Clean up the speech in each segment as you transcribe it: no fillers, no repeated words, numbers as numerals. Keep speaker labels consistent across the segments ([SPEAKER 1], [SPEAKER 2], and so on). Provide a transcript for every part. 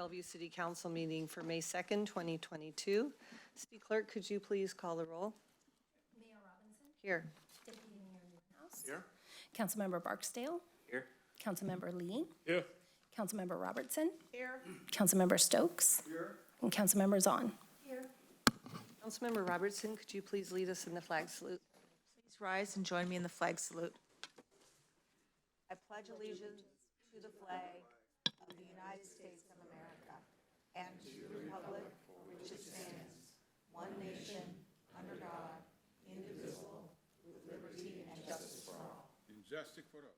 [SPEAKER 1] Bellevue City Council meeting for May 2nd, 2022. City Clerk, could you please call the roll?
[SPEAKER 2] Mayor Robinson.
[SPEAKER 1] Here.
[SPEAKER 2] Deputy Mayor Newhouse.
[SPEAKER 3] Here.
[SPEAKER 2] Councilmember Barksdale.
[SPEAKER 3] Here.
[SPEAKER 2] Councilmember Lee.
[SPEAKER 3] Here.
[SPEAKER 2] Councilmember Robertson.
[SPEAKER 1] Here.
[SPEAKER 2] Councilmember Stokes.
[SPEAKER 3] Here.
[SPEAKER 2] And Councilmember Zahn.
[SPEAKER 1] Here. Councilmember Robertson, could you please lead us in the flag salute?
[SPEAKER 4] Please rise and join me in the flag salute.
[SPEAKER 1] I pledge allegiance to the flag of the United States of America and to the republic for which it stands, one nation, under God, indivisible, with liberty and justice for all.
[SPEAKER 3] Injustice for all.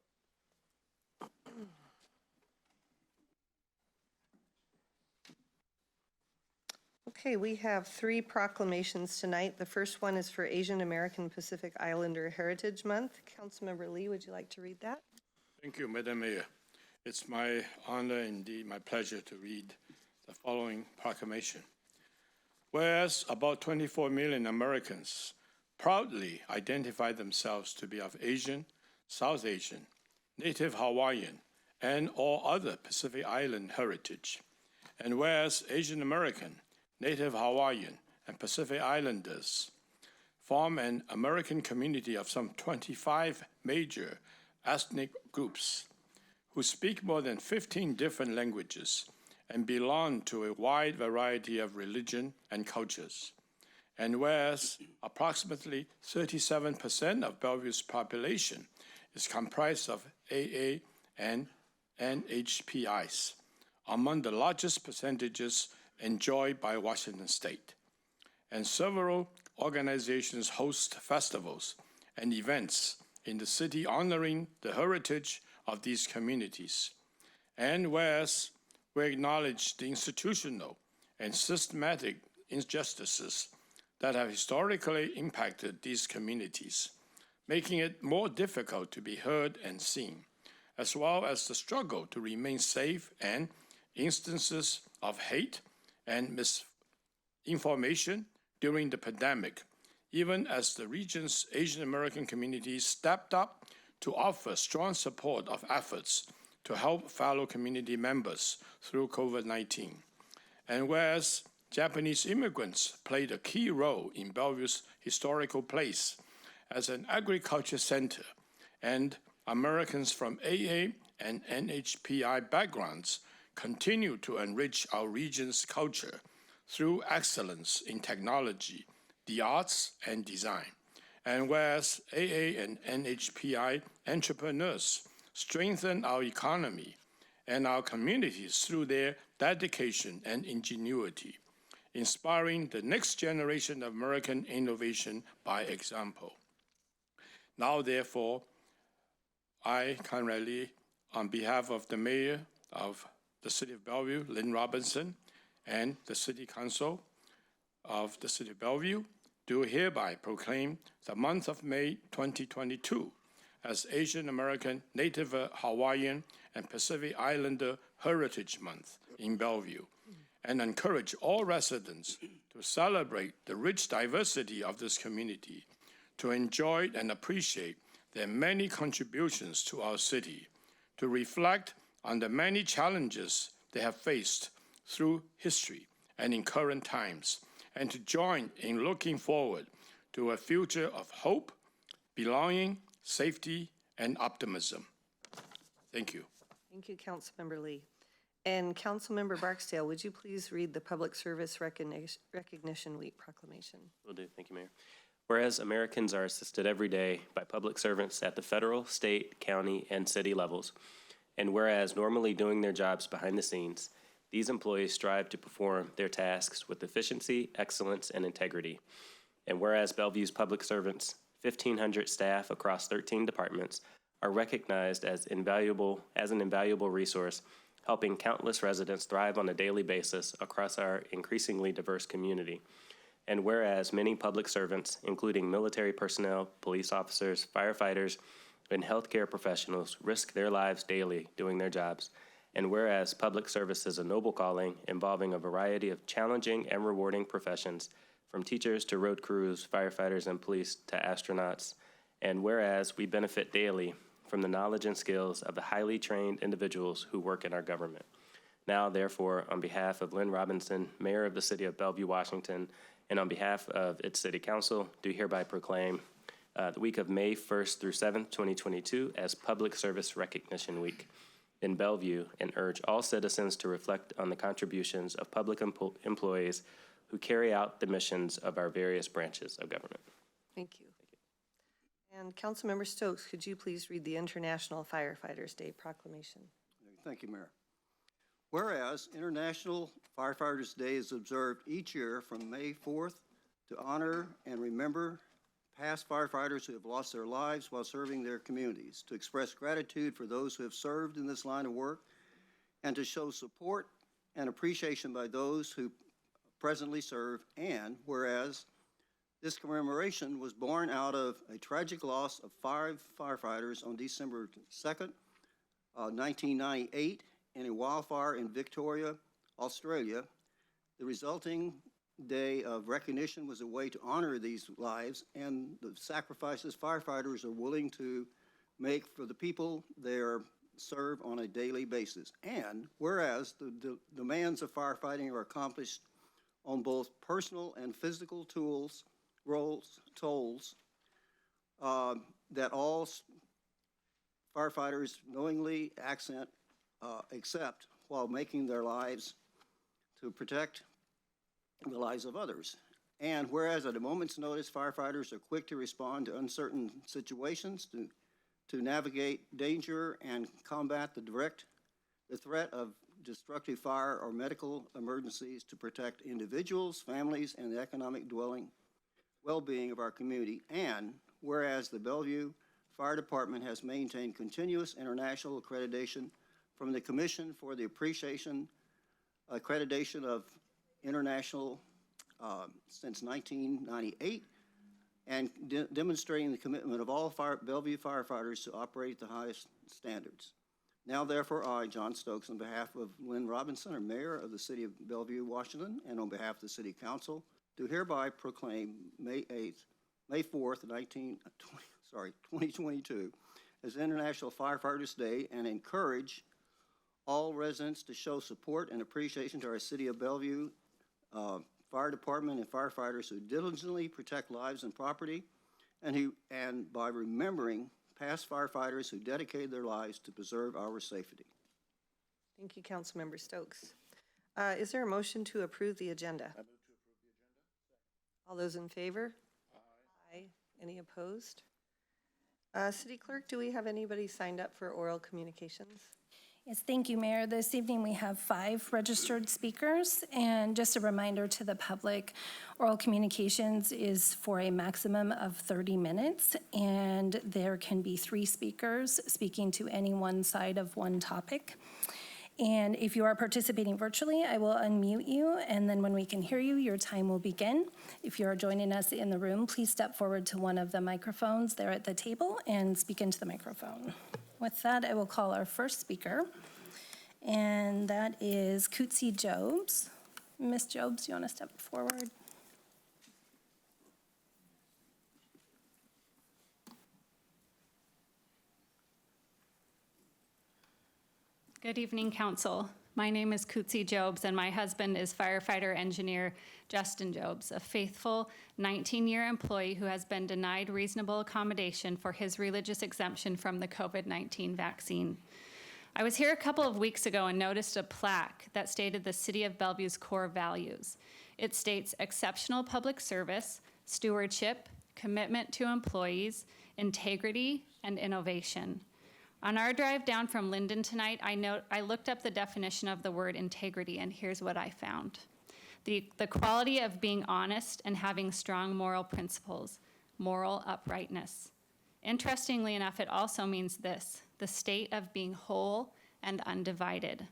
[SPEAKER 1] Okay, we have 3 proclamations tonight. The first one is for Asian American Pacific Islander Heritage Month. Councilmember Lee, would you like to read that?
[SPEAKER 3] Thank you, Madam Mayor. It's my honor, indeed my pleasure, to read the following proclamation. Whereas about 24 million Americans proudly identify themselves to be of Asian, South Asian, Native Hawaiian, and all other Pacific Island heritage, and whereas Asian American, Native Hawaiian, and Pacific Islanders form an American community of some 25 major ethnic groups who speak more than 15 different languages and belong to a wide variety of religion and cultures. And whereas approximately 37% of Bellevue's population is comprised of AA and NHPIs, among the largest percentages enjoyed by Washington State. And several organizations host festivals and events in the city honoring the heritage of these communities. And whereas we acknowledge the institutional and systematic injustices that have historically impacted these communities, making it more difficult to be heard and seen, as well as the struggle to remain safe and instances of hate and misinformation during the pandemic, even as the region's Asian American communities stepped up to offer strong support of efforts to help fellow community members through COVID-19. And whereas Japanese immigrants played a key role in Bellevue's historical place as an agriculture center, and Americans from AA and NHPI backgrounds continue to enrich our region's culture through excellence in technology, the arts, and design. And whereas AA and NHPI entrepreneurs strengthen our economy and our communities through their dedication and ingenuity, inspiring the next generation of American innovation by example. Now, therefore, I, Conrad Lee, on behalf of the Mayor of the City of Bellevue, Lynn Robinson, and the City Council of the City of Bellevue, do hereby proclaim the month of May 2022 as Asian American, Native Hawaiian, and Pacific Islander Heritage Month in Bellevue, and encourage all residents to celebrate the rich diversity of this community, to enjoy and appreciate their many contributions to our city, to reflect on the many challenges they have faced through history and in current times, and to join in looking forward to a future of hope, belonging, safety, and optimism. Thank you.
[SPEAKER 1] Thank you, Councilmember Lee. And Councilmember Barksdale, would you please read the Public Service Recognition Week proclamation?
[SPEAKER 5] Will do. Thank you, Mayor. Whereas Americans are assisted every day by public servants at the federal, state, county, and city levels, and whereas normally doing their jobs behind the scenes, these employees strive to perform their tasks with efficiency, excellence, and integrity. And whereas Bellevue's public servants, 1,500 staff across 13 departments, are recognized as an invaluable resource, helping countless residents thrive on a daily basis across our increasingly diverse community. And whereas many public servants, including military personnel, police officers, firefighters, and healthcare professionals, risk their lives daily doing their jobs. And whereas public service is a noble calling involving a variety of challenging and rewarding professions, from teachers to road crews, firefighters and police to astronauts. And whereas we benefit daily from the knowledge and skills of the highly trained individuals who work in our government. Now, therefore, on behalf of Lynn Robinson, Mayor of the City of Bellevue, Washington, and on behalf of its City Council, do hereby proclaim the week of May 1st through 7th, 2022 as Public Service Recognition Week in Bellevue, and urge all citizens to reflect on the contributions of public employees who carry out the missions of our various branches of government.
[SPEAKER 6] Thank you. And Councilmember Stokes, could you please read the International Firefighters Day Proclamation?
[SPEAKER 7] Thank you, Mayor. Whereas International Firefighters Day is observed each year from May 4th to honor and remember past firefighters who have lost their lives while serving their communities, to express gratitude for those who have served in this line of work, and to show support and appreciation by those who presently serve. And whereas this commemoration was born out of a tragic loss of 5 firefighters on December 2nd, 1998, in a wildfire in Victoria, Australia, the resulting day of recognition was a way to honor these lives and the sacrifices firefighters are willing to make for the people they serve on a daily basis. And whereas the demands of firefighting are accomplished on both personal and physical tolls that all firefighters knowingly accept while making their lives to protect the lives of others. And whereas at a moment's notice, firefighters are quick to respond to uncertain situations, to navigate danger and combat the threat of destructive fire or medical emergencies, to protect individuals, families, and the economic well-being of our community. And whereas the Bellevue Fire Department has maintained continuous international accreditation from the Commission for the Accreditation of International since 1998, and demonstrating the commitment of all Bellevue firefighters to operate at the highest standards. Now, therefore, I, John Stokes, on behalf of Lynn Robinson, our Mayor of the City of Bellevue, Washington, and on behalf of the City Council, do hereby proclaim May 4th, 2022 as International Firefighters Day, and encourage all residents to show support and appreciation to our City of Bellevue Fire Department and firefighters who diligently protect lives and property, and by remembering past firefighters who dedicated their lives to preserve our safety.
[SPEAKER 6] Thank you, Councilmember Stokes. Is there a motion to approve the agenda? I move to approve the agenda. All those in favor? Aye. Any opposed? City Clerk, do we have anybody signed up for oral communications?
[SPEAKER 2] Yes, thank you, Mayor. This evening we have 5 registered speakers, and just a reminder to the public, oral communications is for a maximum of 30 minutes, and there can be 3 speakers speaking to any one side of one topic. And if you are participating virtually, I will unmute you, and then when we can hear you, your time will begin. If you are joining us in the room, please step forward to one of the microphones there at the table and speak into the microphone. With that, I will call our first speaker, and that is Cootsie Jobs. Ms. Jobs, you want to step forward?
[SPEAKER 8] Good evening, Council. My name is Cootsie Jobs, and my husband is firefighter engineer Justin Jobs, a faithful 19-year employee who has been denied reasonable accommodation for his religious exemption from the COVID-19 vaccine. I was here a couple of weeks ago and noticed a plaque that stated the City of Bellevue's core values. It states exceptional public service, stewardship, commitment to employees, integrity, and innovation. On our drive down from Linden tonight, I looked up the definition of the word integrity, and here's what I found. The quality of being honest and having strong moral principles, moral uprightness. Interestingly enough, it also means this, the state of being whole and undivided.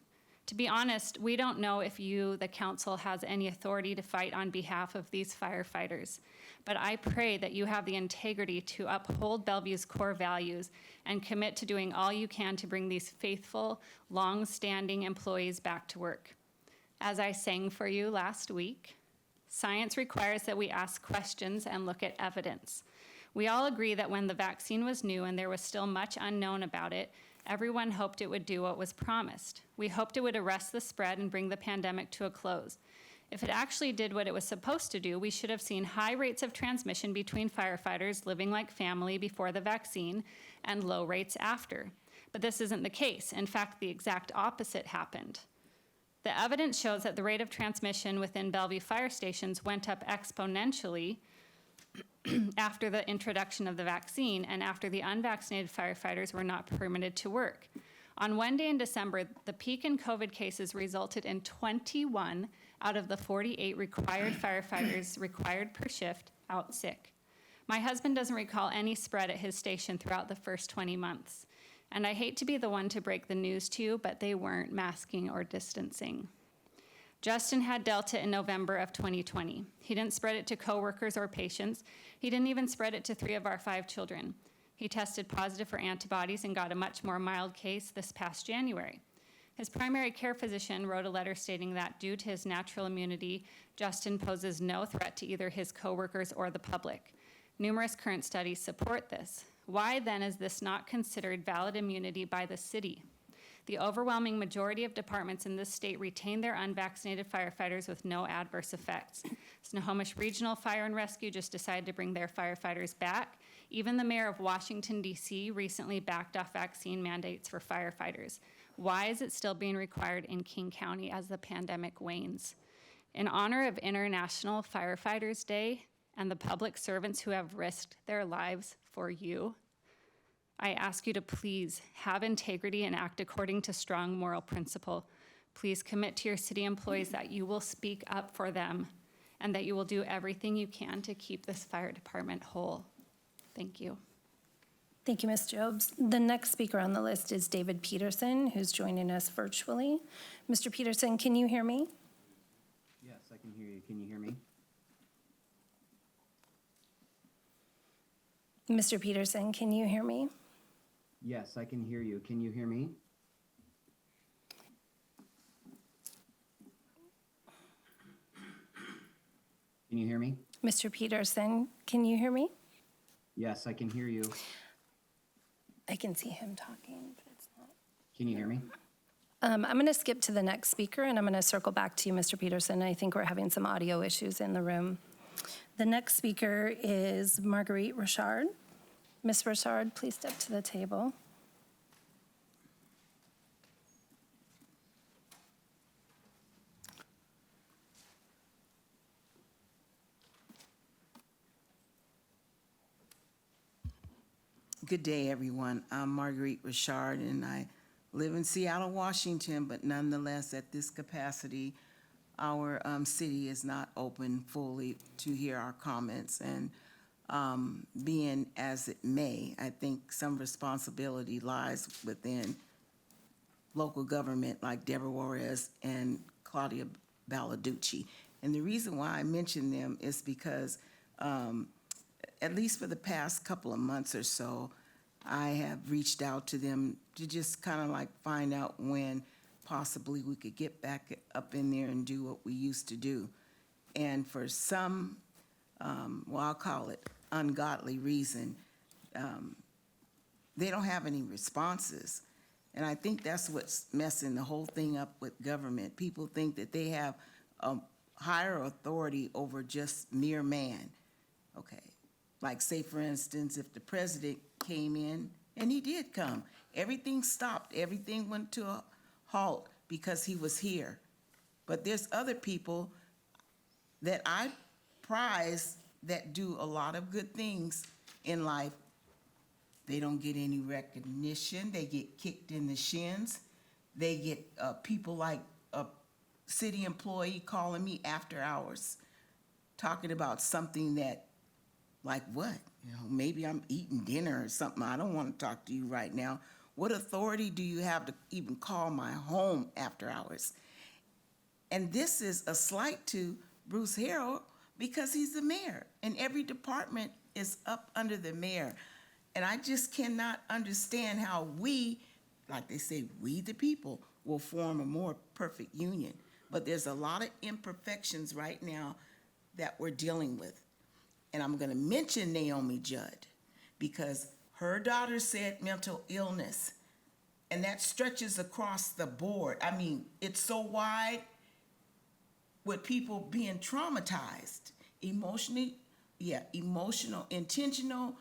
[SPEAKER 8] To be honest, we don't know if you, the council, has any authority to fight on behalf of these firefighters, but I pray that you have the integrity to uphold Bellevue's core values and commit to doing all you can to bring these faithful, long-standing employees back to work. As I sang for you last week, science requires that we ask questions and look at evidence. We all agree that when the vaccine was new and there was still much unknown about it, Everyone hoped it would do what was promised. We hoped it would arrest the spread and bring the pandemic to a close. If it actually did what it was supposed to do, we should have seen high rates of transmission between firefighters living like family before the vaccine and low rates after. But this isn't the case. In fact, the exact opposite happened. The evidence shows that the rate of transmission within Bellevue fire stations went up exponentially after the introduction of the vaccine and after the unvaccinated firefighters were not permitted to work. On one day in December, the peak in COVID cases resulted in 21 out of the 48 required firefighters required per shift out sick. My husband doesn't recall any spread at his station throughout the first 20 months. And I hate to be the one to break the news to you, but they weren't masking or distancing. Justin had Delta in November of 2020. He didn't spread it to coworkers or patients. He didn't even spread it to 3 of our 5 children. He tested positive for antibodies and got a much more mild case this past January. His primary care physician wrote a letter stating that due to his natural immunity, Justin poses no threat to either his coworkers or the public. Numerous current studies support this. Why then is this not considered valid immunity by the city? The overwhelming majority of departments in this state retain their unvaccinated firefighters with no adverse effects. Snohomish Regional Fire and Rescue just decided to bring their firefighters back. Even the mayor of Washington, D.C. recently backed off vaccine mandates for firefighters. Why is it still being required in King County as the pandemic wanes? In honor of International Firefighters Day and the public servants who have risked their lives for you, I ask you to please have integrity and act according to strong moral principle. Please commit to your city employees that you will speak up for them and that you will do everything you can to keep this fire department whole. Thank you.
[SPEAKER 2] Thank you, Ms. Jobs. The next speaker on the list is David Peterson, who's joining us virtually. Mr. Peterson, can you hear me?
[SPEAKER 9] Yes, I can hear you. Can you hear me?
[SPEAKER 2] Mr. Peterson, can you hear me?
[SPEAKER 9] Yes, I can hear you. Can you hear me? Can you hear me?
[SPEAKER 2] Mr. Peterson, can you hear me?
[SPEAKER 9] Yes, I can hear you.
[SPEAKER 2] I can see him talking, but it's not.
[SPEAKER 9] Can you hear me?
[SPEAKER 2] I'm going to skip to the next speaker, and I'm going to circle back to you, Mr. Peterson. I think we're having some audio issues in the room. The next speaker is Marguerite Richard. Ms. Richard, please step to the table.
[SPEAKER 10] Good day, everyone. I'm Marguerite Richard, and I live in Seattle, Washington, but nonetheless, at this capacity, our city is not open fully to hear our comments. And being as it may, I think some responsibility lies within local government like Deborah Juarez and Claudia Balladucci. And the reason why I mention them is because at least for the past couple of months or so, I have reached out to them to just kind of like find out when possibly we could get back up in there and do what we used to do. And for some, well, I'll call it ungodly reason, they don't have any responses. And I think that's what's messing the whole thing up with government. People think that they have a higher authority over just mere man. Okay. Like, say, for instance, if the president came in, and he did come, everything stopped, everything went to a halt because he was here. But there's other people that I prize that do a lot of good things in life. They don't get any recognition. They get kicked in the shins. They get people like a city employee calling me after hours, talking about something that, like what? You know, maybe I'm eating dinner or something. I don't want to talk to you right now. What authority do you have to even call my home after hours? And this is a slight to Bruce Harrell because he's the mayor, and every department is up under the mayor. And I just cannot understand how we, like they say, we the people, will form a more perfect union. But there's a lot of imperfections right now that we're dealing with. And I'm going to mention Naomi Judd because her daughter said mental illness. And that stretches across the board. I mean, it's so wide with people being traumatized, intentional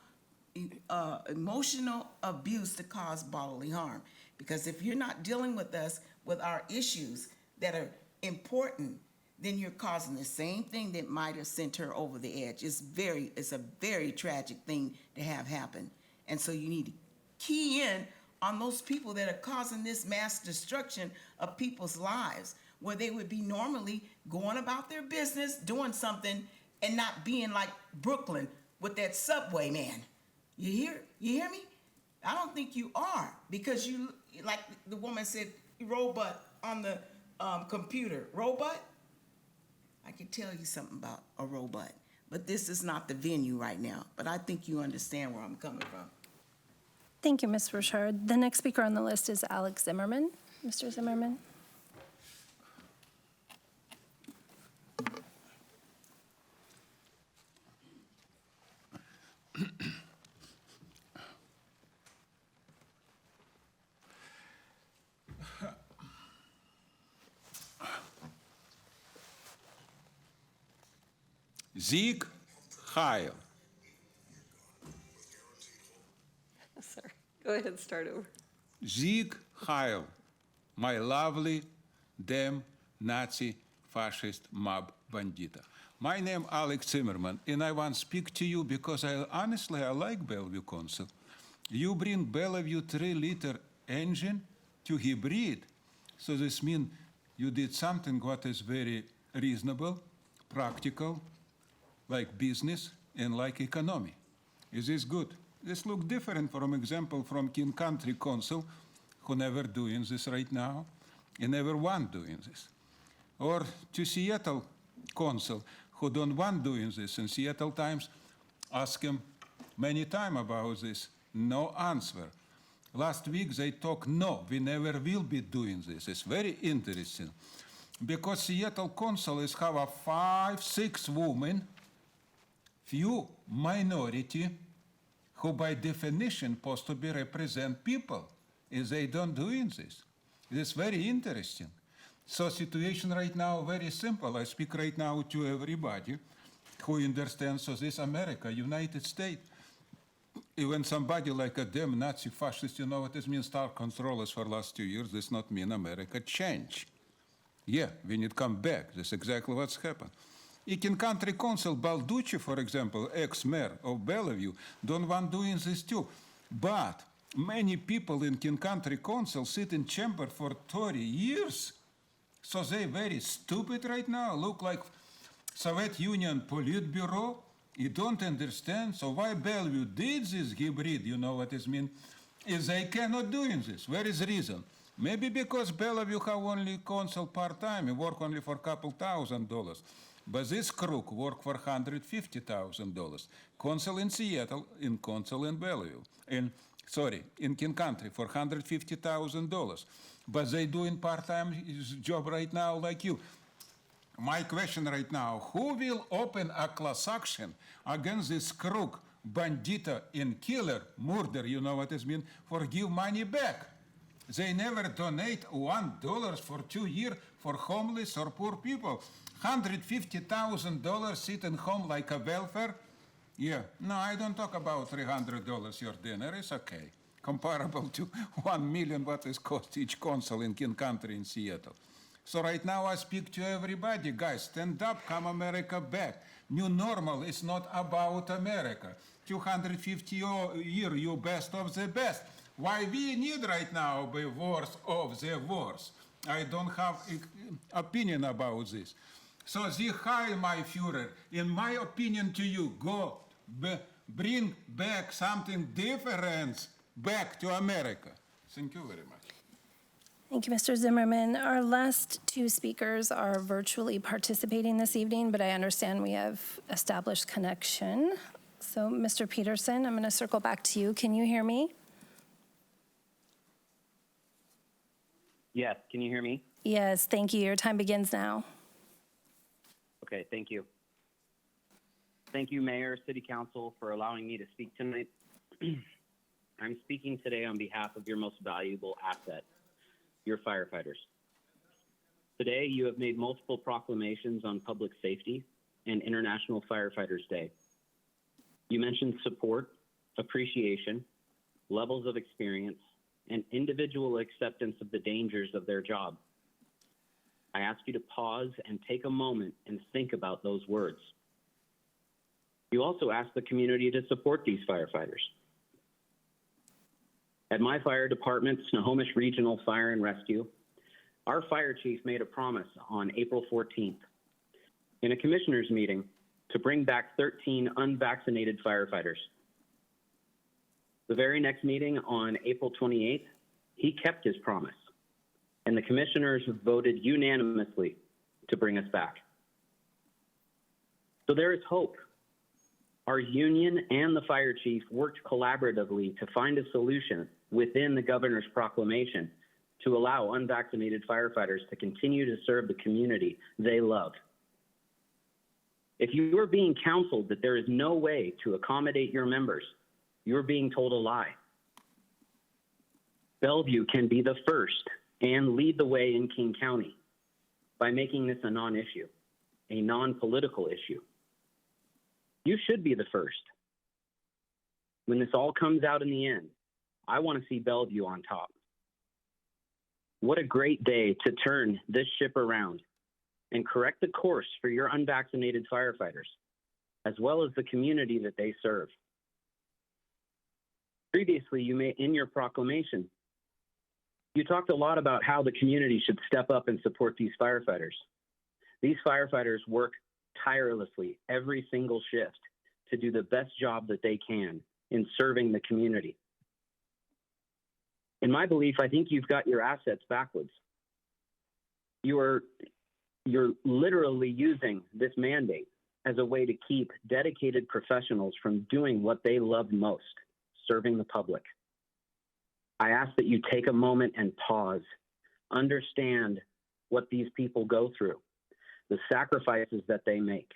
[SPEAKER 10] emotional abuse to cause bodily harm. Because if you're not dealing with us with our issues that are important, then you're causing the same thing that might have sent her over the edge. It's a very tragic thing to have happen. And so you need to key in on those people that are causing this mass destruction of people's lives, where they would be normally going about their business, doing something, and not being like Brooklyn with that subway man. You hear me? I don't think you are, because you, like the woman said, robot on the computer. Robot? I can tell you something about a robot, but this is not the venue right now. But I think you understand where I'm coming from.
[SPEAKER 2] Thank you, Ms. Richard. The next speaker on the list is Alex Zimmerman. Mr. Zimmerman.
[SPEAKER 11] Sieg Heil.
[SPEAKER 6] Sorry, go ahead, start over.
[SPEAKER 11] Sieg Heil, my lovely, damn Nazi fascist mob bandita. My name Alex Zimmerman, and I want to speak to you because honestly I like Bellevue Council. You bring Bellevue 3-liter engine to hybrid, so this means you did something what is very reasonable, practical, like business and like economy. Is this good? This look different from example from King Country Council, who never doing this right now, and never want doing this. Or to Seattle Council, who don't want doing this. In Seattle Times, ask him many times about this, no answer. Last week they talk, no, we never will be doing this. It's very interesting. Because Seattle Council is have a 5-6 women, few minority, who by definition supposed to be represent people, is they don't doing this. It's very interesting. So situation right now very simple. I speak right now to everybody who understands, so this America, United States. Even somebody like a damn Nazi fascist, you know what this means, start control us for last 2 years, this not mean America change. Yeah, we need come back. That's exactly what's happened. In Country Council, Balducci, for example, ex-mayor of Bellevue, don't want doing this too. But many people in King Country Council sit in chamber for 30 years. So they very stupid right now, look like Soviet Union Politburo. You don't understand. So why Bellevue did this hybrid, you know what it means, is they cannot doing this. Where is the reason? Maybe because Bellevue have only council part-time, you work only for a couple $1,000. But this crook work for $150,000. Council in Seattle, in council in Bellevue, in King Country for $150,000. But they doing part-time job right now like you. My question right now, who will open a class action against this crook, bandita, and killer, murder, you know what it means, for give money back? They never donate $1 for 2 years for homeless or poor people. $150,000 sitting home like a welfare? Yeah, no, I don't talk about $300 your dinner, it's okay. Comparable to 1 million what is cost each council in King Country in Seattle. So right now I speak to everybody, guys, stand up, come America back. New normal is not about America. 250 year, you best of the best. Why we need right now be worst of the worst? I don't have opinion about this. So the Heil, my Führer, in my opinion to you, go bring back something different back to America. Thank you very much.
[SPEAKER 2] Thank you, Mr. Zimmerman. Our last two speakers are virtually participating this evening, but I understand we have established connection. So, Mr. Peterson, I'm going to circle back to you. Can you hear me?
[SPEAKER 12] Yes, can you hear me?
[SPEAKER 2] Yes, thank you. Your time begins now.
[SPEAKER 12] Okay, thank you. Thank you, Mayor, City Council, for allowing me to speak tonight. I'm speaking today on behalf of your most valuable asset, your firefighters. Today, you have made multiple proclamations on public safety and International Firefighters Day. You mentioned support, appreciation, levels of experience, and individual acceptance of the dangers of their job. I ask you to pause and take a moment and think about those words. You also ask the community to support these firefighters. At my fire department, Snohomish Regional Fire and Rescue, our fire chief made a promise on April 14th in a commissioners meeting to bring back 13 unvaccinated firefighters. The very next meeting on April 28th, he kept his promise, and the commissioners voted unanimously to bring us back. So there is hope. Our union and the fire chief worked collaboratively to find a solution within the governor's proclamation to allow unvaccinated firefighters to continue to serve the community they love. If you are being counseled that there is no way to accommodate your members, you're being told a lie. Bellevue can be the first and lead the way in King County by making this a non-issue, a non-political issue. You should be the first. When this all comes out in the end, I want to see Bellevue on top. What a great day to turn this ship around and correct the course for your unvaccinated firefighters, as well as the community that they serve. Previously, in your proclamation, you talked a lot about how the community should step up and support these firefighters. These firefighters work tirelessly every single shift to do the best job that they can in serving the community. In my belief, I think you've got your assets backwards. You're literally using this mandate as a way to keep dedicated professionals from doing what they love most, serving the public. I ask that you take a moment and pause, understand what these people go through, the sacrifices that they make.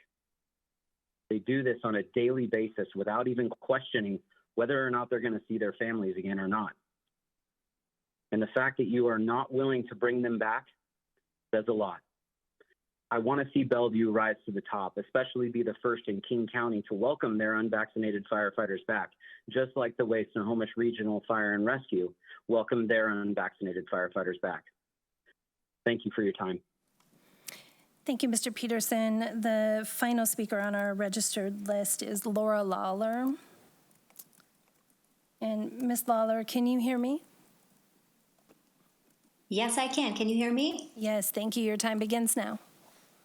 [SPEAKER 12] They do this on a daily basis without even questioning whether or not they're going to see their families again or not. And the fact that you are not willing to bring them back says a lot. I want to see Bellevue rise to the top, especially be the first in King County to welcome their unvaccinated firefighters back, just like the way Snohomish Regional Fire and Rescue welcomed their unvaccinated firefighters back. Thank you for your time.
[SPEAKER 2] Thank you, Mr. Peterson. The final speaker on our registered list is Laura Lawler. And Ms. Lawler, can you hear me?
[SPEAKER 13] Yes, I can. Can you hear me?
[SPEAKER 2] Yes, thank you. Your time begins now.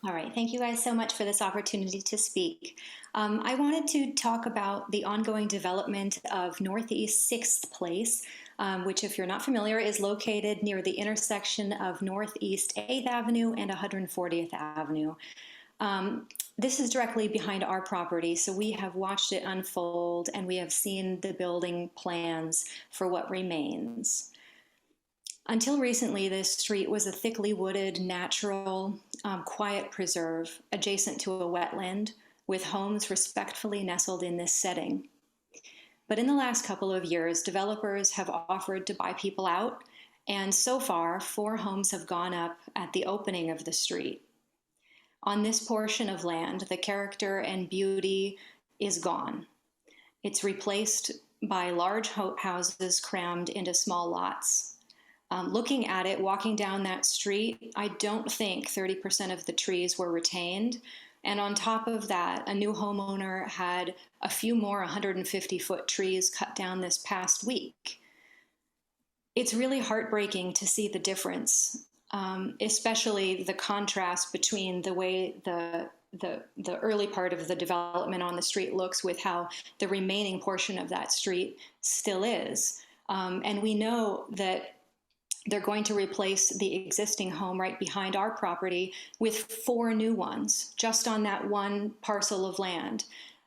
[SPEAKER 13] All right. Thank you guys so much for this opportunity to speak. I wanted to talk about the ongoing development of Northeast 6th Place, which, if you're not familiar, is located near the intersection of Northeast 8th Avenue and 140th Avenue. This is directly behind our property, so we have watched it unfold and we have seen the building plans for what remains. Until recently, this street was a thickly wooded, natural, quiet preserve adjacent to a wetland with homes respectfully nestled in this setting. But in the last couple of years, developers have offered to buy people out, and so far, 4 homes have gone up at the opening of the street. On this portion of land, the character and beauty is gone. It's replaced by large houses crammed into small lots. Looking at it, walking down that street, I don't think 30% of the trees were retained. And on top of that, a new homeowner had a few more 150-foot trees cut down this past week. It's really heartbreaking to see the difference, especially the contrast between the way the early part of the development on the street looks with how the remaining portion of that street still is. And we know that they're going to replace the existing home right behind our property with 4 new ones, just on that one parcel of land.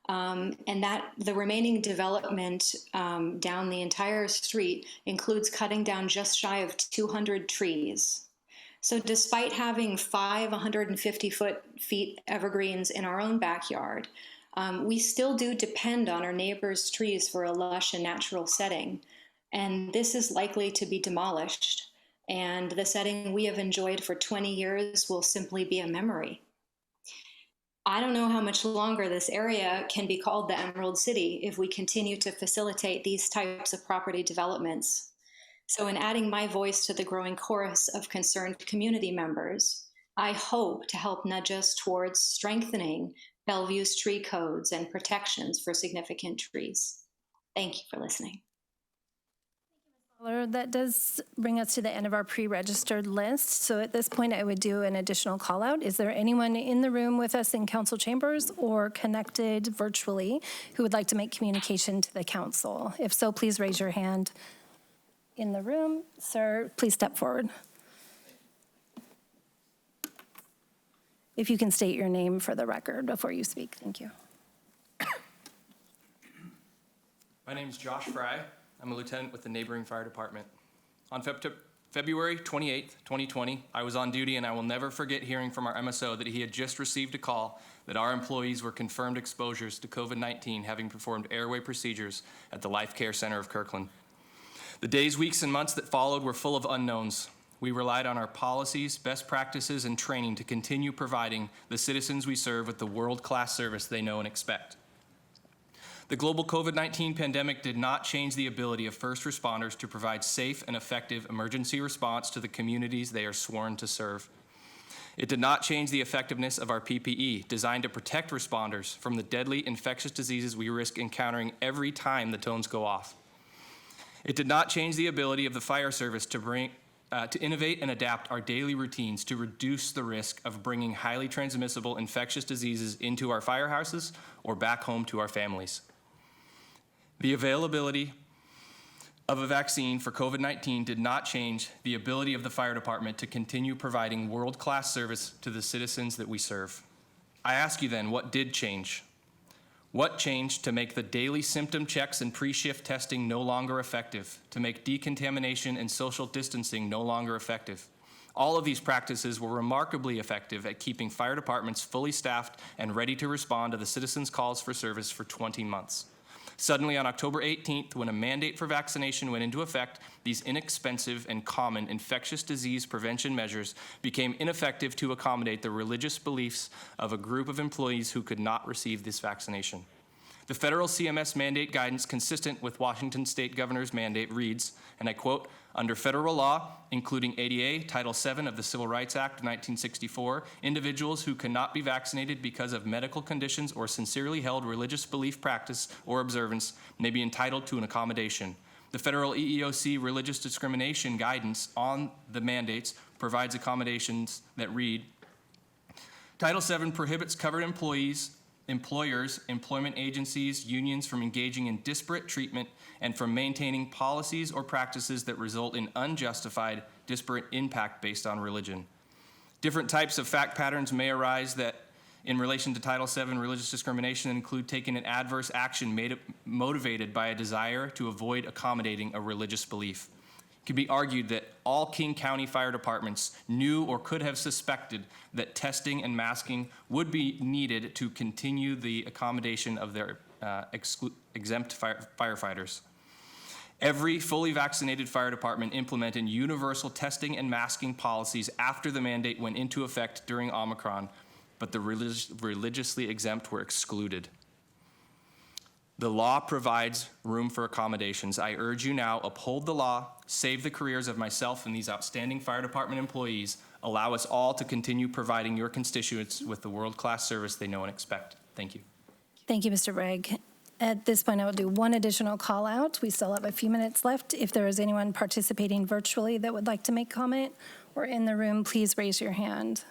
[SPEAKER 13] And that the remaining development down the entire street includes cutting down just shy of 200 trees. So despite having 5 150-foot evergreens in our own backyard, we still do depend on our neighbors' trees for a lush and natural setting. And this is likely to be demolished. And the setting we have enjoyed for 20 years will simply be a memory. I don't know how much longer this area can be called the Emerald City if we continue to facilitate these types of property developments. So in adding my voice to the growing chorus of concerned community members, I hope to help nudge us towards strengthening Bellevue's tree codes and protections for significant trees. Thank you for listening.
[SPEAKER 2] That does bring us to the end of our pre-registered list. So at this point, I would do an additional call out. Is there anyone in the room with us in council chambers or connected virtually who would like to make communication to the council? If so, please raise your hand in the room. Sir, please step forward. If you can state your name for the record before you speak. Thank you.
[SPEAKER 14] My name is Josh Fry. I'm a lieutenant with the neighboring fire department. On February 28th, 2020, I was on duty, and I will never forget hearing from our MSO that he had just received a call that our employees were confirmed exposures to COVID-19, having performed airway procedures at the Life Care Center of Kirkland. The days, weeks, and months that followed were full of unknowns. We relied on our policies, best practices, and training to continue providing the citizens we serve with the world-class service they know and expect. The global COVID-19 pandemic did not change the ability of first responders to provide safe and effective emergency response to the communities they are sworn to serve. It did not change the effectiveness of our PPE, designed to protect responders from the deadly infectious diseases we risk encountering every time the tones go off. It did not change the ability of the fire service to innovate and adapt our daily routines to reduce the risk of bringing highly transmissible infectious diseases into our firehouses or back home to our families. The availability of a vaccine for COVID-19 did not change the ability of the fire department to continue providing world-class service to the citizens that we serve. I ask you then, what did change? What changed to make the daily symptom checks and pre-shift testing no longer effective, to make decontamination and social distancing no longer effective? All of these practices were remarkably effective at keeping fire departments fully staffed and ready to respond to the citizens' calls for service for 20 months. Suddenly, on October 18th, when a mandate for vaccination went into effect, these inexpensive and common infectious disease prevention measures became ineffective to accommodate the religious beliefs of a group of employees who could not receive this vaccination. The federal CMS mandate guidance consistent with Washington State Governor's mandate reads, and I quote, "Under federal law, including ADA, Title VII of the Civil Rights Act of 1964, individuals who cannot be vaccinated because of medical conditions or sincerely held religious belief, practice, or observance may be entitled to an accommodation. The federal EEOC religious discrimination guidance on the mandates provides accommodations that read, Title VII prohibits covered employers, employment agencies, unions from engaging in disparate treatment and from maintaining policies or practices that result in unjustified disparate impact based on religion. Different types of fact patterns may arise that in relation to Title VII religious discrimination include taking an adverse action motivated by a desire to avoid accommodating a religious belief. It can be argued that all King County fire departments knew or could have suspected that testing and masking would be needed to continue the accommodation of their exempt firefighters. Every fully vaccinated fire department implemented universal testing and masking policies after the mandate went into effect during Omicron, but the religiously exempt were excluded. The law provides room for accommodations. I urge you now, uphold the law, save the careers of myself and these outstanding fire department employees, allow us all to continue providing your constituents with the world-class service they know and expect. Thank you.
[SPEAKER 2] Thank you, Mr. Bragg. At this point, I will do one additional call out. We still have a few minutes left. If there is anyone participating virtually that would like to make comment or in the room, please raise your hand.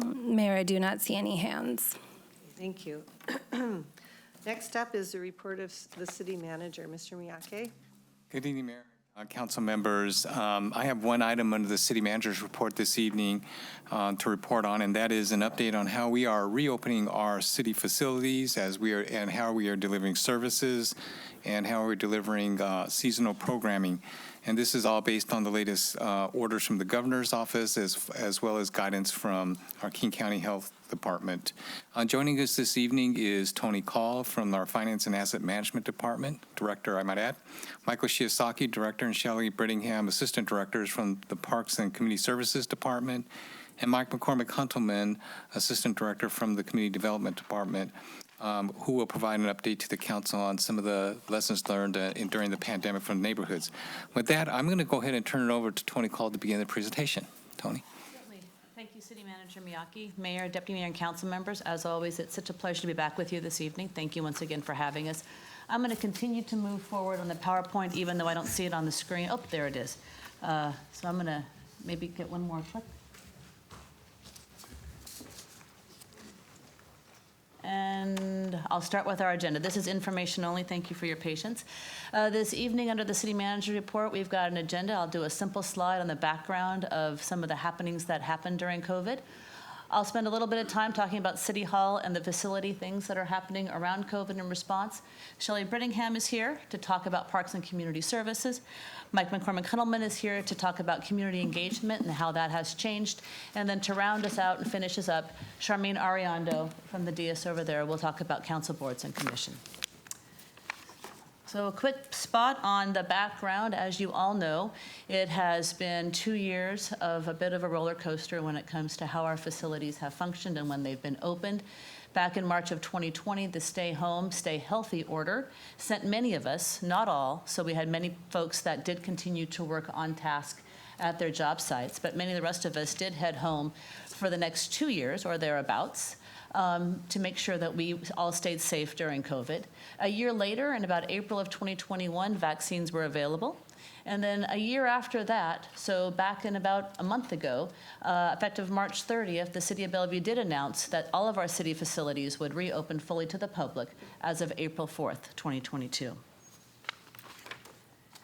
[SPEAKER 2] Mayor, I do not see any hands.
[SPEAKER 6] Thank you. Next up is the report of the city manager, Mr. Miyake.
[SPEAKER 15] Good evening, Mayor. Council members, I have one item under the city manager's report this evening to report on, and that is an update on how we are reopening our city facilities and how we are delivering services and how we're delivering seasonal programming. And this is all based on the latest orders from the governor's office as well as guidance from our King County Health Department. Joining us this evening is Tony Call from our Finance and Asset Management Department, Director, I might add, Michael Shiosaki, Director, and Shelley Brittingham, Assistant Directors from the Parks and Community Services Department, and Mike McCormick-Huntelman, Assistant Director from the Community Development Department, who will provide an update to the council on some of the lessons learned during the pandemic from the neighborhoods. With that, I'm going to go ahead and turn it over to Tony Call to begin the presentation. Tony.
[SPEAKER 4] Certainly. Thank you, City Manager Miyake, Mayor, Deputy Mayor, and council members. As always, it's such a pleasure to be back with you this evening. Thank you once again for having us. I'm going to continue to move forward on the PowerPoint, even though I don't see it on the screen. Oh, there it is. So I'm going to maybe get one more click. And I'll start with our agenda. This is information only. Thank you for your patience. This evening, under the City Manager Report, we've got an agenda. I'll do a simple slide on the background of some of the happenings that happened during COVID. I'll spend a little bit of time talking about City Hall and the facility things that are happening around COVID in response. Shelley Brittingham is here to talk about Parks and Community Services. Mike McCormick-Huntelman is here to talk about community engagement and how that has changed. And then to round us out and finish us up, Charmaine Ariando from the DS over there will talk about council boards and commission. So a quick spot on the background. As you all know, it has been 2 years of a bit of a roller coaster when it comes to how our facilities have functioned and when they've been opened. Back in March of 2020, the Stay Home, Stay Healthy order sent many of us, not all, so we had many folks that did continue to work on task at their job sites, but many of the rest of us did head home for the next 2 years or thereabouts to make sure that we all stayed safe during COVID. A year later, in about April of 2021, vaccines were available. And then a year after that, so back in about a month ago, effective March 30th, the City of Bellevue did announce that all of our city facilities would reopen fully to the public as of April 4th, 2022.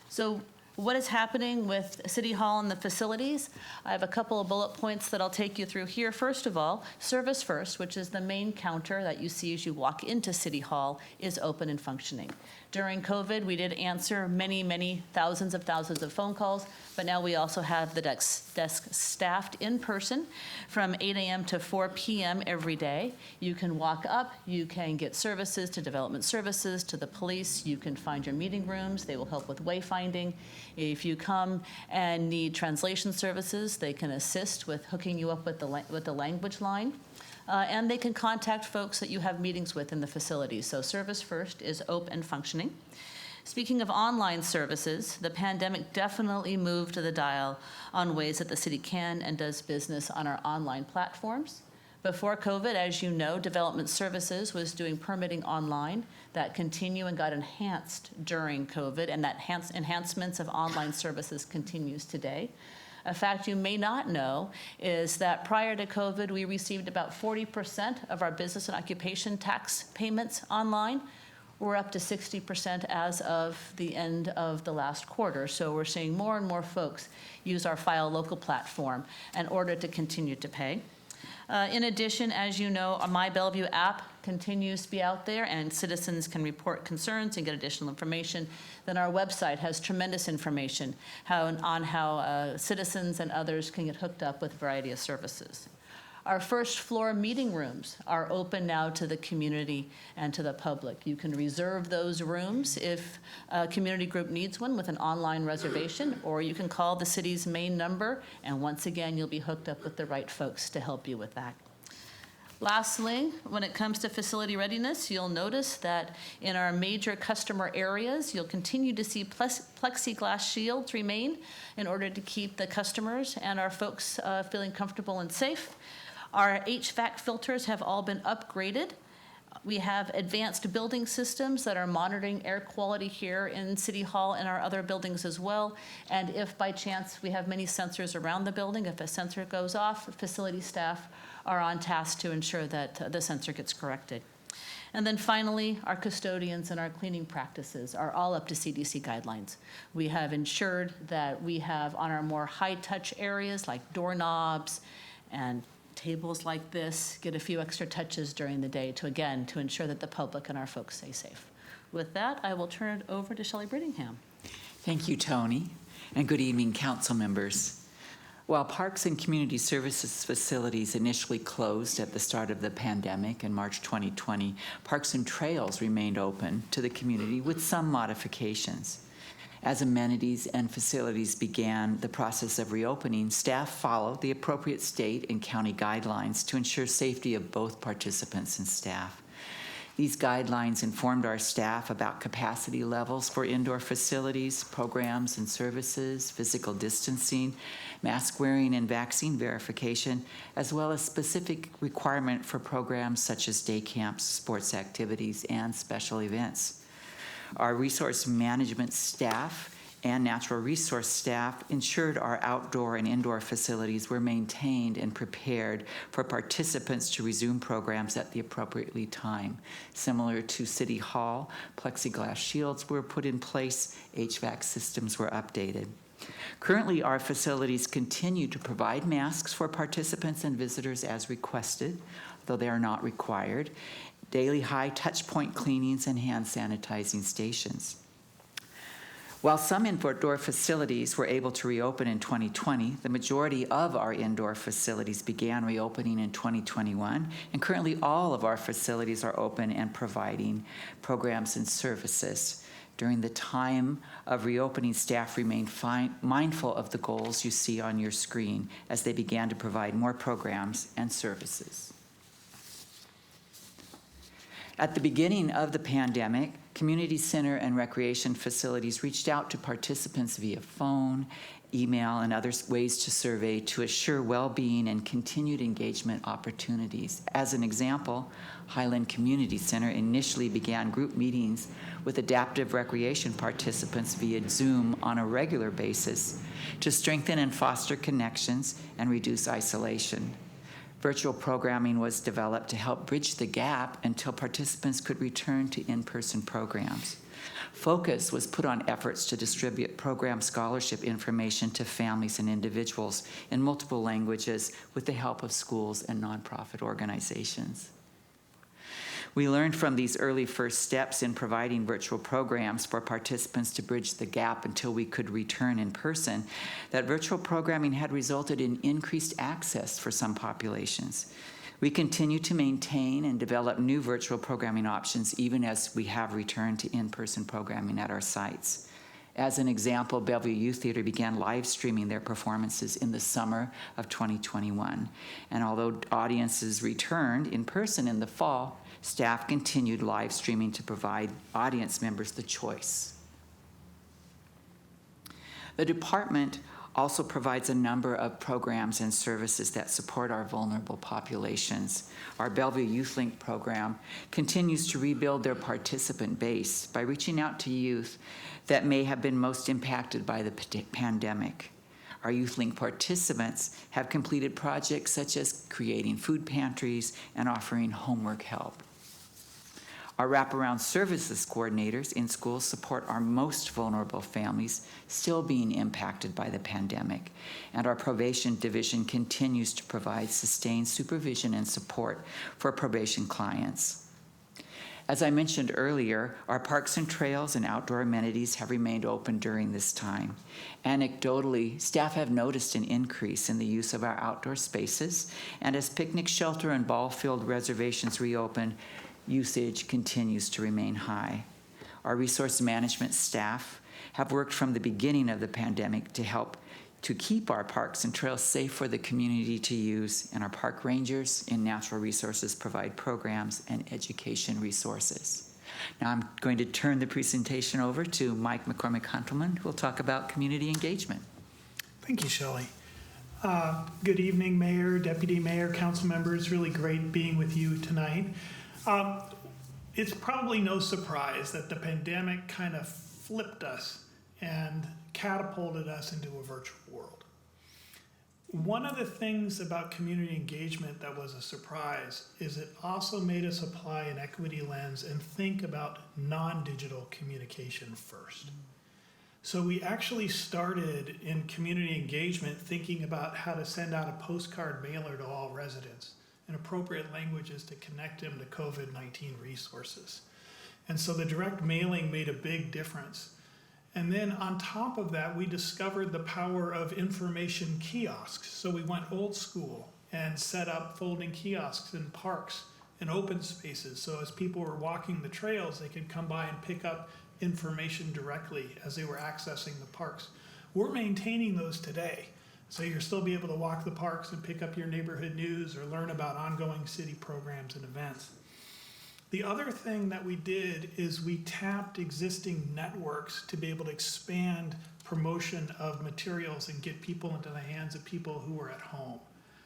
[SPEAKER 4] So what is happening with City Hall and the facilities? I have a couple of bullet points that I'll take you through here. First of all, Service First, which is the main counter that you see as you walk into City Hall, is open and functioning. During COVID, we did answer many thousands of phone calls, but now we also have the desk staffed in person from 8 a.m. to 4 p.m. every day. You can walk up, you can get services to development services, to the police, you can find your meeting rooms, they will help with wayfinding. If you come and need translation services, they can assist with hooking you up with the language line. And they can contact folks that you have meetings with in the facility. So Service First is open and functioning. Speaking of online services, the pandemic definitely moved the dial on ways that the city can and does business on our online platforms. Before COVID, as you know, Development Services was doing permitting online. That continued and got enhanced during COVID, and that enhancements of online services continues today. A fact you may not know is that prior to COVID, we received about 40% of our business and occupation tax payments online. We're up to 60% as of the end of the last quarter. So we're seeing more and more folks use our File Local platform in order to continue to pay. In addition, as you know, our My Bellevue app continues to be out there, and citizens can report concerns and get additional information. Then our website has tremendous information on how citizens and others can get hooked up with a variety of services. Our first floor meeting rooms are open now to the community and to the public. You can reserve those rooms if a community group needs one with an online reservation, or you can call the city's main number, and once again, you'll be hooked up with the right folks to help you with that. Lastly, when it comes to facility readiness, you'll notice that in our major customer areas, you'll continue to see plexiglass shields remain in order to keep the customers and our folks feeling comfortable and safe. Our HVAC filters have all been upgraded. We have advanced building systems that are monitoring air quality here in City Hall and our other buildings as well. And if by chance we have many sensors around the building, if a sensor goes off, facility staff are on task to ensure that the sensor gets corrected. And then finally, our custodians and our cleaning practices are all up to CDC guidelines. We have ensured that we have on our more high-touch areas like doorknobs and tables like this, get a few extra touches during the day to ensure that the public and our folks stay safe. With that, I will turn it over to Shelley Brittingham.
[SPEAKER 16] Thank you, Tony, and good evening, council members. While parks and community services facilities initially closed at the start of the pandemic in March 2020, parks and trails remained open to the community with some modifications. As amenities and facilities began the process of reopening, staff followed the appropriate state and county guidelines to ensure safety of both participants and staff. These guidelines informed our staff about capacity levels for indoor facilities, programs and services, physical distancing, mask wearing and vaccine verification, as well as specific requirement for programs such as day camps, sports activities, and special events. Our resource management staff and natural resource staff ensured our outdoor and indoor facilities were maintained and prepared for participants to resume programs at the appropriate time. Similar to City Hall, plexiglass shields were put in place, HVAC systems were updated. Currently, our facilities continue to provide masks for participants and visitors as requested, though they are not required, daily high touch point cleanings and hand sanitizing stations. While some indoor facilities were able to reopen in 2020, the majority of our indoor facilities began reopening in 2021, and currently all of our facilities are open and providing programs and services. During the time of reopening, staff remained mindful of the goals you see on your screen as they began to provide more programs and services. At the beginning of the pandemic, community center and recreation facilities reached out to participants via phone, email, and other ways to survey to assure well-being and continued engagement opportunities. As an example, Highland Community Center initially began group meetings with adaptive recreation participants via Zoom on a regular basis to strengthen and foster connections and reduce isolation. Virtual programming was developed to help bridge the gap until participants could return to in-person programs. Focus was put on efforts to distribute program scholarship information to families and individuals in multiple languages with the help of schools and nonprofit organizations. We learned from these early first steps in providing virtual programs for participants to bridge the gap until we could return in person that virtual programming had resulted in increased access for some populations. We continue to maintain and develop new virtual programming options even as we have returned to in-person programming at our sites. As an example, Bellevue Youth Theater began live streaming their performances in the summer of 2021. And although audiences returned in person in the fall, staff continued live streaming to provide audience members the choice. The department also provides a number of programs and services that support our vulnerable populations. Our Bellevue Youth Link program continues to rebuild their participant base by reaching out to youth that may have been most impacted by the pandemic. Our Youth Link participants have completed projects such as creating food pantries and offering homework help. Our wraparound services coordinators in schools support our most vulnerable families still being impacted by the pandemic, and our probation division continues to provide sustained supervision and support for probation clients. As I mentioned earlier, our parks and trails and outdoor amenities have remained open during this time. Anecdotally, staff have noticed an increase in the use of our outdoor spaces, and as picnic shelter and ball field reservations reopen, usage continues to remain high. Our resource management staff have worked from the beginning of the pandemic to help to keep our parks and trails safe for the community to use, and our park rangers in natural resources provide programs and education resources. Now I'm going to turn the presentation over to Mike McCormick-Huntleman, who will talk about community engagement.
[SPEAKER 17] Thank you, Shelley. Good evening, Mayor, Deputy Mayor, council members. Really great being with you tonight. It's probably no surprise that the pandemic kind of flipped us and catapulted us into a virtual world. One of the things about community engagement that was a surprise is it also made us apply an equity lens and think about non-digital communication first. So we actually started in community engagement thinking about how to send out a postcard mailer to all residents in appropriate languages to connect them to COVID-19 resources. And so the direct mailing made a big difference. And then on top of that, we discovered the power of information kiosks. So we went old school and set up folding kiosks in parks and open spaces. So as people were walking the trails, they could come by and pick up information directly as they were accessing the parks. We're maintaining those today. So you'll still be able to walk the parks and pick up your neighborhood news or learn about ongoing city programs and events. The other thing that we did is we tapped existing networks to be able to expand promotion of materials and get people into the hands of people who were at home.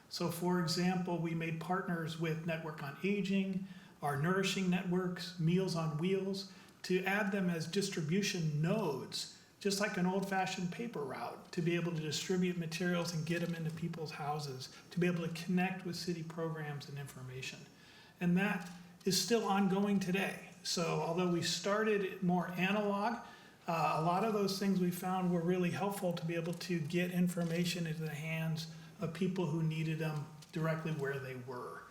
[SPEAKER 17] So for example, we made partners with Network on Aging, our Nourishing Networks, Meals on Wheels, to add them as distribution nodes, just like an old-fashioned paper route, to be able to distribute materials and get them into people's houses, to be able to connect with city programs and information. And that is still ongoing today. So although we started more analog, a lot of those things we found were really helpful to be able to get information into the hands of people who needed them directly where they were.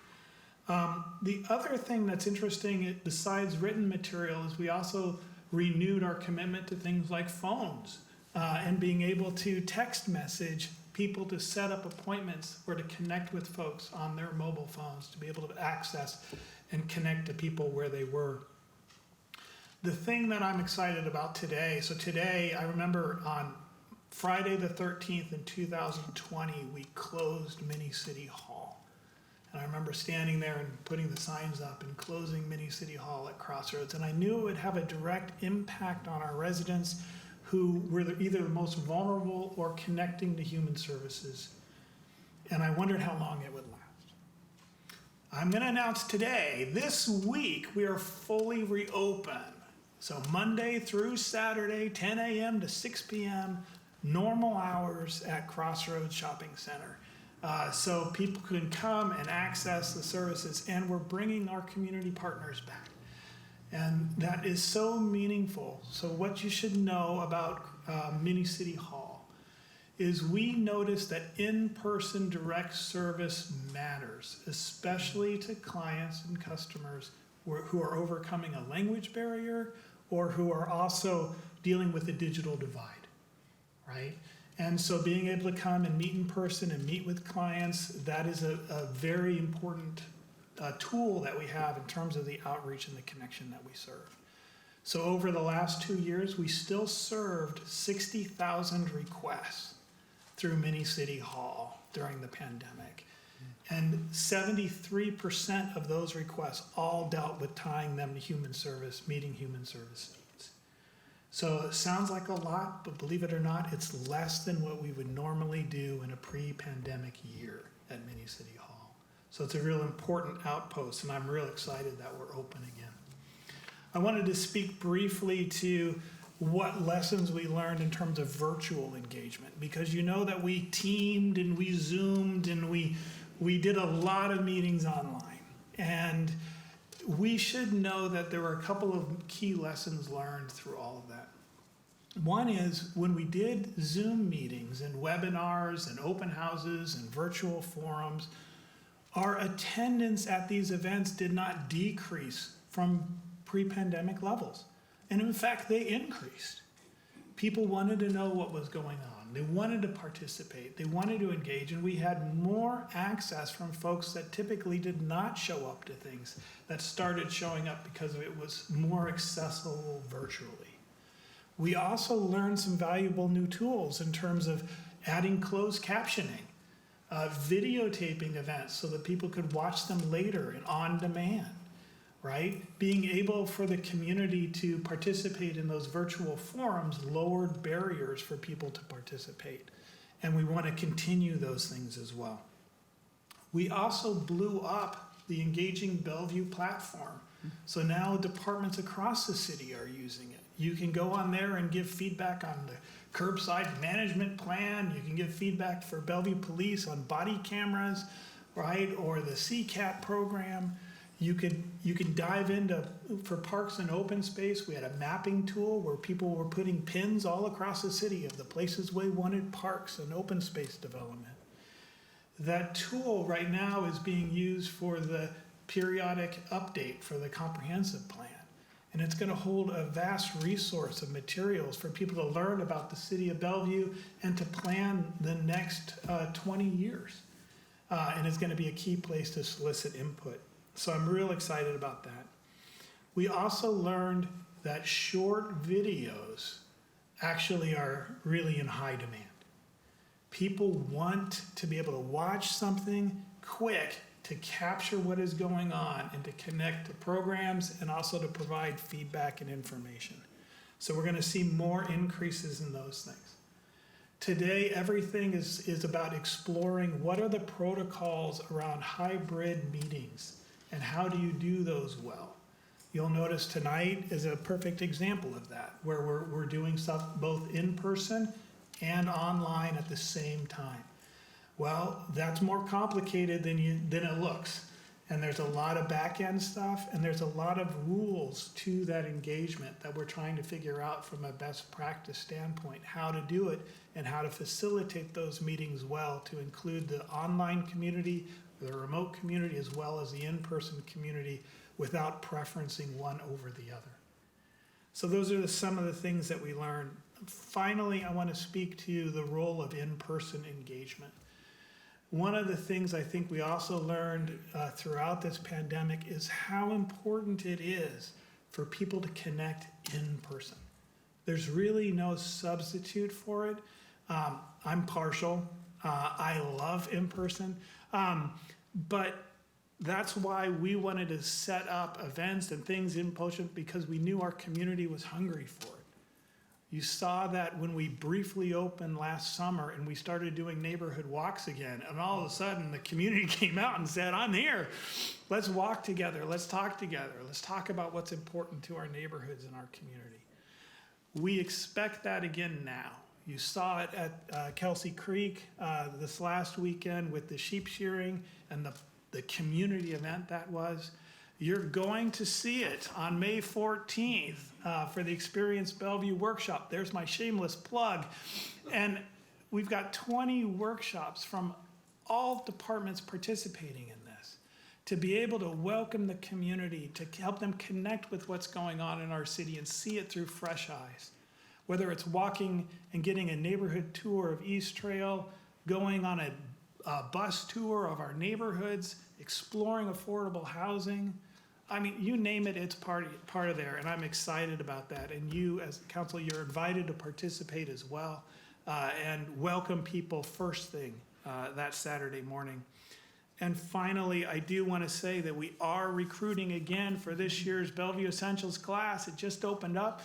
[SPEAKER 17] The other thing that's interesting, besides written material, is we also renewed our commitment to things like phones and being able to text message people to set up appointments or to connect with folks on their mobile phones to be able to access and connect to people where they were. The thing that I'm excited about today, so today I remember on Friday the 13th in 2020, we closed Mini City Hall. And I remember standing there and putting the signs up and closing Mini City Hall at Crossroads. And I knew it would have a direct impact on our residents who were either the most vulnerable or connecting to human services. And I wondered how long it would last. I'm going to announce today, this week, we are fully reopened. So Monday through Saturday, 10 a.m. to 6 p.m., normal hours at Crossroads Shopping Center. So people can come and access the services, and we're bringing our community partners back. And that is so meaningful. So what you should know about Mini City Hall is we notice that in-person direct service matters, especially to clients and customers who are overcoming a language barrier or who are also dealing with a digital divide, right? And so being able to come and meet in person and meet with clients, that is a very important tool that we have in terms of the outreach and the connection that we serve. So over the last 2 years, we still served 60,000 requests through Mini City Hall during the pandemic. And 73% of those requests all dealt with tying them to human service, meeting human service needs. So it sounds like a lot, but believe it or not, it's less than what we would normally do in a pre-pandemic year at Mini City Hall. So it's a real important outpost, and I'm real excited that we're open again. I wanted to speak briefly to what lessons we learned in terms of virtual engagement, because you know that we teamed and we Zoomed and we did a lot of meetings online. And we should know that there were a couple of key lessons learned through all of that. One is when we did Zoom meetings and webinars and open houses and virtual forums, our attendance at these events did not decrease from pre-pandemic levels. And in fact, they increased. People wanted to know what was going on. They wanted to participate. They wanted to engage. And we had more access from folks that typically did not show up to things that started showing up because it was more accessible virtually. We also learned some valuable new tools in terms of adding closed captioning, videotaping events so that people could watch them later and on demand. Right? Being able for the community to participate in those virtual forums lowered barriers for people to participate. And we want to continue those things as well. We also blew up the Engaging Bellevue platform. So now departments across the city are using it. You can go on there and give feedback on the curbside management plan. You can give feedback for Bellevue Police on body cameras, right? Or the CCAT program. You can dive into, for parks and open space, we had a mapping tool where people were putting pins all across the city of the places we wanted parks and open space development. That tool right now is being used for the periodic update for the comprehensive plan. And it's going to hold a vast resource of materials for people to learn about the city of Bellevue and to plan the next 20 years. And it's going to be a key place to solicit input. So I'm real excited about that. We also learned that short videos actually are really in high demand. People want to be able to watch something quick to capture what is going on and to connect to programs and also to provide feedback and information. So we're going to see more increases in those things. Today, everything is about exploring what are the protocols around hybrid meetings and how do you do those well. You'll notice tonight is a perfect example of that, where we're doing stuff both in person and online at the same time. Well, that's more complicated than it looks. And there's a lot of back-end stuff, and there's a lot of rules to that engagement that we're trying to figure out from a best practice standpoint, how to do it and how to facilitate those meetings well to include the online community, the remote community, as well as the in-person community without preferencing one over the other. So those are some of the things that we learned. Finally, I want to speak to the role of in-person engagement. One of the things I think we also learned throughout this pandemic is how important it is for people to connect in person. There's really no substitute for it. I'm partial. I love in person. But that's why we wanted to set up events and things in person, because we knew our community was hungry for it. You saw that when we briefly opened last summer and we started doing neighborhood walks again, and all of a sudden the community came out and said, I'm here. Let's walk together. Let's talk together. Let's talk about what's important to our neighborhoods and our community. We expect that again now. You saw it at Kelsey Creek this last weekend with the sheep shearing and the community event that was. You're going to see it on May 14th for the Experience Bellevue workshop. There's my shameless plug. And we've got 20 workshops from all departments participating in this to be able to welcome the community, to help them connect with what's going on in our city and see it through fresh eyes. Whether it's walking and getting a neighborhood tour of East Trail, going on a bus tour of our neighborhoods, exploring affordable housing. I mean, you name it, it's part of there, and I'm excited about that. And you, as council, you're invited to participate as well, and welcome people first thing that Saturday morning. And finally, I do want to say that we are recruiting again for this year's Bellevue Essentials class. It just opened up,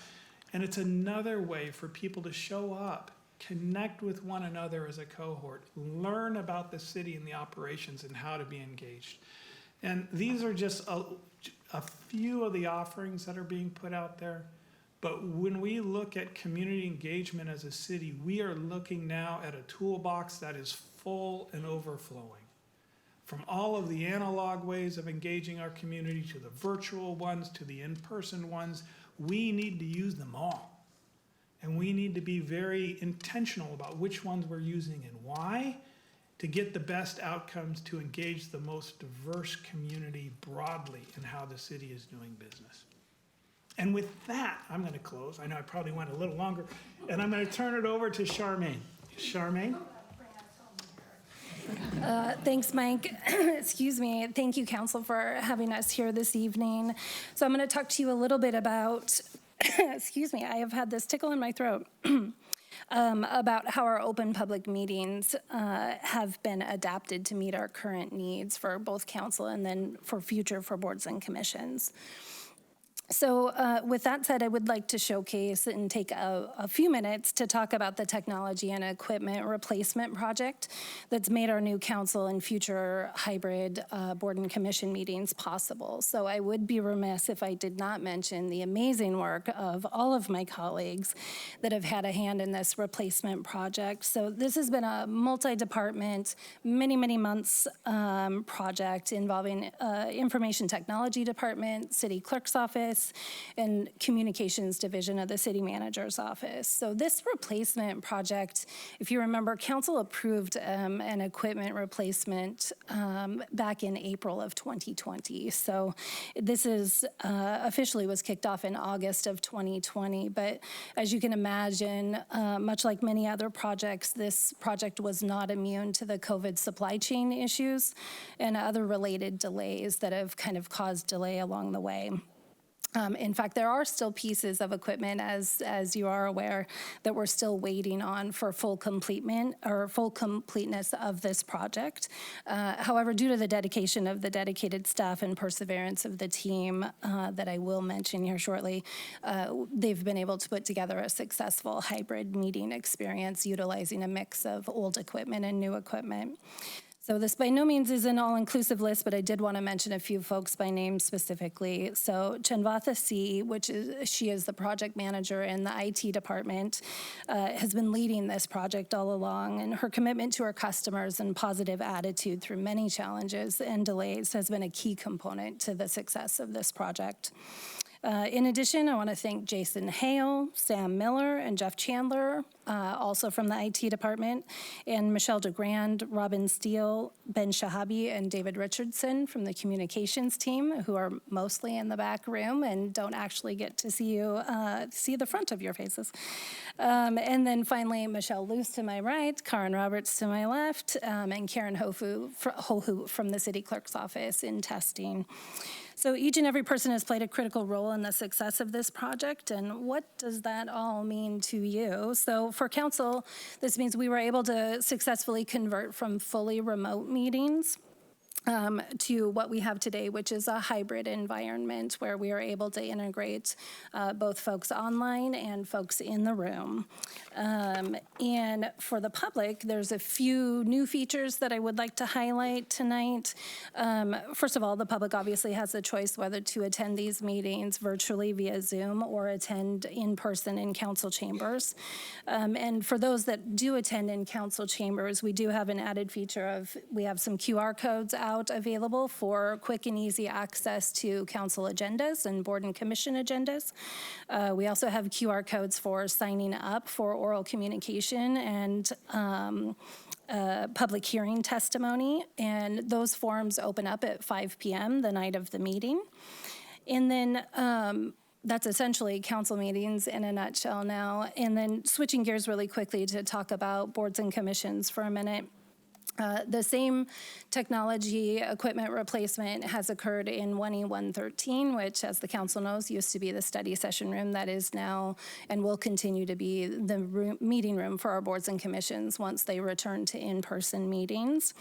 [SPEAKER 17] and it's another way for people to show up, connect with one another as a cohort, learn about the city and the operations and how to be engaged. And these are just a few of the offerings that are being put out there. But when we look at community engagement as a city, we are looking now at a toolbox that is full and overflowing. From all of the analog ways of engaging our community to the virtual ones to the in-person ones, we need to use them all. And we need to be very intentional about which ones we're using and why, to get the best outcomes to engage the most diverse community broadly in how the city is doing business. And with that, I'm going to close. I know I probably went a little longer, and I'm going to turn it over to Charmaine. Charmaine?
[SPEAKER 2] Thanks, Mike. Excuse me. Thank you, Council, for having us here this evening. So I'm going to talk to you a little bit about, excuse me, I have had this tickle in my throat. About how our open public meetings have been adapted to meet our current needs for both council and then for future for boards and commissions. So with that said, I would like to showcase and take a few minutes to talk about the technology and equipment replacement project that's made our new council and future hybrid board and commission meetings possible. So I would be remiss if I did not mention the amazing work of all of my colleagues that have had a hand in this replacement project. So this has been a multi-department, many months project involving information technology department, city clerk's office, Readiness and Communications Division of the City Manager's Office. So this replacement project, if you remember, Council approved an equipment replacement back in April of 2020. So this is officially was kicked off in August of 2020. But as you can imagine, much like many other projects, this project was not immune to the COVID supply chain issues and other related delays that have kind of caused delay along the way. In fact, there are still pieces of equipment, as you are aware, that we're still waiting on for full completeness of this project. However, due to the dedication of the dedicated staff and perseverance of the team that I will mention here shortly, they've been able to put together a successful hybrid meeting experience utilizing a mix of old equipment and new equipment. So this by no means is an all-inclusive list, but I did want to mention a few folks by name specifically. So Chanvatha C., she is the project manager in the IT department, has been leading this project all along, and her commitment to her customers and positive attitude through many challenges and delays has been a key component to the success of this project. In addition, I want to thank Jason Hale, Sam Miller, and Jeff Chandler, also from the IT department, and Michelle DeGrand, Robin Steele, Ben Shahabi, and David Richardson from the communications team, who are mostly in the back room and don't actually get to see you, see the front of your faces. And then finally, Michelle Luce to my right, Karen Roberts to my left, and Karen Hohu from the city clerk's office in testing. So each and every person has played a critical role in the success of this project, and what does that all mean to you? So for council, this means we were able to successfully convert from fully remote meetings to what we have today, which is a hybrid environment where we are able to integrate both folks online and folks in the room. And for the public, there's a few new features that I would like to highlight tonight. First of all, the public obviously has the choice whether to attend these meetings virtually via Zoom or attend in person in council chambers. And for those that do attend in council chambers, we do have an added feature of, we have some QR codes out available for quick and easy access to council agendas and board and commission agendas. We also have QR codes for signing up for oral communication and public hearing testimony, and those forms open up at 5 p.m. the night of the meeting. And then that's essentially council meetings in a nutshell now. And then switching gears really quickly to talk about boards and commissions for a minute. The same technology equipment replacement has occurred in 1E113, which, as the council knows, used to be the study session room that is now and will continue to be the meeting room for our boards and commissions once they return to in-person meetings.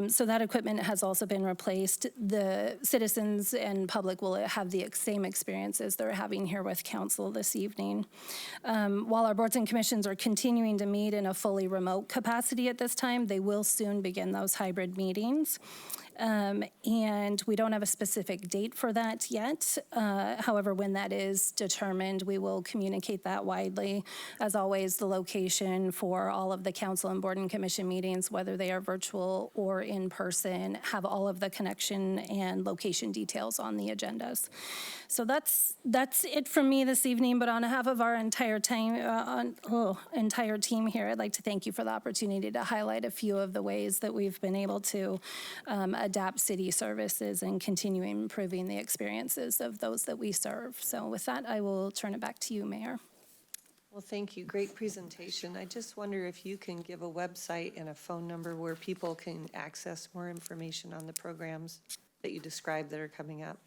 [SPEAKER 2] So that equipment has also been replaced. The citizens and public will have the same experiences they're having here with council this evening. While our boards and commissions are continuing to meet in a fully remote capacity at this time, they will soon begin those hybrid meetings. And we don't have a specific date for that yet. However, when that is determined, we will communicate that widely. As always, the location for all of the council and board and commission meetings, whether they are virtual or in person, have all of the connection and location details on the agendas. So that's it from me this evening, but on behalf of our entire team here, I'd like to thank you for the opportunity to highlight a few of the ways that we've been able to adapt city services and continue improving the experiences of those that we serve. So with that, I will turn it back to you, Mayor.
[SPEAKER 6] Well, thank you. Great presentation. I just wonder if you can give a website and a phone number where people can access more information on the programs that you described that are coming up.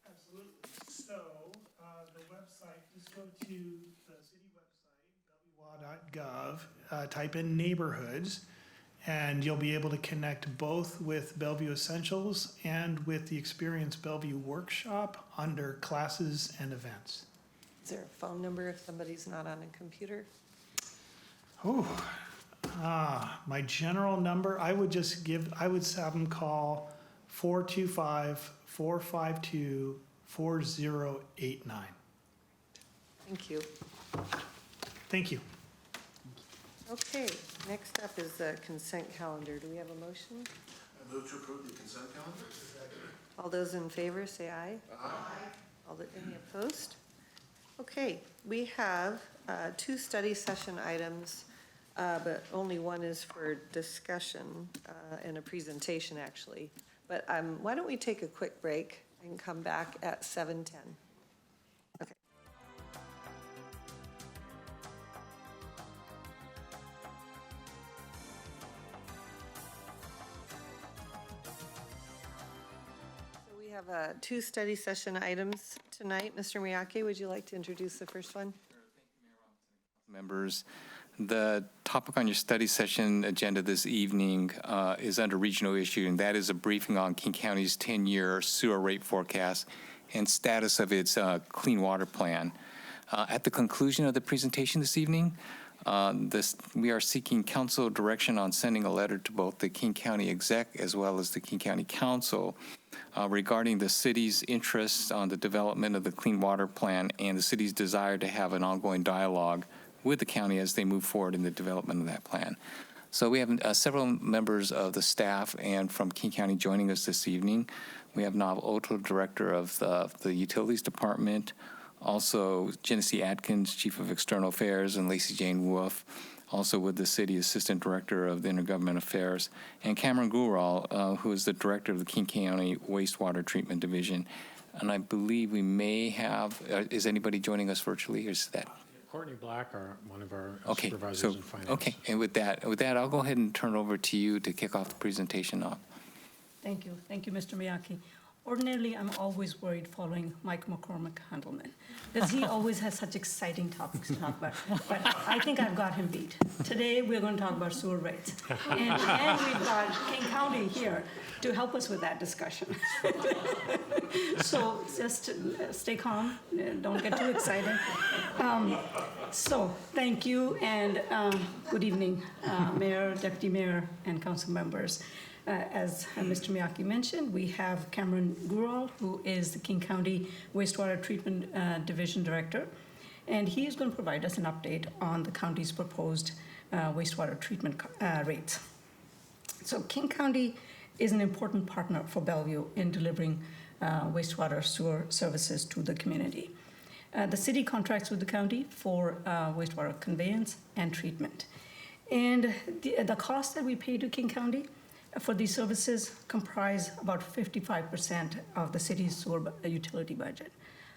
[SPEAKER 17] Absolutely. So the website, just go to the city website, bellevue.gov, type in neighborhoods, and you'll be able to connect both with Bellevue Essentials and with the Experience Bellevue workshop under classes and events.
[SPEAKER 6] Is there a phone number if somebody's not on a computer?
[SPEAKER 17] My general number, I would have them call 425-452-4089.
[SPEAKER 6] Thank you.
[SPEAKER 17] Thank you.
[SPEAKER 6] Okay, next up is the consent calendar. Do we have a motion?
[SPEAKER 18] I move to approve the consent calendar.
[SPEAKER 6] All those in favor, say aye. Any opposed? Okay, we have 2 study session items, but only one is for discussion and a presentation, actually. But why don't we take a quick break and come back at 7:10? Okay. We have 2 study session items tonight. Mr. Miyake, would you like to introduce the first one?
[SPEAKER 15] Members, the topic on your study session agenda this evening is under regional issue, and that is a briefing on King County's 10-year sewer rate forecast and status of its clean water plan. At the conclusion of the presentation this evening, we are seeking council direction on sending a letter to both the King County Exec as well as the King County Council regarding the city's interest on the development of the clean water plan and the city's desire to have an ongoing dialogue with the county as they move forward in the development of that plan. So we have several members of the staff and from King County joining us this evening. We have Nav Otto, Director of the Utilities Department, also Genesee Atkins, Chief of External Affairs, and Lacey Jane Wolf, also with the City Assistant Director of the Intergovernment Affairs, and Cameron Gural, who is the Director of the King County Wastewater Treatment Division. And I believe we may have, is anybody joining us virtually, or is that?
[SPEAKER 18] Courtney Black, one of our
[SPEAKER 15] Okay,
[SPEAKER 18] supervisors in finance.
[SPEAKER 15] Okay, and with that, I'll go ahead and turn it over to you to kick off the presentation off.
[SPEAKER 19] Thank you, Mr. Miyake. Ordinarily, I'm always worried following Mike McCormick Handelman, because he always has such exciting topics to talk about. But I think I've got him beat. Today, we're going to talk about sewer rates. And we've got King County here to help us with that discussion. So just stay calm, don't get too excited. So thank you, and good evening, Mayor, Deputy Mayor, and council members. As Mr. Miyake mentioned, we have Cameron Gural, who is the King County Wastewater Treatment Division Director, and he is going to provide us an update on the county's proposed wastewater treatment rates. So King County is an important partner for Bellevue in delivering wastewater sewer services to the community. The city contracts with the county for wastewater conveyance and treatment. And the cost that we pay to King County for these services comprise about 55% of the city's sewer utility budget.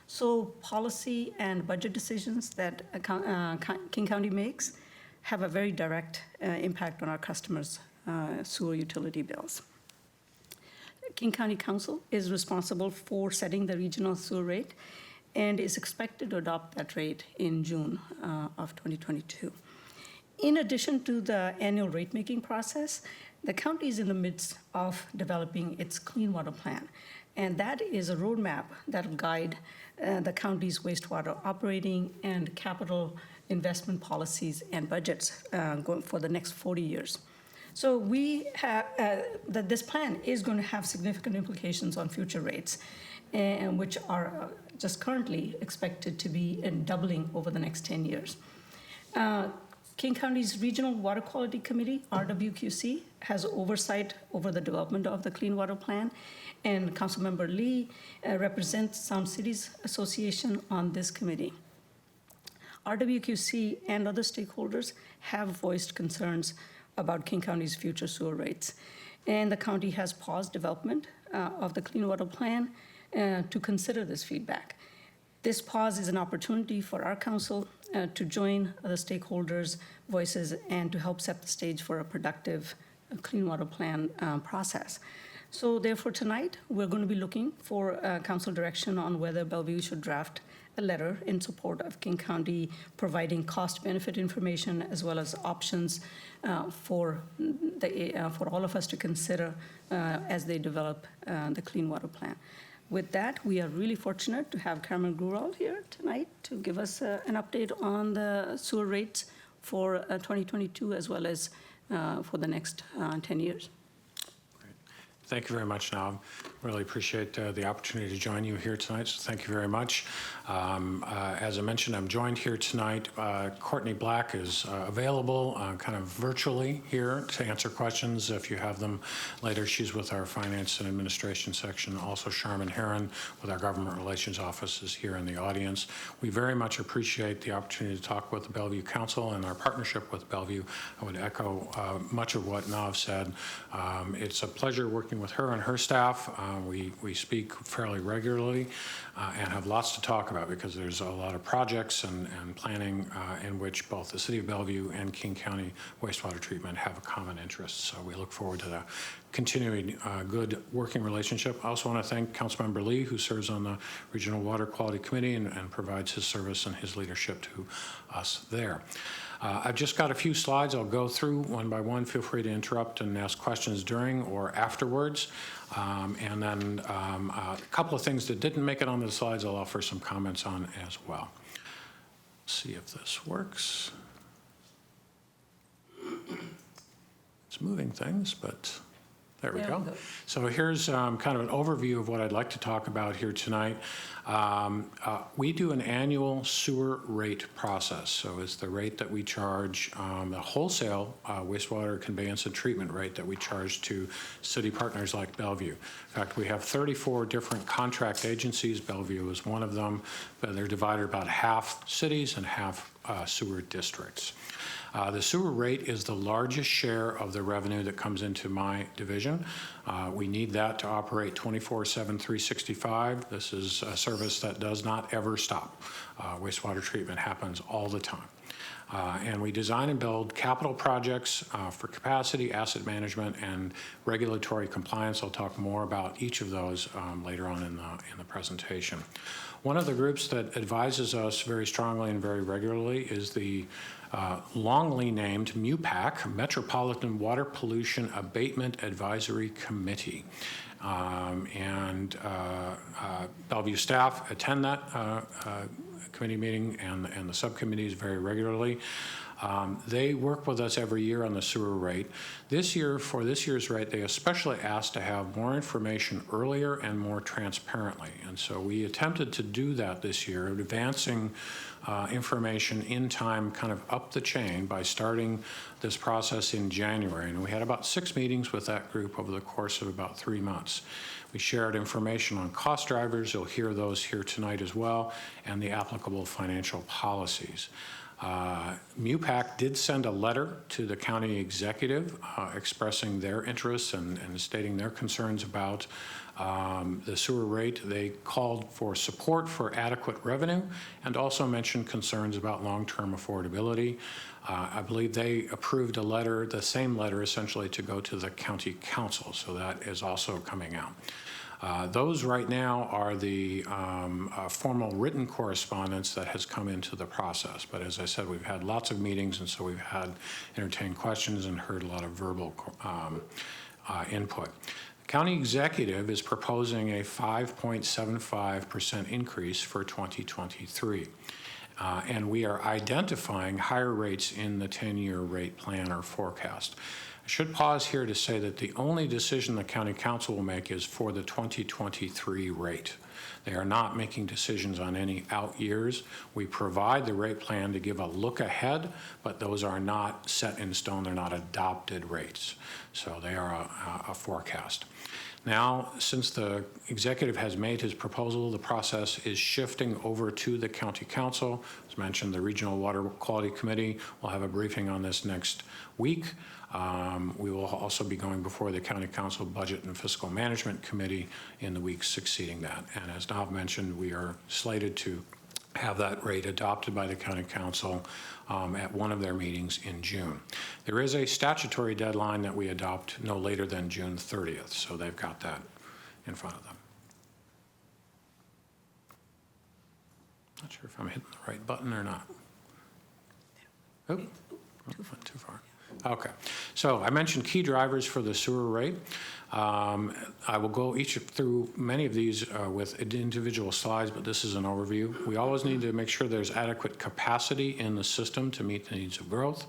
[SPEAKER 19] So policy and budget decisions that King County makes have a very direct impact on our customers' sewer utility bills. King County Council is responsible for setting the regional sewer rate and is expected to adopt that rate in June of 2022. In addition to the annual rate-making process, the county is in the midst of developing its clean water plan, and that is a roadmap that will guide the county's wastewater operating and capital investment policies and budgets going for the next 40 years. So we have that this plan is going to have significant implications on future rates, and which are just currently expected to be doubling over the next 10 years. King County's Regional Water Quality Committee, RWQC, has oversight over the development of the Clean Water Plan, and Councilmember Lee represents Sound Cities Association on this committee. RWQC and other stakeholders have voiced concerns about King County's future sewer rates, and the county has paused development of the Clean Water Plan to consider this feedback. This pause is an opportunity for our council to join the stakeholders' voices and to help set the stage for a productive Clean Water Plan process. So therefore tonight, we're going to be looking for council direction on whether Bellevue should draft a letter in support of King County providing cost-benefit information as well as options for all of us to consider as they develop the Clean Water Plan. With that, we are really fortunate to have Cameron Gural here tonight to give us an update on the sewer rates for 2022 as well as for the next 10 years.
[SPEAKER 18] Thank you very much, Nav. Really appreciate the opportunity to join you here tonight, so thank you very much. As I mentioned, I'm joined here tonight. Courtney Black is available kind of virtually here to answer questions if you have them later. She's with our Finance and Administration section. Also, Sharman Heron with our Government Relations Office is here in the audience. We very much appreciate the opportunity to talk with the Bellevue Council and our partnership with Bellevue. I would echo much of what Nav said. It's a pleasure working with her and her staff. We speak fairly regularly and have lots to talk about because there's a lot of projects and planning in which both the City of Bellevue and King County Wastewater Treatment have a common interest. So we look forward to the continuing good working relationship. I also want to thank Councilmember Lee, who serves on the Regional Water Quality Committee and provides his service and his leadership to us there. I've just got a few slides I'll go through one by one. Feel free to interrupt and ask questions during or afterwards. And then a couple of things that didn't make it on the slides I'll offer some comments on as well. Let's see if this works. It's moving things, but there we go. So here's kind of an overview of what I'd like to talk about here tonight. We do an annual sewer rate process. So it's the rate that we charge, the wholesale wastewater conveyance and treatment rate that we charge to city partners like Bellevue. In fact, we have 34 different contract agencies. Bellevue is one of them, but they're divided about half cities and half sewer districts. The sewer rate is the largest share of the revenue that comes into my division. We need that to operate 24/7, 365. This is a service that does not ever stop. Wastewater treatment happens all the time. And we design and build capital projects for capacity, asset management, and regulatory compliance. I'll talk more about each of those later on in the presentation. One of the groups that advises us very strongly and very regularly is the longly named MUPAC, Metropolitan Water Pollution Abatement Advisory Committee. Bellevue staff attend that committee meeting and the subcommittees very regularly. They work with us every year on the sewer rate. This year, for this year's rate, they especially asked to have more information earlier and more transparently. And so we attempted to do that this year, advancing information in time kind of up the chain by starting this process in January. And we had about 6 meetings with that group over the course of about 3 months. We shared information on cost drivers. You'll hear those here tonight as well, and the applicable financial policies. MUPAC did send a letter to the county executive expressing their interests and stating their concerns about the sewer rate. They called for support for adequate revenue and also mentioned concerns about long-term affordability. I believe they approved a letter, the same letter essentially, to go to the county council, so that is also coming out. Those right now are the formal written correspondence that has come into the process. But as I said, we've had lots of meetings, and so we've had entertained questions and heard a lot of verbal input. The county executive is proposing a 5.75% increase for 2023. And we are identifying higher rates in the 10-year rate plan or forecast. I should pause here to say that the only decision the county council will make is for the 2023 rate. They are not making decisions on any out years. We provide the rate plan to give a look ahead, but those are not set in stone. They're not adopted rates. So they are a forecast. Now, since the executive has made his proposal, the process is shifting over to the county council. As mentioned, the Regional Water Quality Committee will have a briefing on this next week. We will also be going before the County Council Budget and Fiscal Management Committee in the weeks succeeding that. And as Nav mentioned, we are slated to have that rate adopted by the County Council at one of their meetings in June. There is a statutory deadline that we adopt no later than June 30th, so they've got that in front of them. Not sure if I'm hitting the right button or not. Oh, went too far. Okay, so I mentioned key drivers for the sewer rate. I will go through many of these with individual slides, but this is an overview. We always need to make sure there's adequate capacity in the system to meet the needs of growth.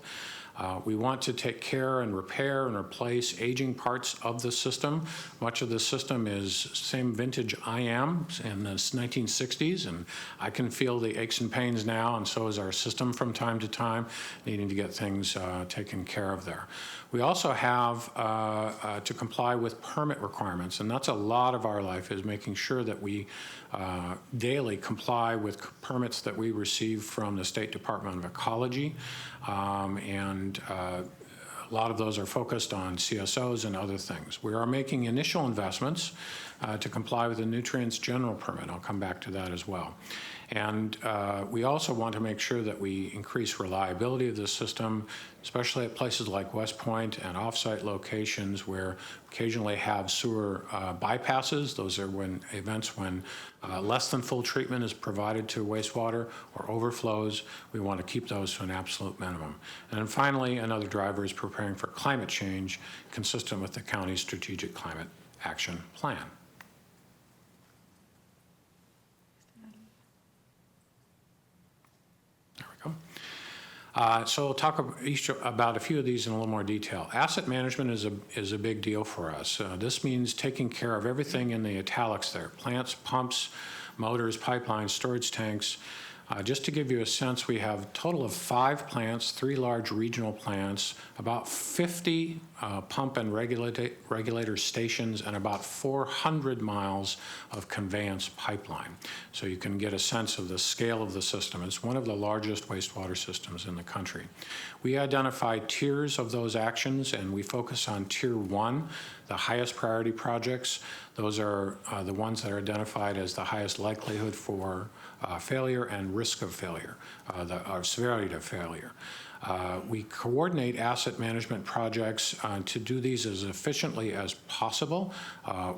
[SPEAKER 18] We want to take care and repair and replace aging parts of the system. Much of the system is same vintage I am in the 1960s, and I can feel the aches and pains now, and so is our system from time to time, needing to get things taken care of there. We also have to comply with permit requirements, and that's a lot of our life, is making sure that we daily comply with permits that we receive from the State Department of Ecology, and a lot of those are focused on CSOs and other things. We are making initial investments to comply with the Nutrients General Permit. I'll come back to that as well. And we also want to make sure that we increase reliability of the system, especially at places like West Point and offsite locations where occasionally have sewer bypasses. Those are when events when less than full treatment is provided to wastewater or overflows. We want to keep those to an absolute minimum. And then finally, another driver is preparing for climate change consistent with the county's Strategic Climate Action Plan. So we'll talk about a few of these in a little more detail. Asset management is a big deal for us. This means taking care of everything in the italics there: plants, pumps, motors, pipelines, storage tanks. Just to give you a sense, we have a total of 5 plants, 3 large regional plants, about 50 pump and regulator stations, and about 400 miles of conveyance pipeline. So you can get a sense of the scale of the system. It's one of the largest wastewater systems in the country. We identify tiers of those actions, and we focus on Tier 1, the highest priority projects. Those are the ones that are identified as the highest likelihood for failure and risk of failure, or severity of failure. We coordinate asset management projects to do these as efficiently as possible,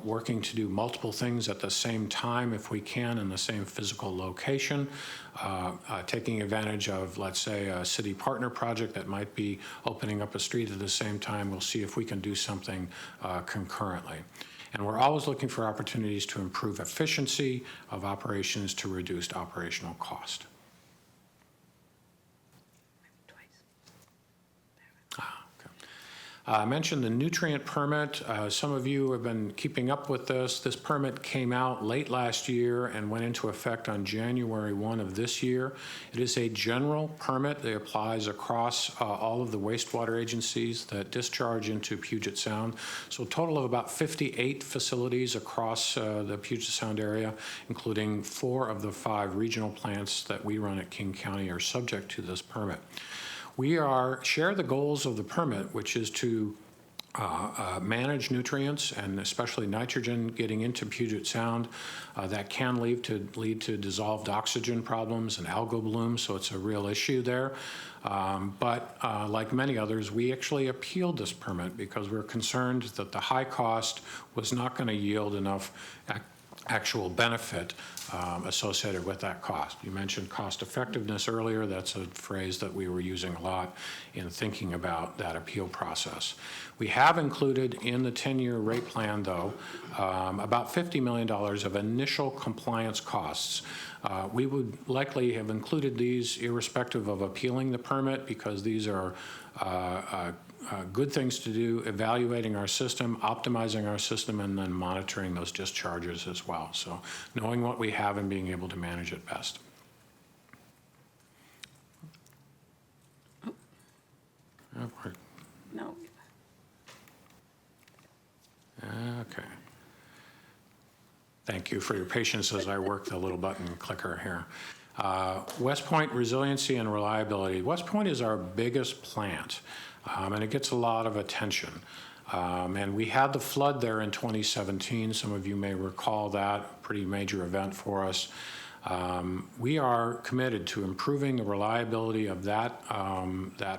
[SPEAKER 18] working to do multiple things at the same time if we can in the same physical location, taking advantage of, let's say, a city partner project that might be opening up a street at the same time. We'll see if we can do something concurrently. And we're always looking for opportunities to improve efficiency of operations to reduce operational cost. I mentioned the nutrient permit. Some of you have been keeping up with this. This permit came out late last year and went into effect on January 1 of this year. It is a general permit that applies across all of the wastewater agencies that discharge into Puget Sound. So a total of about 58 facilities across the Puget Sound area, including 4 of the 5 regional plants that we run at King County, are subject to this permit. We share the goals of the permit, which is to manage nutrients and especially nitrogen getting into Puget Sound. That can lead to dissolved oxygen problems and algal blooms, so it's a real issue there. But like many others, we actually appealed this permit because we're concerned that the high cost was not going to yield enough actual benefit associated with that cost. You mentioned cost effectiveness earlier. That's a phrase that we were using a lot in thinking about that appeal process. We have included in the 10-year rate plan, though, about $50 million of initial compliance costs. We would likely have included these irrespective of appealing the permit because these are good things to do, evaluating our system, optimizing our system, and then monitoring those discharges as well. So knowing what we have and being able to manage it best.
[SPEAKER 19] No.
[SPEAKER 18] Okay. Thank you for your patience as I work the little button clicker here. West Point resiliency and reliability. West Point is our biggest plant. And it gets a lot of attention. And we had the flood there in 2017. Some of you may recall that, pretty major event for us. We are committed to improving the reliability of that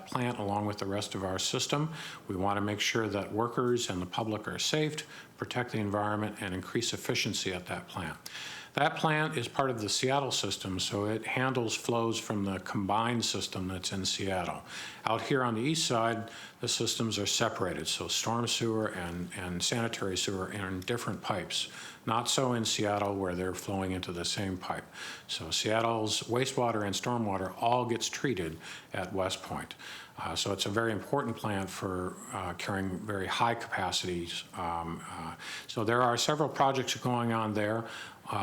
[SPEAKER 18] plant along with the rest of our system. We want to make sure that workers and the public are safe, protect the environment, and increase efficiency at that plant. That plant is part of the Seattle system, so it handles flows from the combined system that's in Seattle. Out here on the east side, the systems are separated, so storm sewer and sanitary sewer are in different pipes. Not so in Seattle, where they're flowing into the same pipe. So Seattle's wastewater and stormwater all gets treated at West Point. So it's a very important plant for carrying very high capacities. So there are several projects going on there.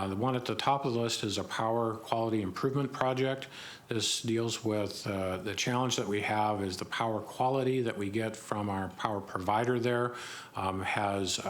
[SPEAKER 18] The one at the top of the list is a power quality improvement project. This deals with the challenge that we have is the power quality that we get from our power provider there has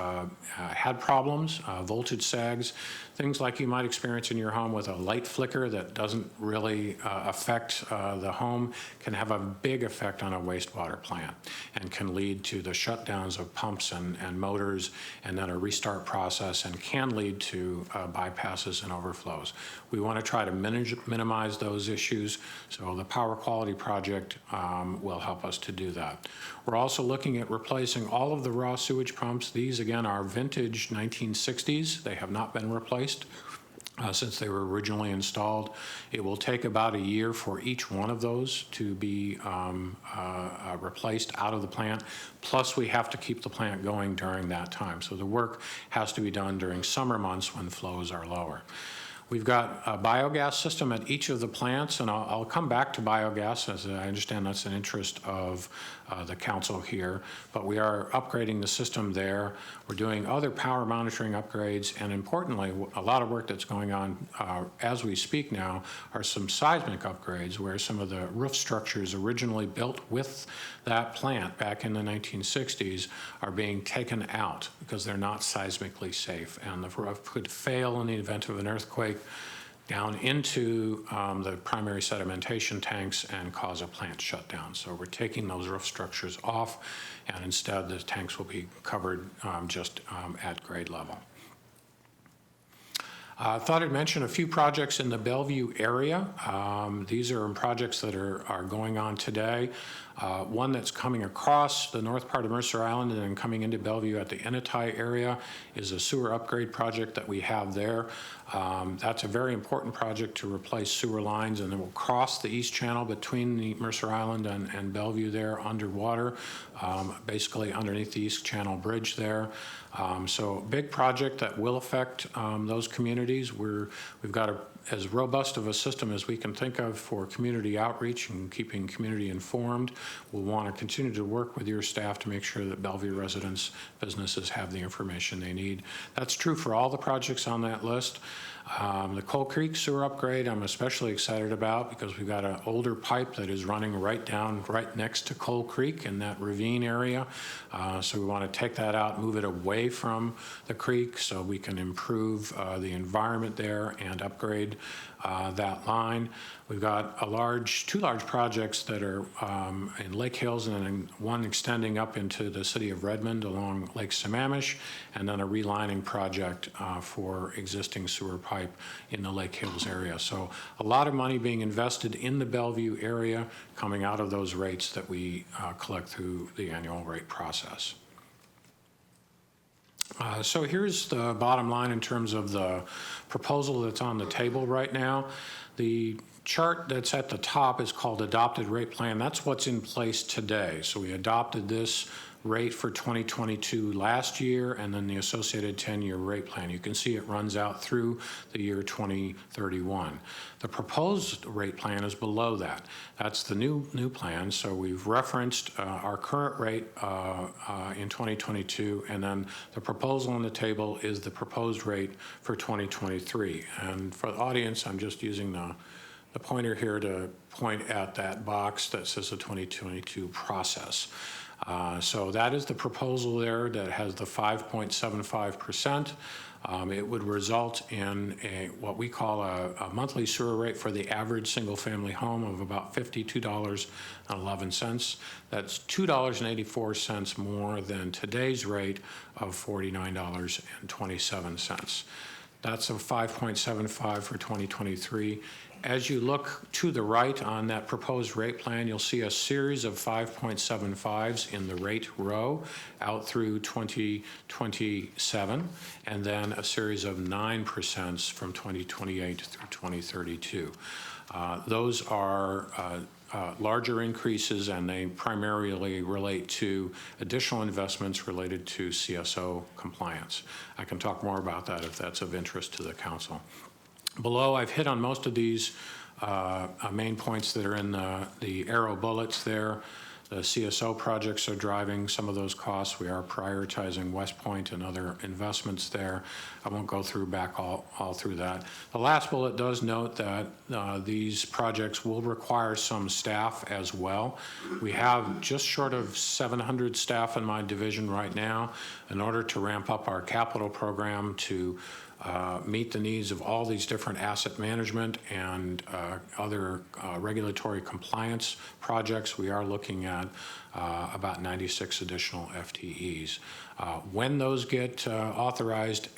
[SPEAKER 18] had problems, voltage sags, things like you might experience in your home with a light flicker that doesn't really affect the home, can have a big effect on a wastewater plant and can lead to the shutdowns of pumps and motors and then a restart process and can lead to bypasses and overflows. We want to try to minimize those issues, so the power quality project will help us to do that. We're also looking at replacing all of the raw sewage pumps. These, again, are vintage 1960s. They have not been replaced since they were originally installed. It will take about a year for each one of those to be replaced out of the plant. Plus, we have to keep the plant going during that time. So the work has to be done during summer months when flows are lower. We've got a biogas system at each of the plants, and I'll come back to biogas, as I understand that's an interest of the council here, but we are upgrading the system there. We're doing other power monitoring upgrades, and importantly, a lot of work that's going on as we speak now are some seismic upgrades where some of the roof structures originally built with that plant back in the 1960s are being taken out because they're not seismically safe, and the roof could fail in the event of an earthquake down into the primary sedimentation tanks and cause a plant shutdown. So we're taking those roof structures off, and instead the tanks will be covered just at grade level. I thought I'd mention a few projects in the Bellevue area. These are projects that are going on today. One that's coming across the north part of Mercer Island and then coming into Bellevue at the Enetai area is a sewer upgrade project that we have there. That's a very important project to replace sewer lines, and then we'll cross the east channel between the Mercer Island and Bellevue there underwater, basically underneath the east channel bridge there. So big project that will affect those communities. We've got as robust of a system as we can think of for community outreach and keeping community informed. We'll want to continue to work with your staff to make sure that Bellevue residents, businesses have the information they need. That's true for all the projects on that list. The Coal Creek sewer upgrade I'm especially excited about because we've got an older pipe that is running right next to Coal Creek in that ravine area. So we want to take that out, move it away from the creek so we can improve the environment there and upgrade that line. We've got two large projects that are in Lake Hills, and then one extending up into the city of Redmond along Lake Sammamish, and then a relining project for existing sewer pipe in the Lake Hills area. So a lot of money being invested in the Bellevue area coming out of those rates that we collect through the annual rate process. So here's the bottom line in terms of the proposal that's on the table right now. The chart that's at the top is called Adopted Rate Plan. That's what's in place today. So we adopted this rate for 2022 last year, and then the associated 10-year rate plan. You can see it runs out through the year 2031. The proposed rate plan is below that. That's the new plan. So we've referenced our current rate in 2022, and then the proposal on the table is the proposed rate for 2023. And for the audience, I'm just using the pointer here to point at that box that says the 2022 process. So that is the proposal there that has the 5.75%. It would result in what we call a monthly sewer rate for the average single-family home of about $52.11. That's $2.84 more than today's rate of $49.27. That's a 5.75 for 2023. As you look to the right on that proposed rate plan, you'll see a series of 5.75s in the rate row out through 2027, and then a series of 9% from 2028 through 2032. Those are larger increases, and they primarily relate to additional investments related to CSO compliance. I can talk more about that if that's of interest to the council. Below, I've hit on most of these main points that are in the arrow bullets there. The CSO projects are driving some of those costs. We are prioritizing West Point and other investments there. I won't go back all through that. The last bullet does note that these projects will require some staff as well. We have just short of 700 staff in my division right now. In order to ramp up our capital program to meet the needs of all these different asset management and other regulatory compliance projects, we are looking at about 96 additional FTEs. When those get authorized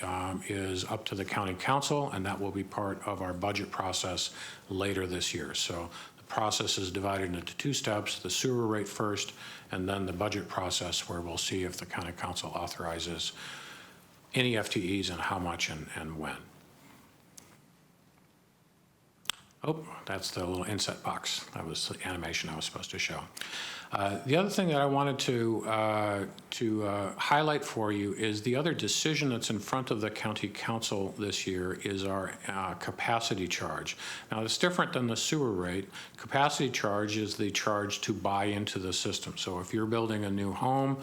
[SPEAKER 18] is up to the county council, and that will be part of our budget process later this year. So the process is divided into two steps: the sewer rate first, and then the budget process, where we'll see if the county council authorizes any FTEs and how much and when. Oh, that's the little inset box. That was the animation I was supposed to show. The other thing that I wanted to highlight for you is the other decision that's in front of the county council this year is our capacity charge. Now, it's different than the sewer rate. Capacity charge is the charge to buy into the system. So if you're building a new home,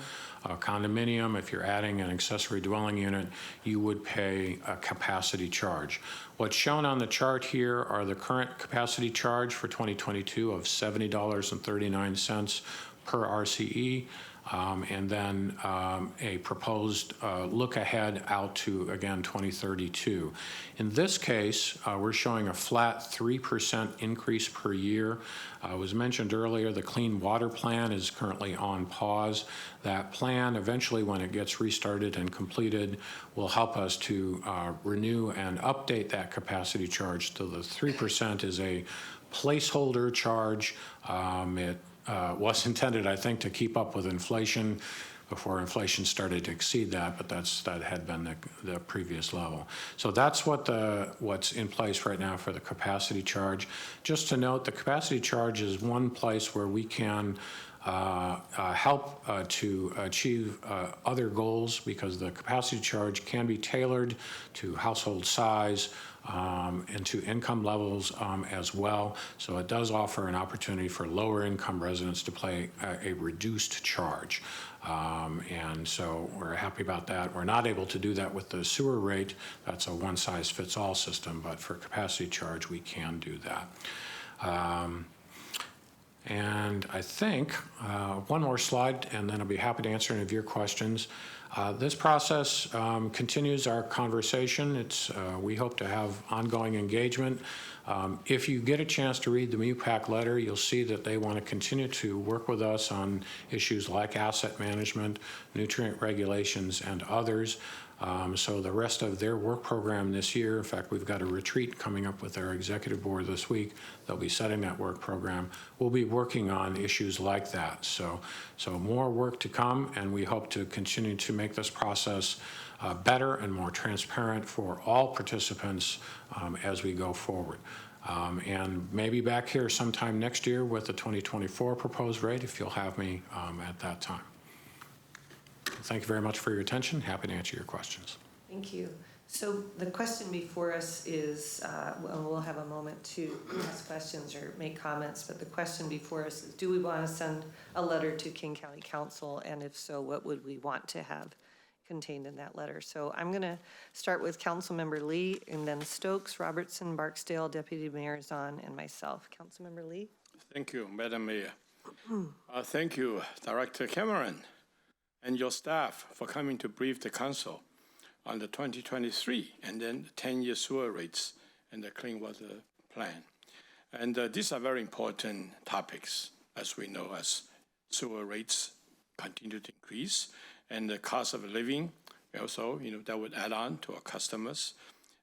[SPEAKER 18] a condominium, if you're adding an accessory dwelling unit, you would pay a capacity charge. What's shown on the chart here are the current capacity charge for 2022 of $70.39 per RCE, and then a proposed look ahead out to, again, 2032. In this case, we're showing a flat 3% increase per year. It was mentioned earlier, the Clean Water Plan is currently on pause. That plan, eventually when it gets restarted and completed, will help us to renew and update that capacity charge. So the 3% is a placeholder charge. It was intended, I think, to keep up with inflation before inflation started to exceed that, but that had been the previous level. So that's what's in place right now for the capacity charge. Just to note, the capacity charge is one place where we can help to achieve other goals, because the capacity charge can be tailored to household size and to income levels as well. So it does offer an opportunity for lower income residents to pay a reduced charge. And so we're happy about that. We're not able to do that with the sewer rate. That's a one-size-fits-all system, but for capacity charge, we can do that. And I think one more slide, and then I'll be happy to answer any of your questions. This process continues our conversation. We hope to have ongoing engagement. If you get a chance to read the MUPAC letter, you'll see that they want to continue to work with us on issues like asset management, nutrient regulations, and others. So the rest of their work program this year, in fact, we've got a retreat coming up with our executive board this week. They'll be setting that work program. We'll be working on issues like that. So more work to come, and we hope to continue to make this process better and more transparent for all participants as we go forward. And maybe back here sometime next year with the 2024 proposed rate, if you'll have me at that time. Thank you very much for your attention. Happy to answer your questions.
[SPEAKER 6] Thank you. So the question before us is, we'll have a moment to ask questions or make comments, but the question before us is, do we want to send a letter to King County Council? And if so, what would we want to have contained in that letter? So I'm going to start with Councilmember Lee, and then Stokes, Robertson, Barksdale, Deputy Mayor Zahn, and myself. Councilmember Lee.
[SPEAKER 3] Thank you, Madam Mayor. Thank you, Director Cameron, and your staff for coming to brief the council on the 2023 and then the 10-year sewer rates and the clean water plan. And these are very important topics, as we know, as sewer rates continue to increase and the cost of living also, that would add on to our customers.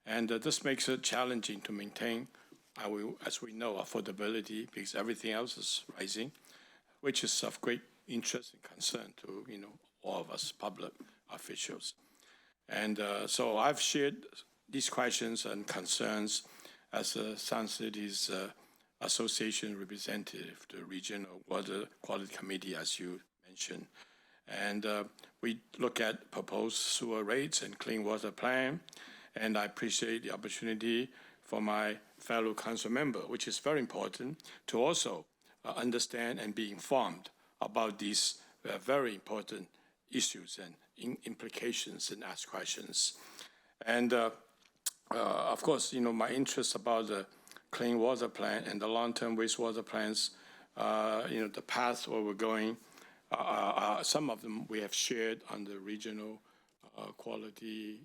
[SPEAKER 3] And this makes it challenging to maintain, as we know, affordability, because everything else is rising, which is of great interest and concern to, all of us public officials. And so I've shared these questions and concerns as Sun City's Association representative, the Regional Water Quality Committee, as you mentioned. And we look at proposed sewer rates and clean water plan. And I appreciate the opportunity for my fellow council member, which is very important, to also understand and be informed about these very important issues and implications and ask questions. And of course, my interest about the clean water plan and the long-term wastewater plans, the path where we're going, some of them we have shared on the regional quality,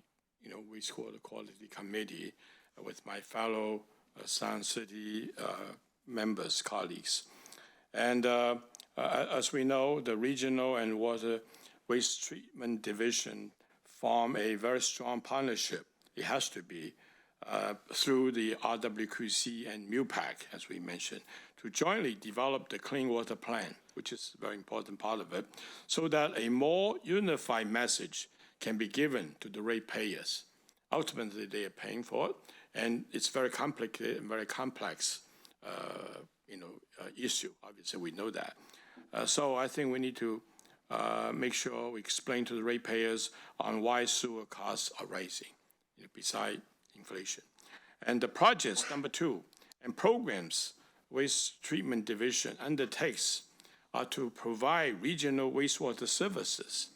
[SPEAKER 3] wastewater quality committee with my fellow Sun City members, colleagues. And as we know, the regional and water waste treatment division form a very strong partnership. It has to be through the RWQC and MUPAC, as we mentioned, to jointly develop the clean water plan, which is a very important part of it, so that a more unified message can be given to the ratepayers. Ultimately, they are paying for it, and it's very complicated and very complex, issue. Obviously, we know that. So I think we need to make sure we explain to the ratepayers on why sewer costs are rising, beside inflation. And the projects, number two, and programs Waste Treatment Division undertakes are to provide regional wastewater services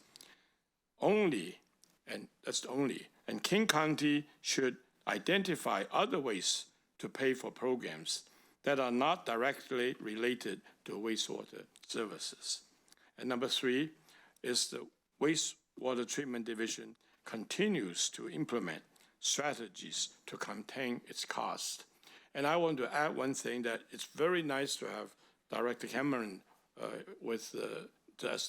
[SPEAKER 3] only, and that's only, and King County should identify other ways to pay for programs that are not directly related to wastewater services. And number three is the Wastewater Treatment Division continues to implement strategies to contain its cost. And I want to add one thing, that it's very nice to have Director Cameron as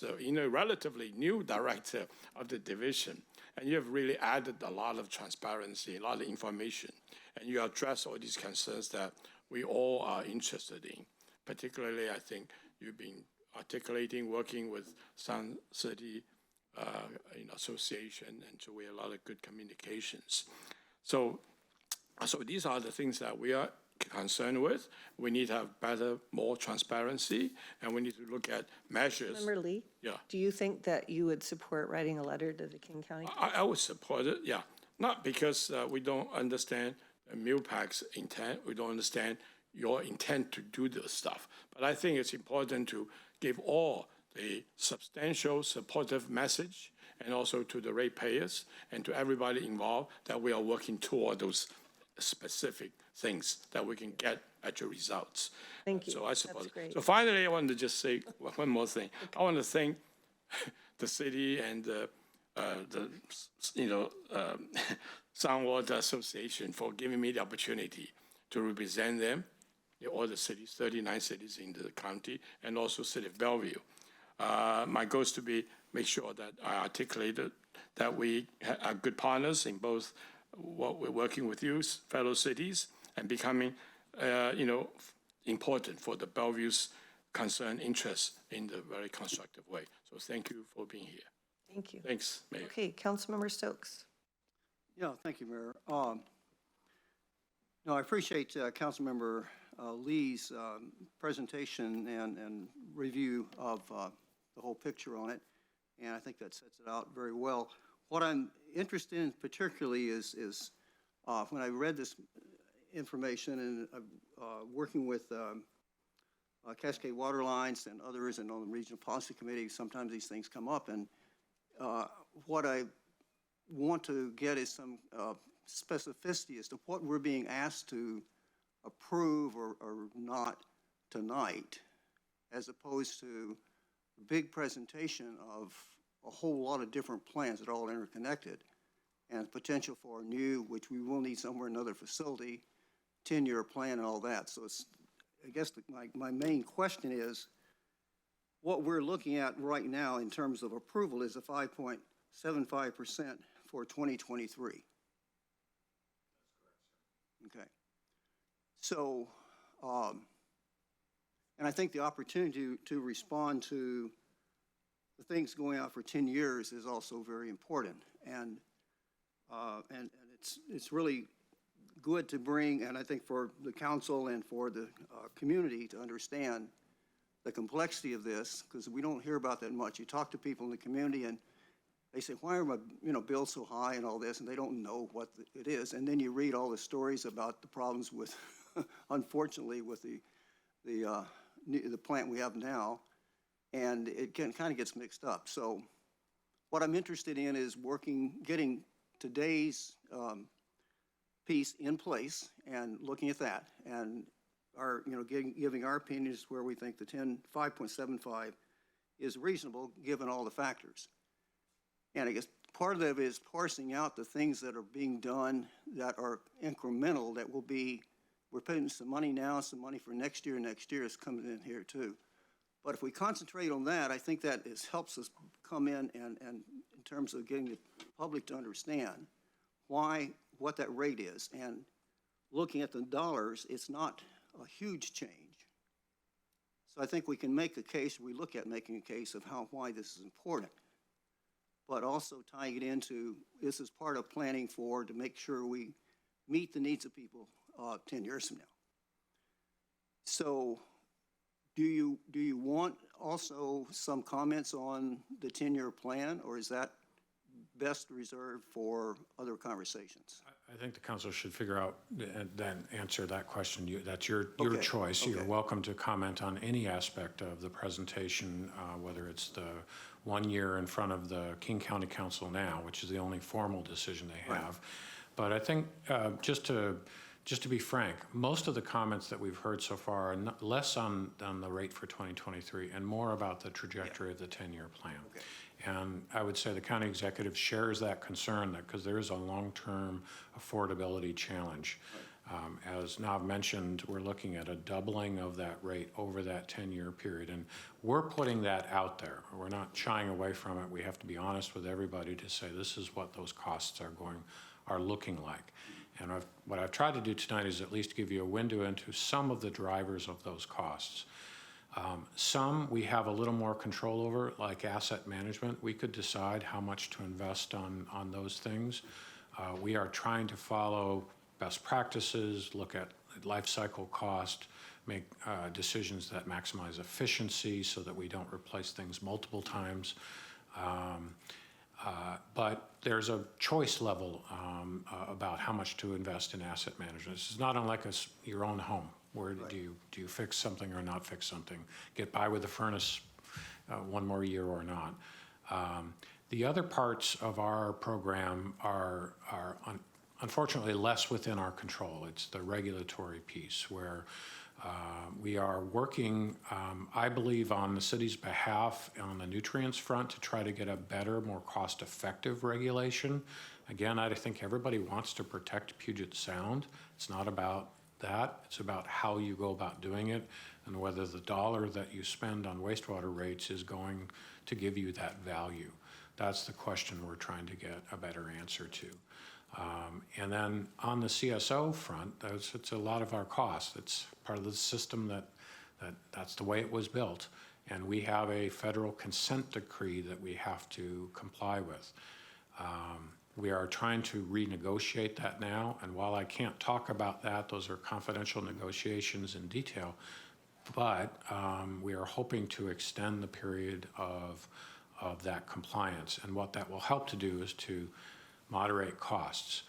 [SPEAKER 3] the relatively new director of the division. And you have really added a lot of transparency, a lot of information, and you address all these concerns that we all are interested in. Particularly, I think you've been articulating, working with Sun City Association, and so we have a lot of good communications. So these are the things that we are concerned with. We need to have better, more transparency, and we need to look at measures.
[SPEAKER 6] Member Lee?
[SPEAKER 3] Yeah.
[SPEAKER 6] Do you think that you would support writing a letter to the King County?
[SPEAKER 3] I would support it, yeah. Not because we don't understand MUPAC's intent, we don't understand your intent to do this stuff, but I think it's important to give all the substantial supportive message, and also to the ratepayers and to everybody involved, that we are working toward those specific things that we can get at your results.
[SPEAKER 6] Thank you.
[SPEAKER 3] So I support it.
[SPEAKER 6] Great.
[SPEAKER 3] So finally, I want to just say one more thing. Okay. I want to thank the city and the Sunwater Association for giving me the opportunity to represent them, all the cities, 39 cities in the county, and also City of Bellevue. My goal is to make sure that I articulated that we are good partners in both what we're working with you, fellow cities, and becoming, important for the Bellevue's concern, interest in the very constructive way. So thank you for being here.
[SPEAKER 6] Thank you.
[SPEAKER 3] Thanks, Mayor.
[SPEAKER 6] Okay, Councilmember Stokes.
[SPEAKER 7] Yeah, thank you, Mayor. No, I appreciate Councilmember Lee's presentation and review of the whole picture on it, and I think that sets it out very well. What I'm interested in particularly is when I read this information and working with Cascade Water Lines and others, and on the Regional Policy Committee, sometimes these things come up, and what I want to get is some specificity as to what we're being asked to approve or not tonight, as opposed to a big presentation of a whole lot of different plans that are all interconnected, and potential for a new, which we will need somewhere, another facility, 10-year plan and all that. So it's, I guess my main question is, what we're looking at right now in terms of approval is a 5.75% for 2023. Okay. So, and I think the opportunity to respond to the things going out for 10 years is also very important. And it's really good to bring, and I think for the council and for the community to understand the complexity of this, because we don't hear about that much. You talk to people in the community and they say, why are my bills so high and all this, and they don't know what it is. And then you read all the stories about the problems with, unfortunately, with the plant we have now, and it kind of gets mixed up. So what I'm interested in is getting today's piece in place and looking at that, and giving our opinions where we think the 5.75 is reasonable given all the factors. And I guess part of it is parsing out the things that are being done that are incremental, that will be, we're putting some money now, some money for next year is coming in here too. But if we concentrate on that, I think that helps us come in and in terms of getting the public to understand what that rate is. And looking at the dollars, it's not a huge change. So I think we can make a case, we look at making a case of why this is important, but also tying it into, this is part of planning to make sure we meet the needs of people 10 years from now. So do you want also some comments on the 10-year plan, or is that best reserved for other conversations?
[SPEAKER 18] I think the council should figure out and then answer that question. That's your choice.
[SPEAKER 7] Okay.
[SPEAKER 18] You're welcome to comment on any aspect of the presentation, whether it's the 1 year in front of the King County Council now, which is the only formal decision they have. Right. But I think just to be frank, most of the comments that we've heard so far are less on the rate for 2023 and more about the trajectory of the 10-year plan. Okay. And I would say the county executive shares that concern, because there is a long-term affordability challenge. Right. As Nav mentioned, we're looking at a doubling of that rate over that 10-year period. And we're putting that out there. We're not shying away from it. We have to be honest with everybody to say this is what those costs are looking like. And what I've tried to do tonight is at least give you a window into some of the drivers of those costs. Some we have a little more control over, like asset management. We could decide how much to invest on those things. We are trying to follow best practices, look at life cycle cost, make decisions that maximize efficiency so that we don't replace things multiple times. But there's a choice level about how much to invest in asset management. This is not unlike your own home. Where right. do you fix something or not fix something? Get by with the furnace one more year or not? The other parts of our program are unfortunately less within our control. It's the regulatory piece where we are working, I believe, on the city's behalf on the nutrients front to try to get a better, more cost-effective regulation. Again, I think everybody wants to protect Puget Sound. It's not about that. It's about how you go about doing it and whether the dollar that you spend on wastewater rates is going to give you that value. That's the question we're trying to get a better answer to. And then on the CSO front, it's a lot of our costs. It's part of the system that's the way it was built. And we have a federal consent decree that we have to comply with. We are trying to renegotiate that now, and while I can't talk about that, those are confidential negotiations in detail, but we are hoping to extend the period of that compliance, and what that will help to do is to moderate costs.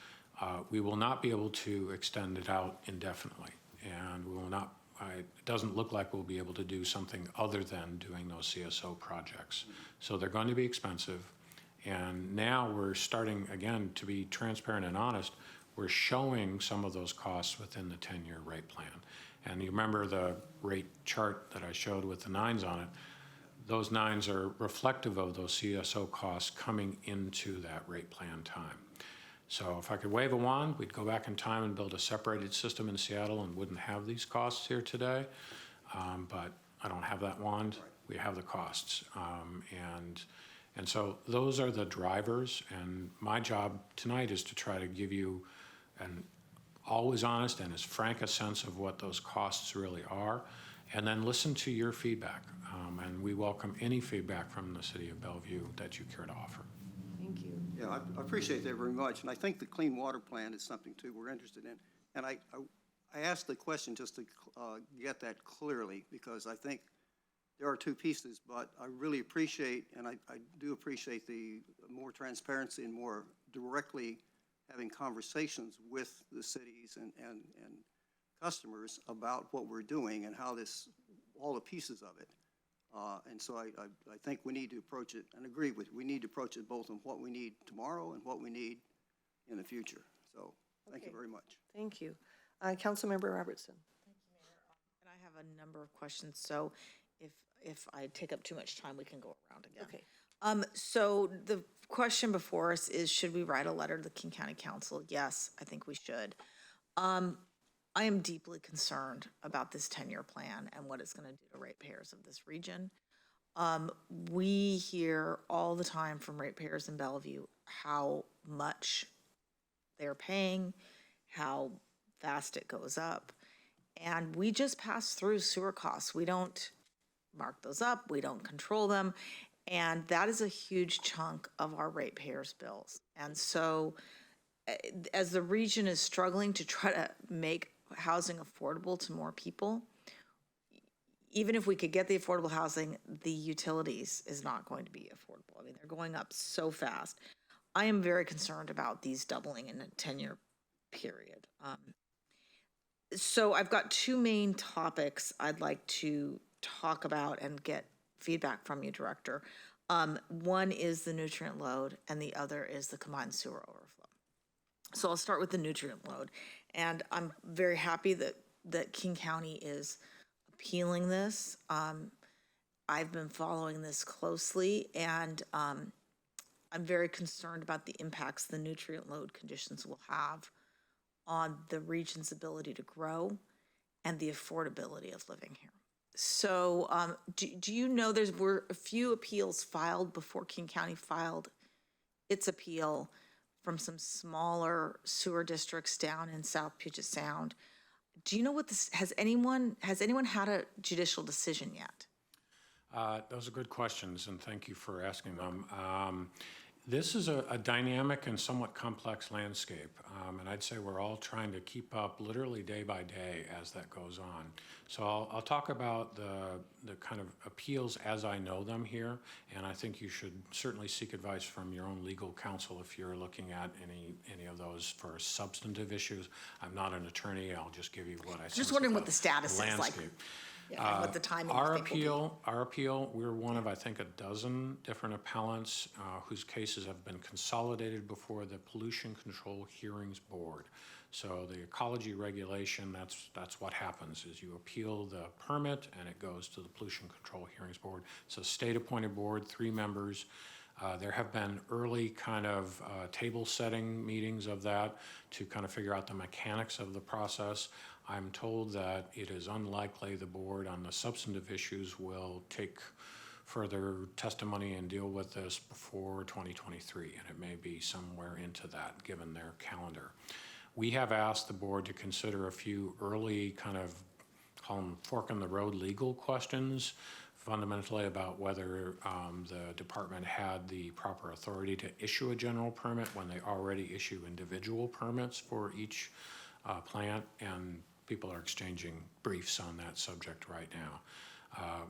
[SPEAKER 18] We will not be able to extend it out indefinitely, and we will not, it doesn't look like we'll be able to do something other than doing those CSO projects. So they're going to be expensive. And now we're starting, again, to be transparent and honest, we're showing some of those costs within the 10-year rate plan. And you remember the rate chart that I showed with the 9s on it. Those 9s are reflective of those CSO costs coming into that rate plan time. So if I could wave a wand, we'd go back in time and build a separated system in Seattle and wouldn't have these costs here today. But I don't have that wand. We have the costs. And so those are the drivers, and my job tonight is to try to give you an always honest and as frank a sense of what those costs really are, and then listen to your feedback. And we welcome any feedback from the City of Bellevue that you care to offer.
[SPEAKER 6] Thank you.
[SPEAKER 7] Yeah, I appreciate that very much, and I think the Clean Water Plan is something, too, we're interested in. And I asked the question just to get that clearly, because I think there are two pieces, but I really appreciate, and I do appreciate the more transparency and more directly having conversations with the cities and customers about what we're doing and how this, all the pieces of it. And so I think we need to approach it, and agree with you, we need to approach it both on what we need tomorrow and what we need in the future. So thank you very much.
[SPEAKER 6] Thank you. Councilmember Robertson.
[SPEAKER 1] And I have a number of questions, so if I take up too much time, we can go around again.
[SPEAKER 6] Okay.
[SPEAKER 1] So the question before us is, should we write a letter to the King County Council? Yes, I think we should. I am deeply concerned about this 10-year plan and what it's going to do to ratepayers of this region. We hear all the time from ratepayers in Bellevue how much they're paying, how fast it goes up. And we just pass through sewer costs. We don't mark those up, we don't control them, and that is a huge chunk of our ratepayers' bills. And so as the region is struggling to try to make housing affordable to more people, even if we could get the affordable housing, the utilities is not going to be affordable. I mean, they're going up so fast. I am very concerned about these doubling in a 10-year period. So I've got two main topics I'd like to talk about and get feedback from you, Director. One is the nutrient load, and the other is the combined sewer overflow. So I'll start with the nutrient load. And I'm very happy that King County is appealing this. I've been following this closely, and I'm very concerned about the impacts the nutrient load conditions will have on the region's ability to grow and the affordability of living here. So do you know there were a few appeals filed before King County filed its appeal from some smaller sewer districts down in South Puget Sound? Do you know what this, has anyone had a judicial decision yet?
[SPEAKER 18] Those are good questions, and thank you for asking them. This is a dynamic and somewhat complex landscape, and I'd say we're all trying to keep up literally day by day as that goes on. So I'll talk about the kind of appeals as I know them here, and I think you should certainly seek advice from your own legal counsel if you're looking at any of those for substantive issues. I'm not an attorney. I'll just give you what I sense.
[SPEAKER 1] Just wondering what the status
[SPEAKER 18] is
[SPEAKER 1] like. Yeah, what the timing
[SPEAKER 18] our appeal, we're one of, I think, a dozen different appellants whose cases have been consolidated before the Pollution Control Hearings Board. So the ecology regulation, that's what happens, is you appeal the permit and it goes to the Pollution Control Hearings Board. It's a state-appointed board, 3 members. There have been early kind of table setting meetings of that to kind of figure out the mechanics of the process. I'm told that it is unlikely the board on the substantive issues will take further testimony and deal with this before 2023, and it may be somewhere into that given their calendar. We have asked the board to consider a few early kind of, call them fork in the road legal questions, fundamentally about whether the department had the proper authority to issue a general permit when they already issue individual permits for each plant, and people are exchanging briefs on that subject right now.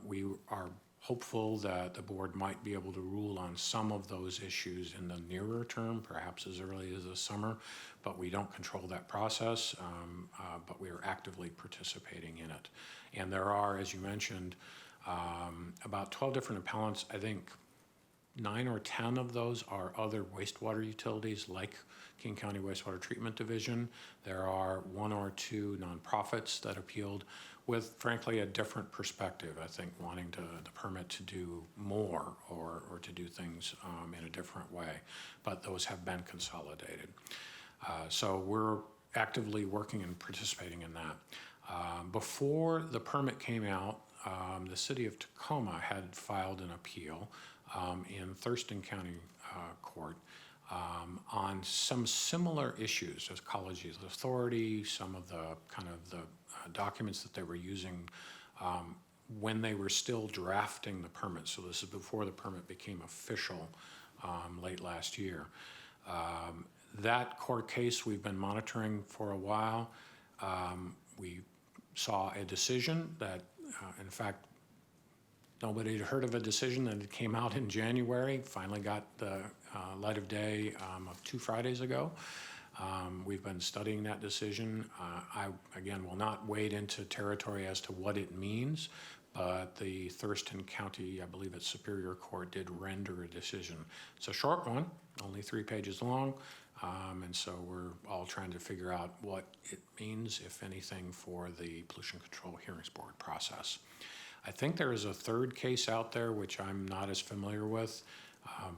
[SPEAKER 18] We are hopeful that the board might be able to rule on some of those issues in the nearer term, perhaps as early as the summer, but we don't control that process, but we are actively participating in it. And there are, as you mentioned, about 12 different appellants. I think 9 or 10 of those are other wastewater utilities like King County Wastewater Treatment Division. There are 1 or 2 nonprofits that appealed with, frankly, a different perspective, I think, wanting the permit to do more or to do things in a different way, but those have been consolidated. So we're actively working and participating in that. Before the permit came out, the city of Tacoma had filed an appeal in Thurston County Court on some similar issues as Ecology Authority, some of the kind of the documents that they were using when they were still drafting the permit. So this is before the permit became official late last year. That court case we've been monitoring for a while. We saw a decision that, in fact, nobody had heard of a decision that came out in January, finally got the light of day of 2 Fridays ago. We've been studying that decision. I, again, will not wade into territory as to what it means, but the Thurston County, I believe it's Superior Court, did render a decision. It's a short one, only 3 pages long, and so we're all trying to figure out what it means, if anything, for the Pollution Control Hearings Board process. I think there is a third case out there, which I'm not as familiar with,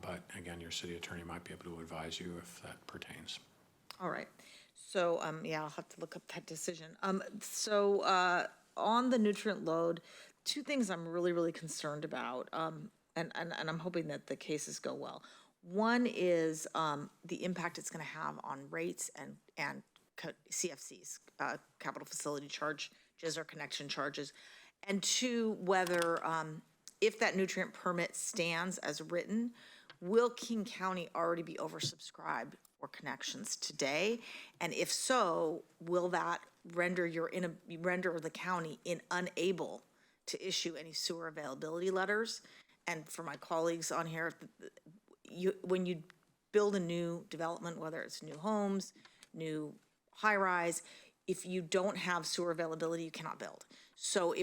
[SPEAKER 18] but again, your city attorney might be able to advise you if that pertains.
[SPEAKER 1] All right. So, yeah, I'll have to look up that decision. On the nutrient load, 2 things I'm really, really concerned about, and I'm hoping that the cases go well. One is the impact it's going to have on rates and CFCs, capital facility charges or connection charges. And 2, whether if that nutrient permit stands as written, will King County already be oversubscribed for connections today? And if so, will that render the county unable to issue any sewer availability letters? And for my colleagues on here, when you build a new development, whether it's new homes, new high-rise, if you don't have sewer availability, you cannot build. So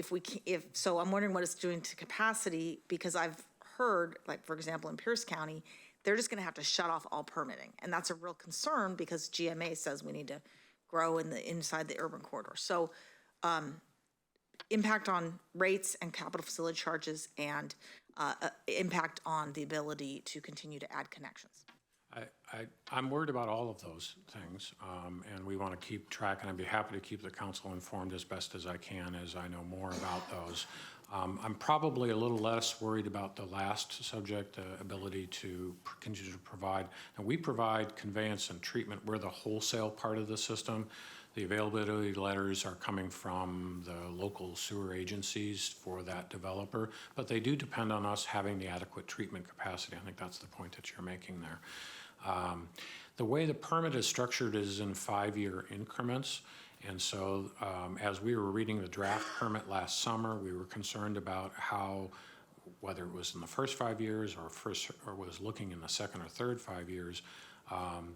[SPEAKER 1] so I'm wondering what it's doing to capacity, because I've heard, like, for example, in Pierce County, they're just gonna have to shut off all permitting. And that's a real concern because GMA says we need to grow inside the urban corridor. So impact on rates and capital facility charges, and impact on the ability to continue to add connections.
[SPEAKER 18] I'm worried about all of those things, and we want to keep track, and I'd be happy to keep the council informed as best as I can as I know more about those. I'm probably a little less worried about the last subject, the ability to continue to provide. And we provide conveyance and treatment. We're the wholesale part of the system. The availability letters are coming from the local sewer agencies for that developer, but they do depend on us having the adequate treatment capacity. I think that's the point that you're making there. The way the permit is structured is in 5-year increments. And so as we were reading the draft permit last summer, we were concerned about how, whether it was in the first 5 years or was looking in the second or third 5 years,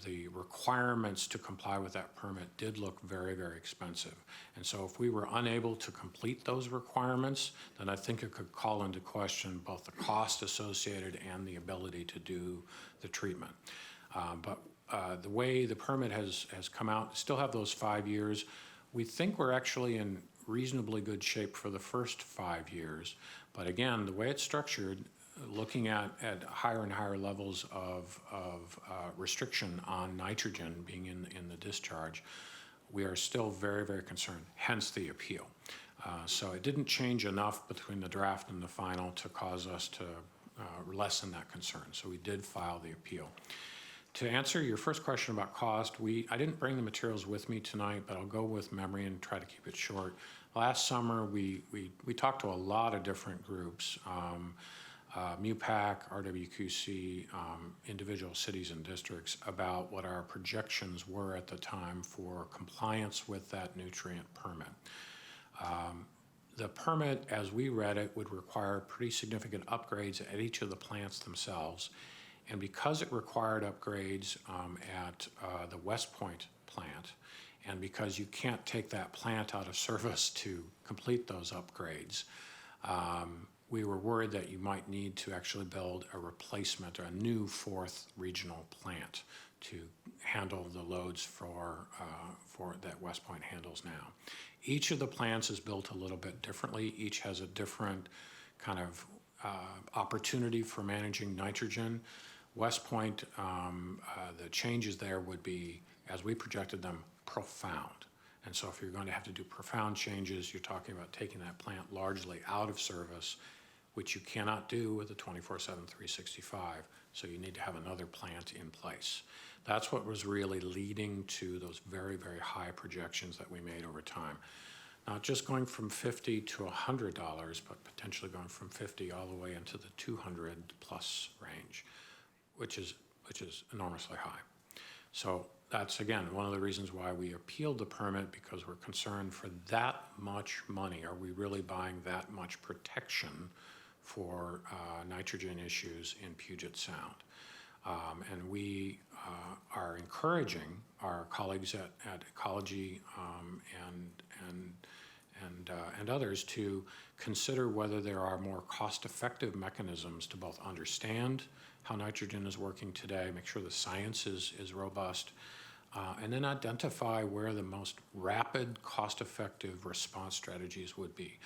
[SPEAKER 18] the requirements to comply with that permit did look very, very expensive. And so if we were unable to complete those requirements, then I think it could call into question both the cost associated and the ability to do the treatment. But the way the permit has come out, still have those 5 years. We think we're actually in reasonably good shape for the first 5 years. But again, the way it's structured, looking at higher and higher levels of restriction on nitrogen being in the discharge, we are still very, very concerned, hence the appeal. So it didn't change enough between the draft and the final to cause us to lessen that concern. So we did file the appeal. To answer your first question about cost, I didn't bring the materials with me tonight, but I'll go with memory and try to keep it short. Last summer, we talked to a lot of different groups, MUPAC, RWQC, individual cities and districts, about what our projections were at the time for compliance with that nutrient permit. The permit, as we read it, would require pretty significant upgrades at each of the plants themselves. And because it required upgrades at the West Point plant, and because you can't take that plant out of service to complete those upgrades, we were worried that you might need to actually build a replacement or a new 4th regional plant to handle the loads for that West Point handles now. Each of the plants is built a little bit differently. Each has a different kind of opportunity for managing nitrogen. West Point, the changes there would be, as we projected them, profound. And so if you're going to have to do profound changes, you're talking about taking that plant largely out of service, which you cannot do with a 24/7, 365. So you need to have another plant in place. That's what was really leading to those very, very high projections that we made over time. Not just going from $50 to $100, but potentially going from 50 all the way into the 200 plus range, which is enormously high. So that's, again, one of the reasons why we appealed the permit, because we're concerned for that much money. Are we really buying that much protection for nitrogen issues in Puget Sound? And we are encouraging our colleagues at Ecology and others to consider whether there are more cost-effective mechanisms to both understand how nitrogen is working today, make sure the science is robust, and then identify where the most rapid, cost-effective response strategies would be.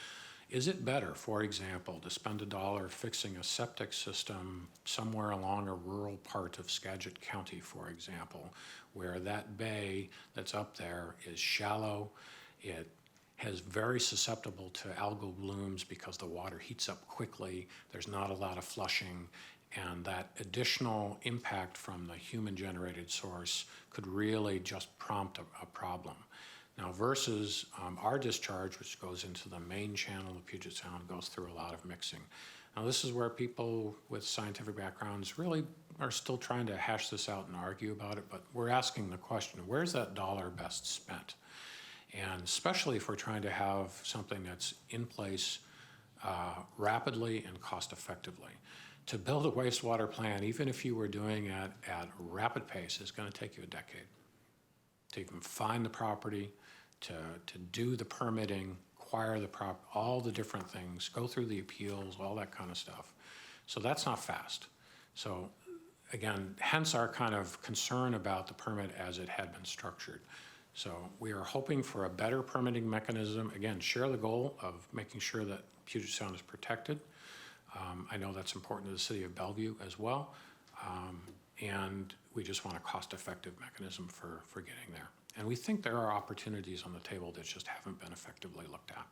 [SPEAKER 18] Is it better, for example, to spend $1 fixing a septic system somewhere along a rural part of Skagit County, for example, where that bay that's up there is shallow, it is very susceptible to algal blooms because the water heats up quickly, there's not a lot of flushing, and that additional impact from the human-generated source could really just prompt a problem. Now, versus our discharge, which goes into the main channel of Puget Sound, goes through a lot of mixing. Now, this is where people with scientific backgrounds really are still trying to hash this out and argue about it, but we're asking the question, where's that dollar best spent? And especially if we're trying to have something that's in place rapidly and cost-effectively. To build a wastewater plant, even if you were doing it at a rapid pace, is going to take you a decade. To even find the property, to do the permitting, acquire the all the different things, go through the appeals, all that kind of stuff. So that's not fast. So again, hence our kind of concern about the permit as it had been structured. So we are hoping for a better permitting mechanism. Again, share the goal of making sure that Puget Sound is protected. I know that's important to the city of Bellevue as well. And we just want a cost-effective mechanism for getting there. And we think there are opportunities on the table that just haven't been effectively looked at.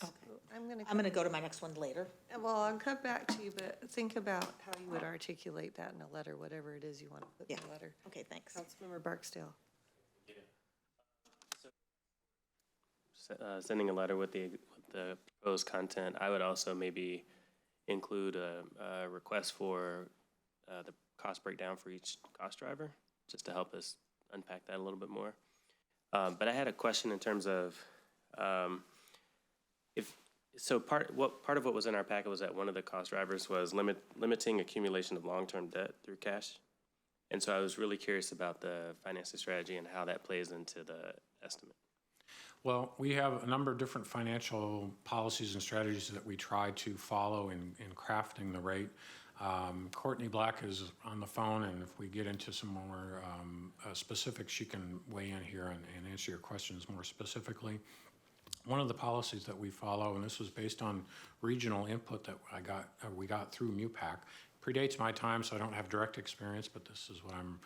[SPEAKER 1] Okay.
[SPEAKER 6] I'm going
[SPEAKER 1] I'm going to go to my next one later.
[SPEAKER 6] Well, I'll come back to you, but think about how you would articulate that in a letter, whatever it is you want to put in the letter.
[SPEAKER 1] Okay, thanks.
[SPEAKER 6] Councilmember Barksdale.
[SPEAKER 5] Sending a letter with the proposed content, I would also maybe include a request for the cost breakdown for each cost driver, just to help us unpack that a little bit more. But I had a question in terms of part of what was in our packet was that one of the cost drivers was limiting accumulation of long-term debt through cash. And so I was really curious about the financing strategy and how that plays into the estimate.
[SPEAKER 18] Well, we have a number of different financial policies and strategies that we try to follow in crafting the rate. Courtney Black is on the phone, and if we get into some more specifics, she can weigh in here and answer your questions more specifically. One of the policies that we follow, and this was based on regional input that we got through MUPAC, predates my time, so I don't have direct experience, but this is what I'm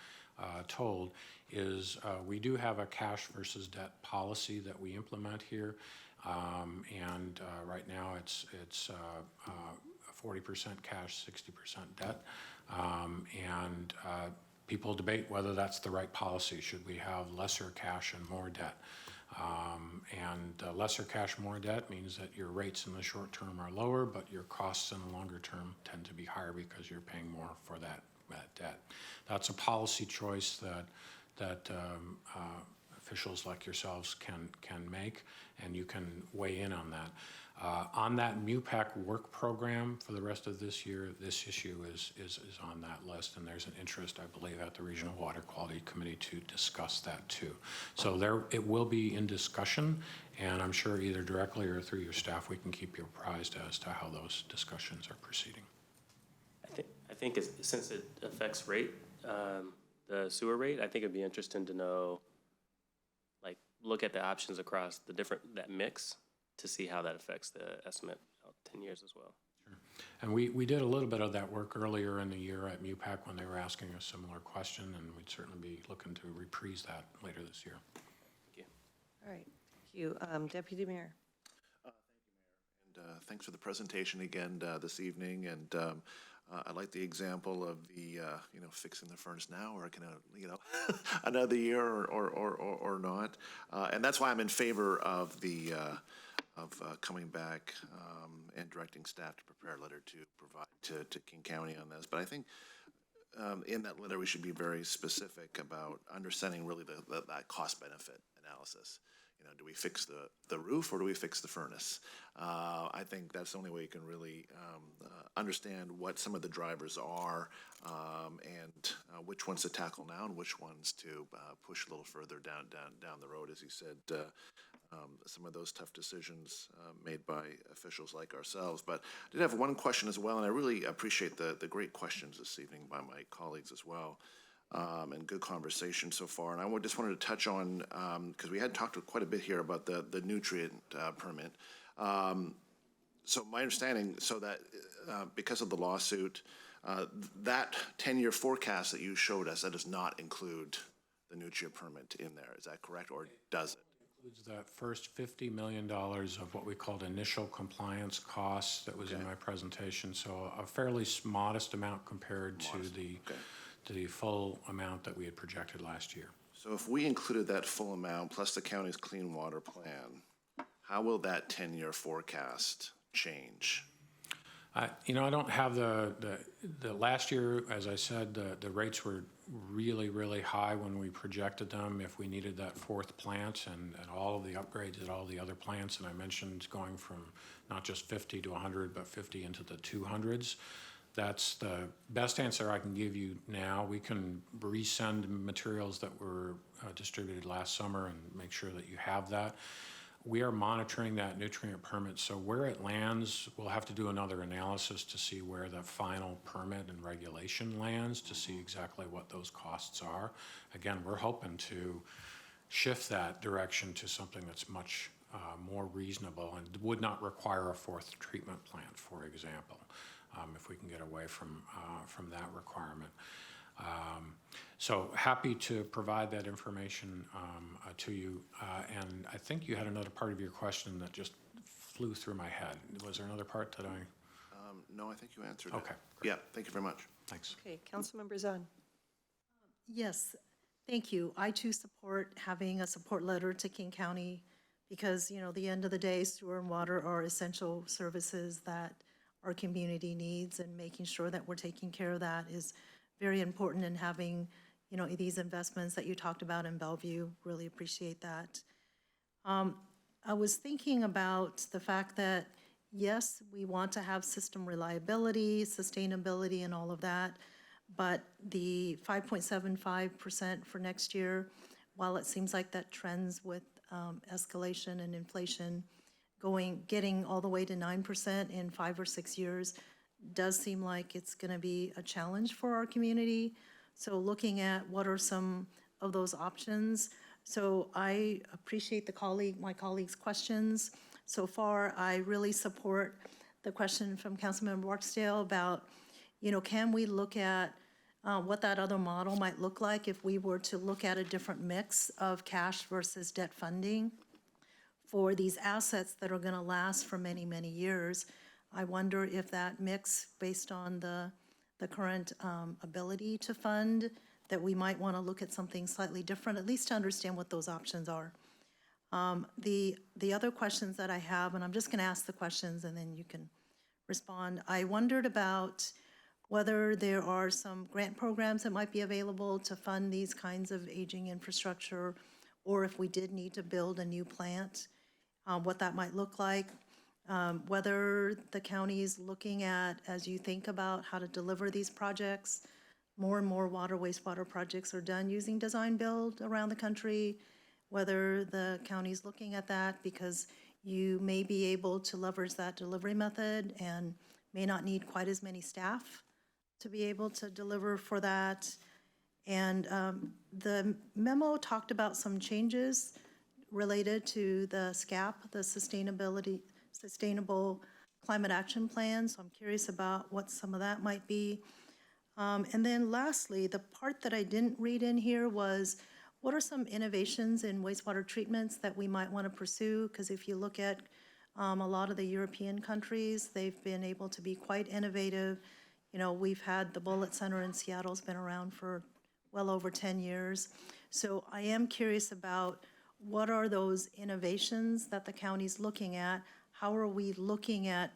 [SPEAKER 18] told, is we do have a cash versus debt policy that we implement here, and right now it's 40% cash, 60% debt, and people debate whether that's the right policy. Should we have lesser cash and more debt? Lesser cash, more debt means that your rates in the short term are lower, but your costs in the longer term tend to be higher because you're paying more for that debt. That's a policy choice that officials like yourselves can make, and you can weigh in on that. On that MUPAC work program for the rest of this year, this issue is on that list, and there's an interest, I believe, at the Regional Water Quality Committee to discuss that too. So it will be in discussion, and I'm sure either directly or through your staff, we can keep you apprised as to how those discussions are proceeding.
[SPEAKER 5] I think since it affects rate, the sewer rate, I think it'd be interesting to know, like, look at the options across that mix to see how that affects the estimate 10 years as well.
[SPEAKER 18] Sure. And we did a little bit of that work earlier in the year at MUPAC when they were asking a similar question, and we'd certainly be looking to reprise that later this year.
[SPEAKER 5] Thank you.
[SPEAKER 6] All right, thank you. Deputy Mayor.
[SPEAKER 20] Thank you, Mayor. And thanks for the presentation again this evening. And I like the example of the, fixing the furnace now or, another year or not. And that's why I'm in favor of the coming back and directing staff to prepare a letter to provide to King County on this. But I think in that letter, we should be very specific about understanding really that cost-benefit analysis. You know, do we fix the roof or do we fix the furnace? I think that's the only way you can really understand what some of the drivers are and which ones to tackle now and which ones to push a little further down the road. As you said, some of those tough decisions made by officials like ourselves. But I did have one question as well, and I really appreciate the great questions this evening by my colleagues as well. And good conversation so far. And I just wanted to touch on, because we had talked quite a bit here about the nutrient permit. So my understanding, so that because of the lawsuit, that 10-year forecast that you showed us, that does not include the nutrient permit in there. Is that correct, or does it?
[SPEAKER 18] Includes that first $50 million of what we called initial compliance costs that was in my presentation. So a fairly modest amount compared to the full amount that we had projected last year.
[SPEAKER 20] So if we included that full amount plus the county's clean water plan, how will that 10-year forecast change?
[SPEAKER 18] You know, I don't have the last year, as I said, the rates were really, really high when we projected them if we needed that fourth plant and all of the upgrades at all the other plants. And I mentioned going from not just 50 to 100, but 50 into the 200s. That's the best answer I can give you now. We can resend materials that were distributed last summer and make sure that you have that. We are monitoring that nutrient permit, so where it lands, we'll have to do another analysis to see where the final permit and regulation lands to see exactly what those costs are. Again, we're hoping to shift that direction to something that's much more reasonable and would not require a fourth treatment plant, for example, if we can get away from that requirement. So happy to provide that information to you. And I think you had another part of your question that just flew through my head. Was there another part that I?
[SPEAKER 20] No, I think you answered
[SPEAKER 18] Okay.
[SPEAKER 20] it. Yeah, thank you very much.
[SPEAKER 18] Thanks.
[SPEAKER 6] Okay, Councilmember Zahn.
[SPEAKER 1] Yes, thank you. I too support having a support letter to King County because, you know, the end of the day, sewer and water are essential services that our community needs, and making sure that we're taking care of that is very important, and having, you know, these investments that you talked about in Bellevue, really appreciate that. I was thinking about the fact that, yes, we want to have system reliability, sustainability, and all of that, but the 5.75% for next year, while it seems like that trends with escalation and inflation, getting all the way to 9% in 5 or 6 years, does seem like it's going to be a challenge for our community. So looking at what are some of those options. So I appreciate my colleagues' questions. So far, I really support the question from Councilmember Barksdale about, you know, can we look at what that other model might look like if we were to look at a different mix of cash versus debt funding for these assets that are going to last for many, many years. I wonder if that mix, based on the current ability to fund, that we might want to look at something slightly different, at least to understand what those options are. The other questions that I have, and I'm just going to ask the questions and then you can respond. I wondered about whether there are some grant programs that might be available to fund these kinds of aging infrastructure, or if we did need to build a new plant, what that might look like. Whether the county is looking at, as you think about how to deliver these projects, more and more wastewater projects are done using design build around the country, whether the county's looking at that because you may be able to leverage that delivery method and may not need quite as many staff to be able to deliver for that. And the memo talked about some changes related to the SCAP, the Sustainable Climate Action Plan. So I'm curious about what some of that might be. And then lastly, the part that I didn't read in here was, what are some innovations in wastewater treatments that we might want to pursue? Because if you look at a lot of the European countries, they've been able to be quite innovative. You know, we've had the Bullitt Center in Seattle's been around for well over 10 years. So I am curious about what are those innovations that the county's looking at? How are we looking at,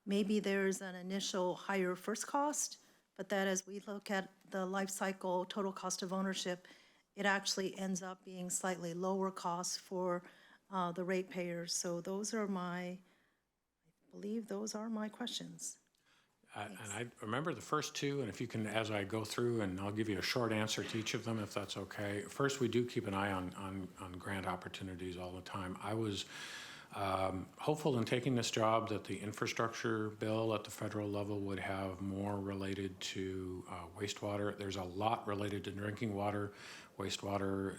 [SPEAKER 1] maybe there's an initial higher first cost, but that as we look at the life cycle, total cost of ownership, it actually ends up being slightly lower cost for the ratepayers. So those are I believe those are my questions.
[SPEAKER 18] And I remember the first two, and if you can, as I go through, and I'll give you a short answer to each of them, if that's okay. First, we do keep an eye on grant opportunities all the time. I was hopeful in taking this job that the infrastructure bill at the federal level would have more related to wastewater. There's a lot related to drinking water, wastewater,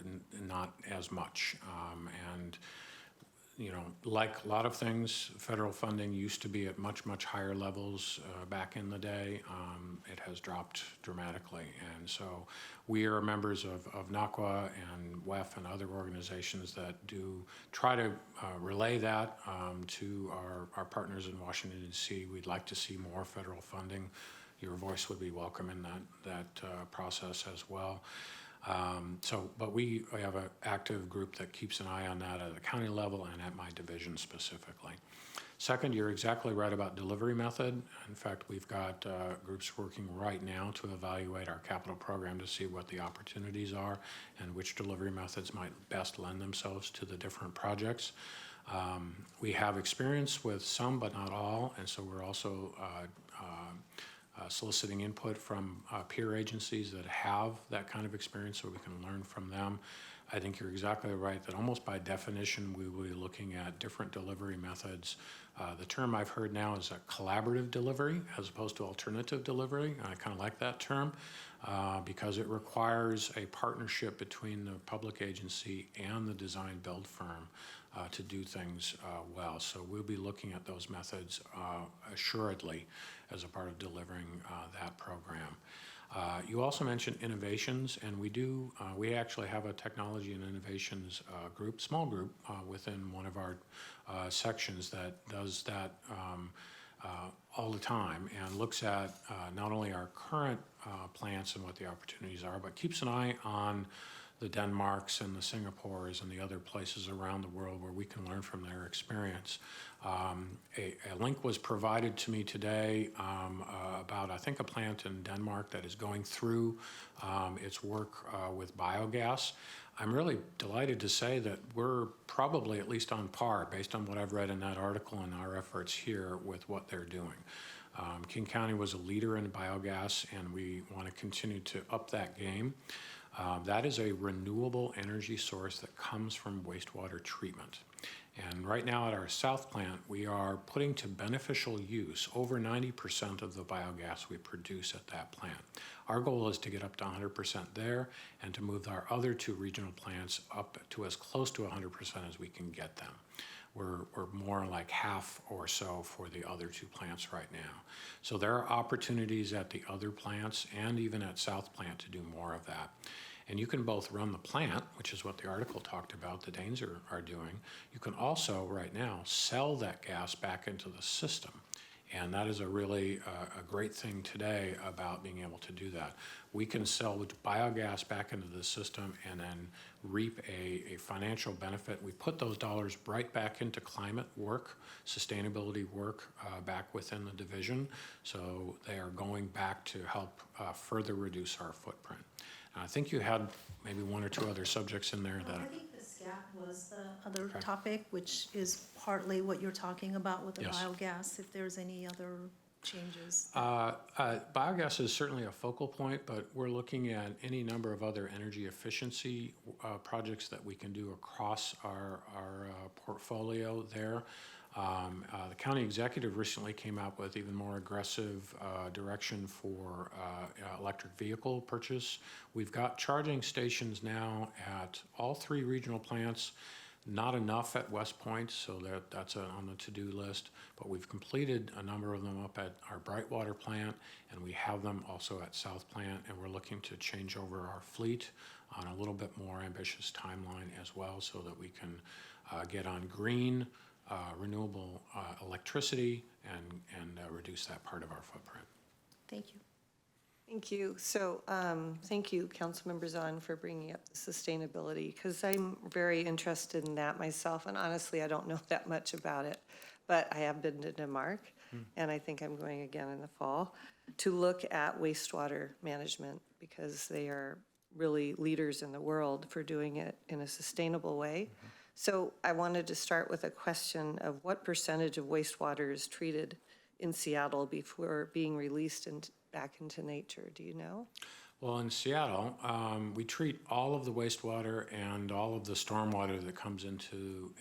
[SPEAKER 18] not as much. And you know, like a lot of things, federal funding used to be at much, much higher levels back in the day. It has dropped dramatically. And so we are members of NACWA and WEF and other organizations that do try to relay that to our partners in Washington, D.C. We'd like to see more federal funding. Your voice would be welcome in that process as well. But we have an active group that keeps an eye on that at the county level and at my division specifically. Second, you're exactly right about delivery method. In fact, we've got groups working right now to evaluate our capital program to see what the opportunities are and which delivery methods might best lend themselves to the different projects. We have experience with some, but not all, and so we're also soliciting input from peer agencies that have that kind of experience so we can learn from them. I think you're exactly right that almost by definition we will be looking at different delivery methods. The term I've heard now is a collaborative delivery as opposed to alternative delivery. I kind of like that term because it requires a partnership between the public agency and the design build firm to do things well. So we'll be looking at those methods assuredly as a part of delivering that program. You also mentioned innovations, and we actually have a technology and innovations group, small group, within one of our sections that does that all the time and looks at not only our current plants and what the opportunities are, but keeps an eye on the Denmarks and the Singapores and the other places around the world where we can learn from their experience. A link was provided to me today about, I think, a plant in Denmark that is going through its work with biogas. I'm really delighted to say that we're probably at least on par, based on what I've read in that article and our efforts here, with what they're doing. King County was a leader in biogas, and we want to continue to up that game. That is a renewable energy source that comes from wastewater treatment. And right now at our South plant, we are putting to beneficial use over 90% of the biogas we produce at that plant. Our goal is to get up to 100% there and to move our other two regional plants up to as close to 100% as we can get them. We're more like half or so for the other two plants right now. So there are opportunities at the other plants and even at South Plant to do more of that. And you can both run the plant, which is what the article talked about, the Danes are doing. You can also, right now, sell that gas back into the system. And that is a really a great thing today about being able to do that. We can sell biogas back into the system and then reap a financial benefit. We put those dollars right back into climate work, sustainability work back within the division. So they are going back to help further reduce our footprint. I think you had maybe one or two other subjects in there that.
[SPEAKER 1] I think the SCAP was the other topic, which is partly what you're talking about with the biogas, if there's any other changes.
[SPEAKER 18] Biogas is certainly a focal point, but we're looking at any number of other energy efficiency projects that we can do across our portfolio there. The county executive recently came out with even more aggressive direction for electric vehicle purchase. We've got charging stations now at all three regional plants, not enough at West Point, so that's on the to-do list, but we've completed a number of them up at our Brightwater plant, and we have them also at South Plant, and we're looking to change over our fleet on a little bit more ambitious timeline as well, so that we can get on green renewable electricity and reduce that part of our footprint.
[SPEAKER 1] Thank you.
[SPEAKER 6] Thank you. So, thank you, Councilmember Zahn, for bringing up the sustainability, because I'm very interested in that myself, and honestly, I don't know that much about it, but I have been to Denmark, and I think I'm going again in the fall, to look at wastewater management, because they are really leaders in the world for doing it in a sustainable way. So I wanted to start with a question of what percentage of wastewater is treated in Seattle before being released back into nature, do you know?
[SPEAKER 18] Well, in Seattle, we treat all of the wastewater and all of the stormwater that comes into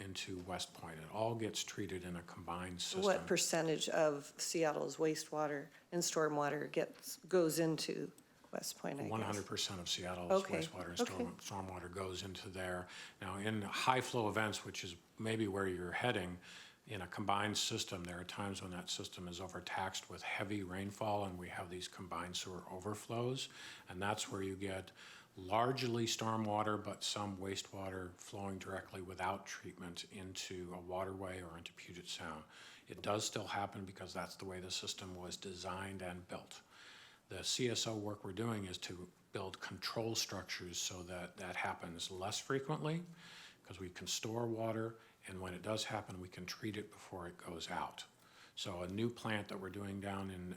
[SPEAKER 18] West Point. It all gets treated in a combined system.
[SPEAKER 6] What percentage of Seattle's wastewater and stormwater goes into West Point, I guess?
[SPEAKER 18] 100% of Seattle's
[SPEAKER 6] Okay.
[SPEAKER 18] wastewater and
[SPEAKER 6] Okay.
[SPEAKER 18] stormwater goes into there. Now, in high flow events, which is maybe where you're heading, in a combined system, there are times when that system is overtaxed with heavy rainfall and we have these combined sewer overflows. And that's where you get largely stormwater, but some wastewater flowing directly without treatment into a waterway or into Puget Sound. It does still happen because that's the way the system was designed and built. The CSO work we're doing is to build control structures so that that happens less frequently, because we can store water, and when it does happen, we can treat it before it goes out. So a new plant that we're doing down in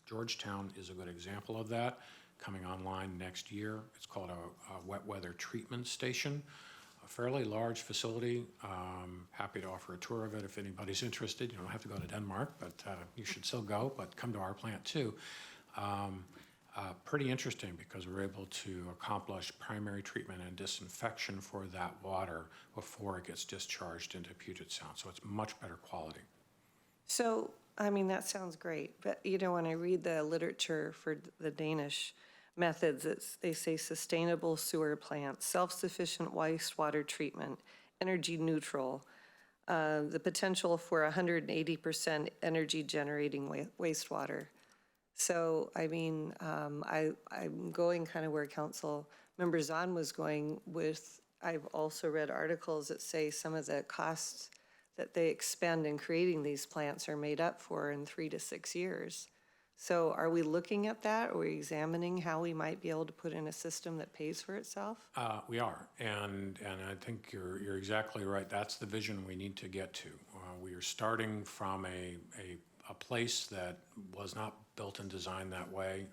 [SPEAKER 18] Georgetown is a good example of that, coming online next year. It's called a wet weather treatment station, a fairly large facility. Happy to offer a tour of it if anybody's interested. You don't have to go to Denmark, but you should still go, but come to our plant too. Pretty interesting because we're able to accomplish primary treatment and disinfection for that water before it gets discharged into Puget Sound. So it's much better quality.
[SPEAKER 6] So, I mean, that sounds great, but you know, when I read the literature for the Danish methods, they say sustainable sewer plants, self-sufficient wastewater treatment, energy neutral, the potential for 180% energy generating wastewater. So, I mean, I'm going kind of where Councilmember Zahn was going with, I've also read articles that say some of the costs that they expend in creating these plants are made up for in 3 to 6 years. So are we looking at that? Are we examining how we might be able to put in a system that pays for itself?
[SPEAKER 18] We are, and I think you're exactly right. That's the vision we need to get to. We are starting from a place that was not built and designed that way,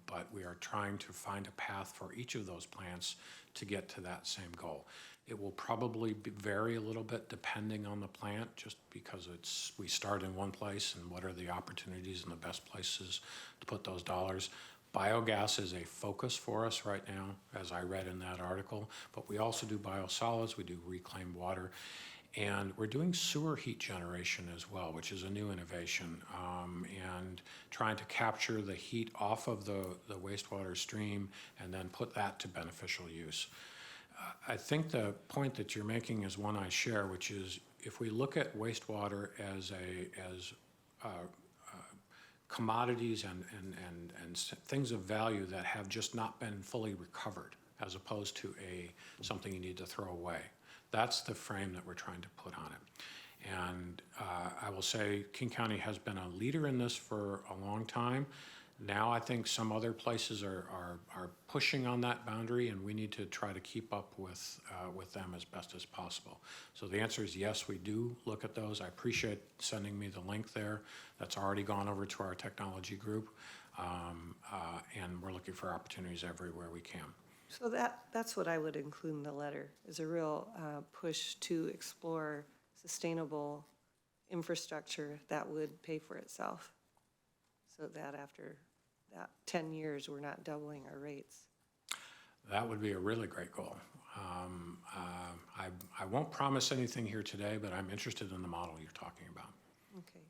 [SPEAKER 18] but we are trying to find a path for each of those plants to get to that same goal. It will probably vary a little bit depending on the plant, just because we start in one place and what are the opportunities and the best places to put those dollars. Biogas is a focus for us right now, as I read in that article, but we also do biosolids, we do reclaimed water, and we're doing sewer heat generation as well, which is a new innovation, and trying to capture the heat off of the wastewater stream and then put that to beneficial use. I think the point that you're making is one I share, which is if we look at wastewater as commodities and things of value that have just not been fully recovered, as opposed to something you need to throw away. That's the frame that we're trying to put on it. And I will say King County has been a leader in this for a long time. Now I think some other places are pushing on that boundary, and we need to try to keep up with them as best as possible. So the answer is yes, we do look at those. I appreciate sending me the link there. That's already gone over to our technology group, and we're looking for opportunities everywhere we can.
[SPEAKER 6] So that's what I would include in the letter, is a real push to explore sustainable infrastructure that would pay for itself, so that after that 10 years, we're not doubling our rates.
[SPEAKER 18] That would be a really great goal. I won't promise anything here today, but I'm interested in the model you're talking about.
[SPEAKER 6] Okay,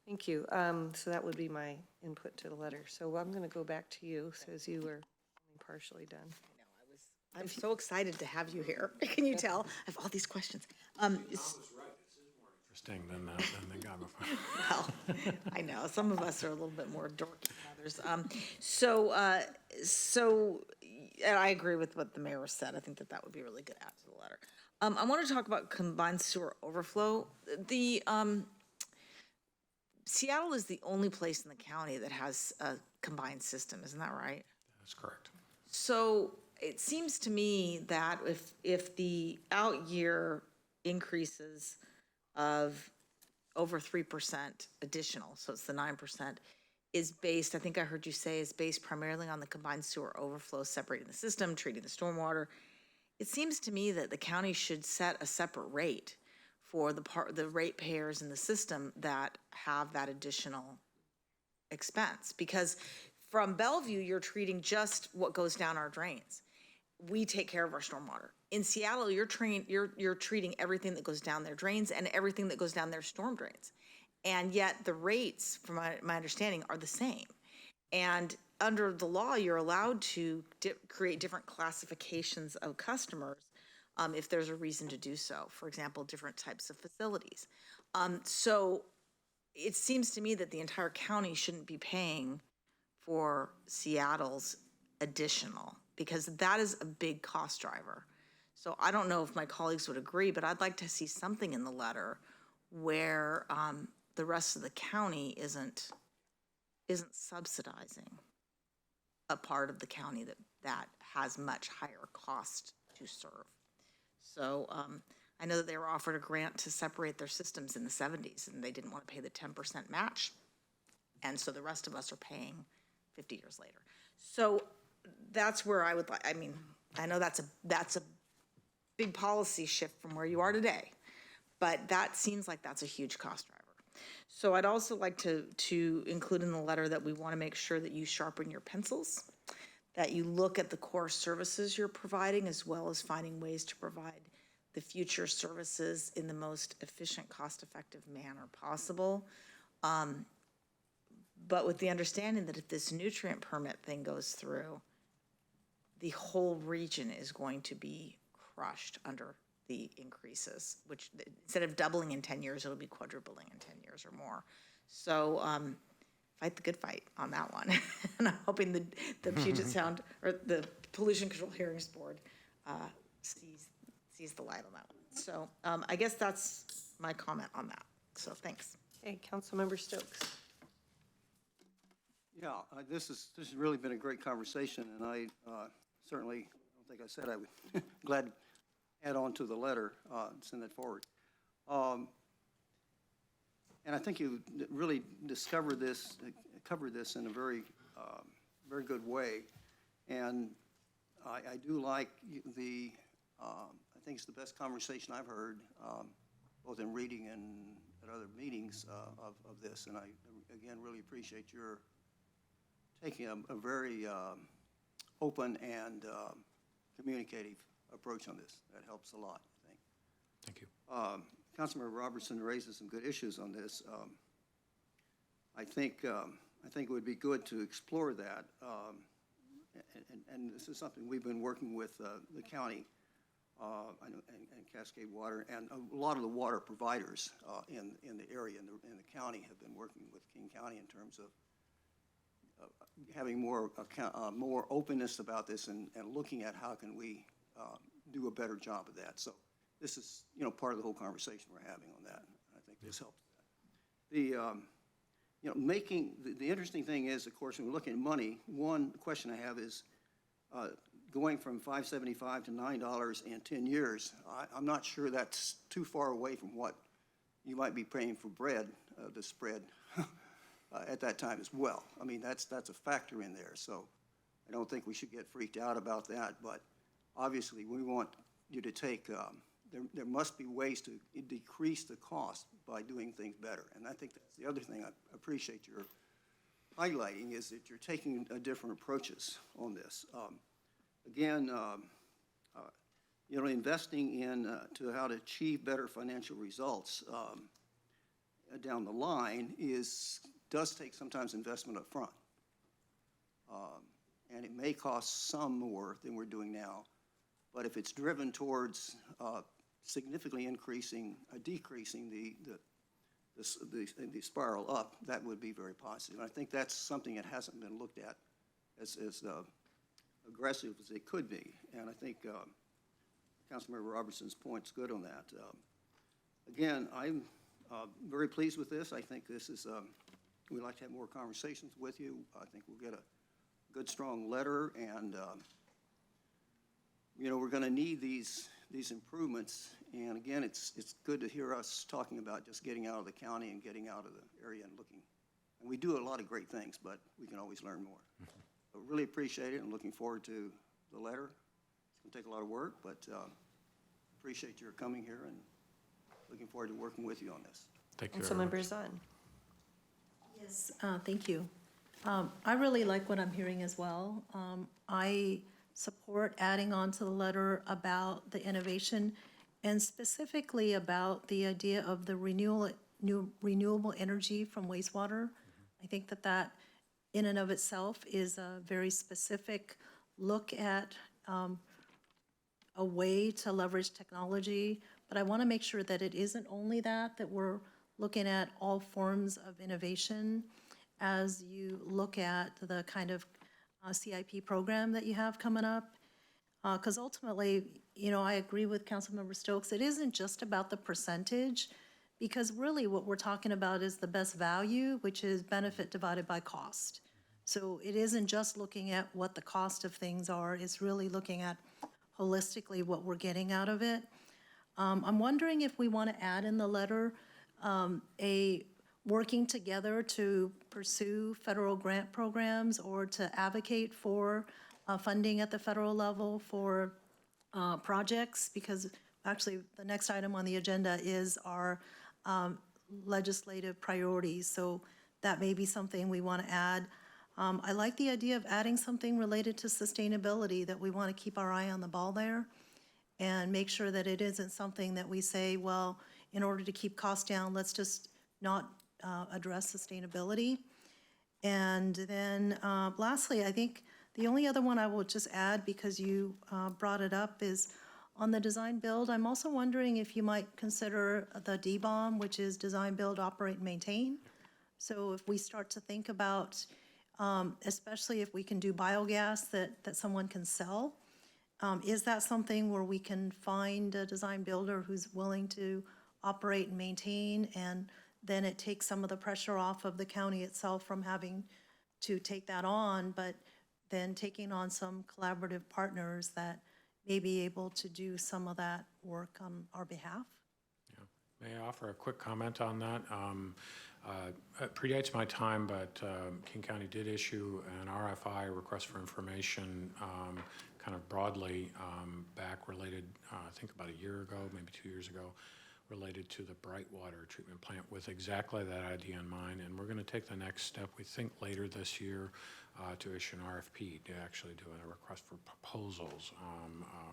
[SPEAKER 6] thank you. So that would be my input to the letter. So I'm going to go back to you, as you were partially done.
[SPEAKER 21] I'm so excited to have you here. Can you tell? I have all these questions.
[SPEAKER 18] Interesting than the guy before.
[SPEAKER 21] Well, I know some of us are a little bit more dorky than others. So I agree with what the mayor said. I think that would be a really good add to the letter. I want to talk about combined sewer overflow. Seattle is the only place in the county that has a combined system, isn't that right?
[SPEAKER 18] That's correct.
[SPEAKER 21] So it seems to me that if the out year increases of over 3% additional, so it's the 9%, is based, I think I heard you say, is based primarily on the combined sewer overflow, separating the system, treating the stormwater. It seems to me that the county should set a separate rate for the ratepayers in the system that have that additional expense. Because from Bellevue, you're treating just what goes down our drains. We take care of our stormwater. In Seattle, you're treating everything that goes down their drains and everything that goes down their storm drains. And yet the rates, from my understanding, are the same. And under the law, you're allowed to create different classifications of customers if there's a reason to do so. For example, different types of facilities. So it seems to me that the entire county shouldn't be paying for Seattle's additional, because that is a big cost driver. So I don't know if my colleagues would agree, but I'd like to see something in the letter where the rest of the county isn't subsidizing a part of the county that has much higher cost to serve. So I know that they were offered a grant to separate their systems in the 70s, and they didn't want to pay the 10% match. And so the rest of us are paying 50 years later. So that's where I would like, I mean, I know that's a big policy shift from where you are today, but that seems like that's a huge cost driver. So I'd also like to include in the letter that we want to make sure that you sharpen your pencils, that you look at the core services you're providing, as well as finding ways to provide the future services in the most efficient, cost-effective manner possible. But with the understanding that if this nutrient permit thing goes through, the whole region is going to be crushed under the increases, which instead of doubling in 10 years, it'll be quadrupling in 10 years or more. So fight the good fight on that one. And I'm hoping the Puget Sound, or the Pollution Control Hearings Board sees the light on that one. So I guess that's my comment on that. So thanks.
[SPEAKER 6] Hey, Councilmember Stokes.
[SPEAKER 7] Yeah, this has really been a great conversation, and I certainly don't think I said I would glad to add on to the letter, send that forward. And I think you really covered this in a very good way. And I do like I think it's the best conversation I've heard, both in reading and at other meetings of this. And I, again, really appreciate your taking a very open and communicative approach on this. That helps a lot, I think.
[SPEAKER 18] Thank you.
[SPEAKER 7] Councilmember Robertson raises some good issues on this. I think it would be good to explore that. And this is something we've been working with the county and Cascade Water, and a lot of the water providers in the area, in the county, have been working with King County in terms of having more openness about this and looking at how can we do a better job of that. So this is, part of the whole conversation we're having on that. I think this helps. The interesting thing is, of course, when we're looking at money, one question I have is going from $5.75 to $9 in 10 years. I'm not sure that's too far away from what you might be paying for bread, the spread. At that time as well. I mean, that's a factor in there. So I don't think we should get freaked out about that. But obviously, we want you to take, there must be ways to decrease the cost by doing things better. And I think that's the other thing I appreciate your highlighting, is that you're taking different approaches on this. Again, investing in to how to achieve better financial results down the line does take sometimes investment up front. And it may cost some more than we're doing now, but if it's driven towards significantly decreasing the spiral up, that would be very positive. And I think that's something that hasn't been looked at as aggressive as it could be. And I think Councilmember Robertson's point's good on that. Again, Very pleased with this. I think this is, we'd like to have more conversations with you. I think we'll get a good, strong letter, and, you know, we're going to need these improvements. And again, it's good to hear us talking about just getting out of the county and getting out of the area and looking. And we do a lot of great things, but we can always learn more. But really appreciate it and looking forward to the letter. It's going to take a lot of work, but appreciate your coming here and looking forward to working with you on this.
[SPEAKER 18] Thank you.
[SPEAKER 6] Councilmember Zahn.
[SPEAKER 1] Yes, thank you. I really like what I'm hearing as well. I support adding on to the letter about the innovation and specifically about the idea of the renewable energy from wastewater. I think that in and of itself is a very specific look at a way to leverage technology, but I want to make sure that it isn't only that we're looking at all forms of innovation as you look at the kind of CIP program that you have coming up. Because ultimately, you know, I agree with Councilmember Stokes, it isn't just about the percentage, because really what we're talking about is the best value, which is benefit divided by cost. So it isn't just looking at what the cost of things are, it's really looking at holistically what we're getting out of it. I'm wondering if we want to add in the letter a working together to pursue federal grant programs or to advocate for funding at the federal level for projects, because actually the next item on the agenda is our legislative priorities. So that may be something we want to add. I like the idea of adding something related to sustainability, that we want to keep our eye on the ball there and make sure that it isn't something that we say, well, in order to keep costs down, let's just not address sustainability. And then lastly, I think the only other one I will just add, because you brought it up, is on the design build. I'm also wondering if you might consider the DBOM, which is design, build, operate, and maintain. So if we start to think about, especially if we can do biogas that someone can sell, is that something where we can find a design builder who's willing to operate and maintain, and then it takes some of the pressure off of the county itself from having to take that on, but then taking on some collaborative partners that may be able to do some of that work on our behalf?
[SPEAKER 18] May I offer a quick comment on that? It predates my time, but King County did issue an RFI, request for information, kind of broadly back related, I think about a year ago, maybe 2 years ago, related to the Brightwater treatment plant with exactly that idea in mind. And we're going to take the next step, we think later this year, to issue an RFP, to actually do a request for proposals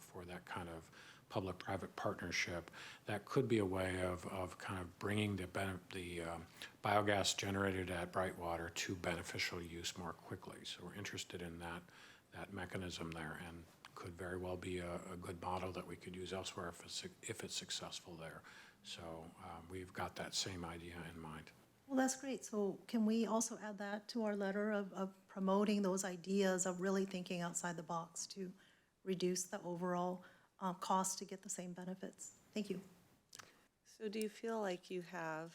[SPEAKER 18] for that kind of public-private partnership. That could be a way of kind of bringing the biogas generated at Brightwater to beneficial use more quickly. So we're interested in that mechanism there, and could very well be a good model that we could use elsewhere if it's successful there. So we've got that same idea in mind.
[SPEAKER 1] Well, that's great. So can we also add that to our letter of promoting those ideas of really thinking outside the box to reduce the overall cost to get the same benefits? Thank you.
[SPEAKER 6] So do you feel like you have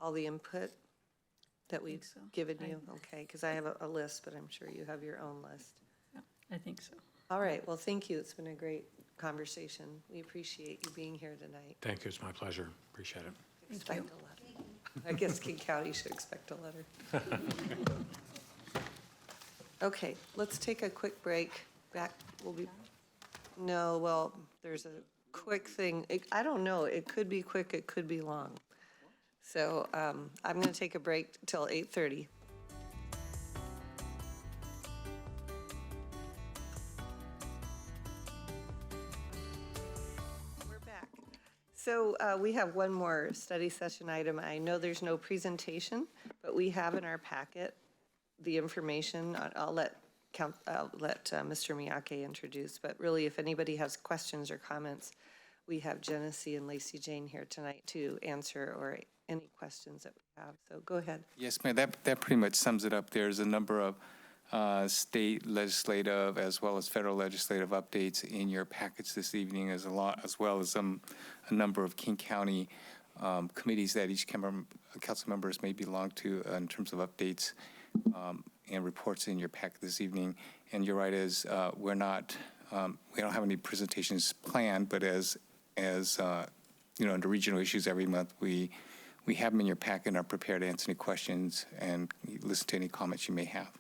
[SPEAKER 6] all the input that we've given you? Okay, because I have a list, but I'm sure you have your own list.
[SPEAKER 19] Yeah, I think so.
[SPEAKER 6] All right, well, thank you. It's been a great conversation. We appreciate you being here tonight.
[SPEAKER 18] Thank you, it's my pleasure. Appreciate it.
[SPEAKER 6] Expect a letter. I guess King County should expect a letter. Okay, let's take a quick break. Back, no, well, there's a quick thing. I don't know, it could be quick, it could be long. So I'm going to take a break till 8:30. So we have one more study session item. I know there's no presentation, but we have in our packet the information. I'll let Mr. Miyake introduce, but really if anybody has questions or comments, we have Genesee and Lacey Jane here tonight to answer or any questions that we have. So go ahead.
[SPEAKER 15] Yes, ma'am, that pretty much sums it up. There's a number of state legislative as well as federal legislative updates in your package this evening, as well as a number of King County committees that each council members may belong to in terms of updates and reports in your packet this evening. And you're right, we don't have any presentations planned, but as under regional issues every month, we have them in your packet and are prepared to answer any questions and listen to any comments you may have.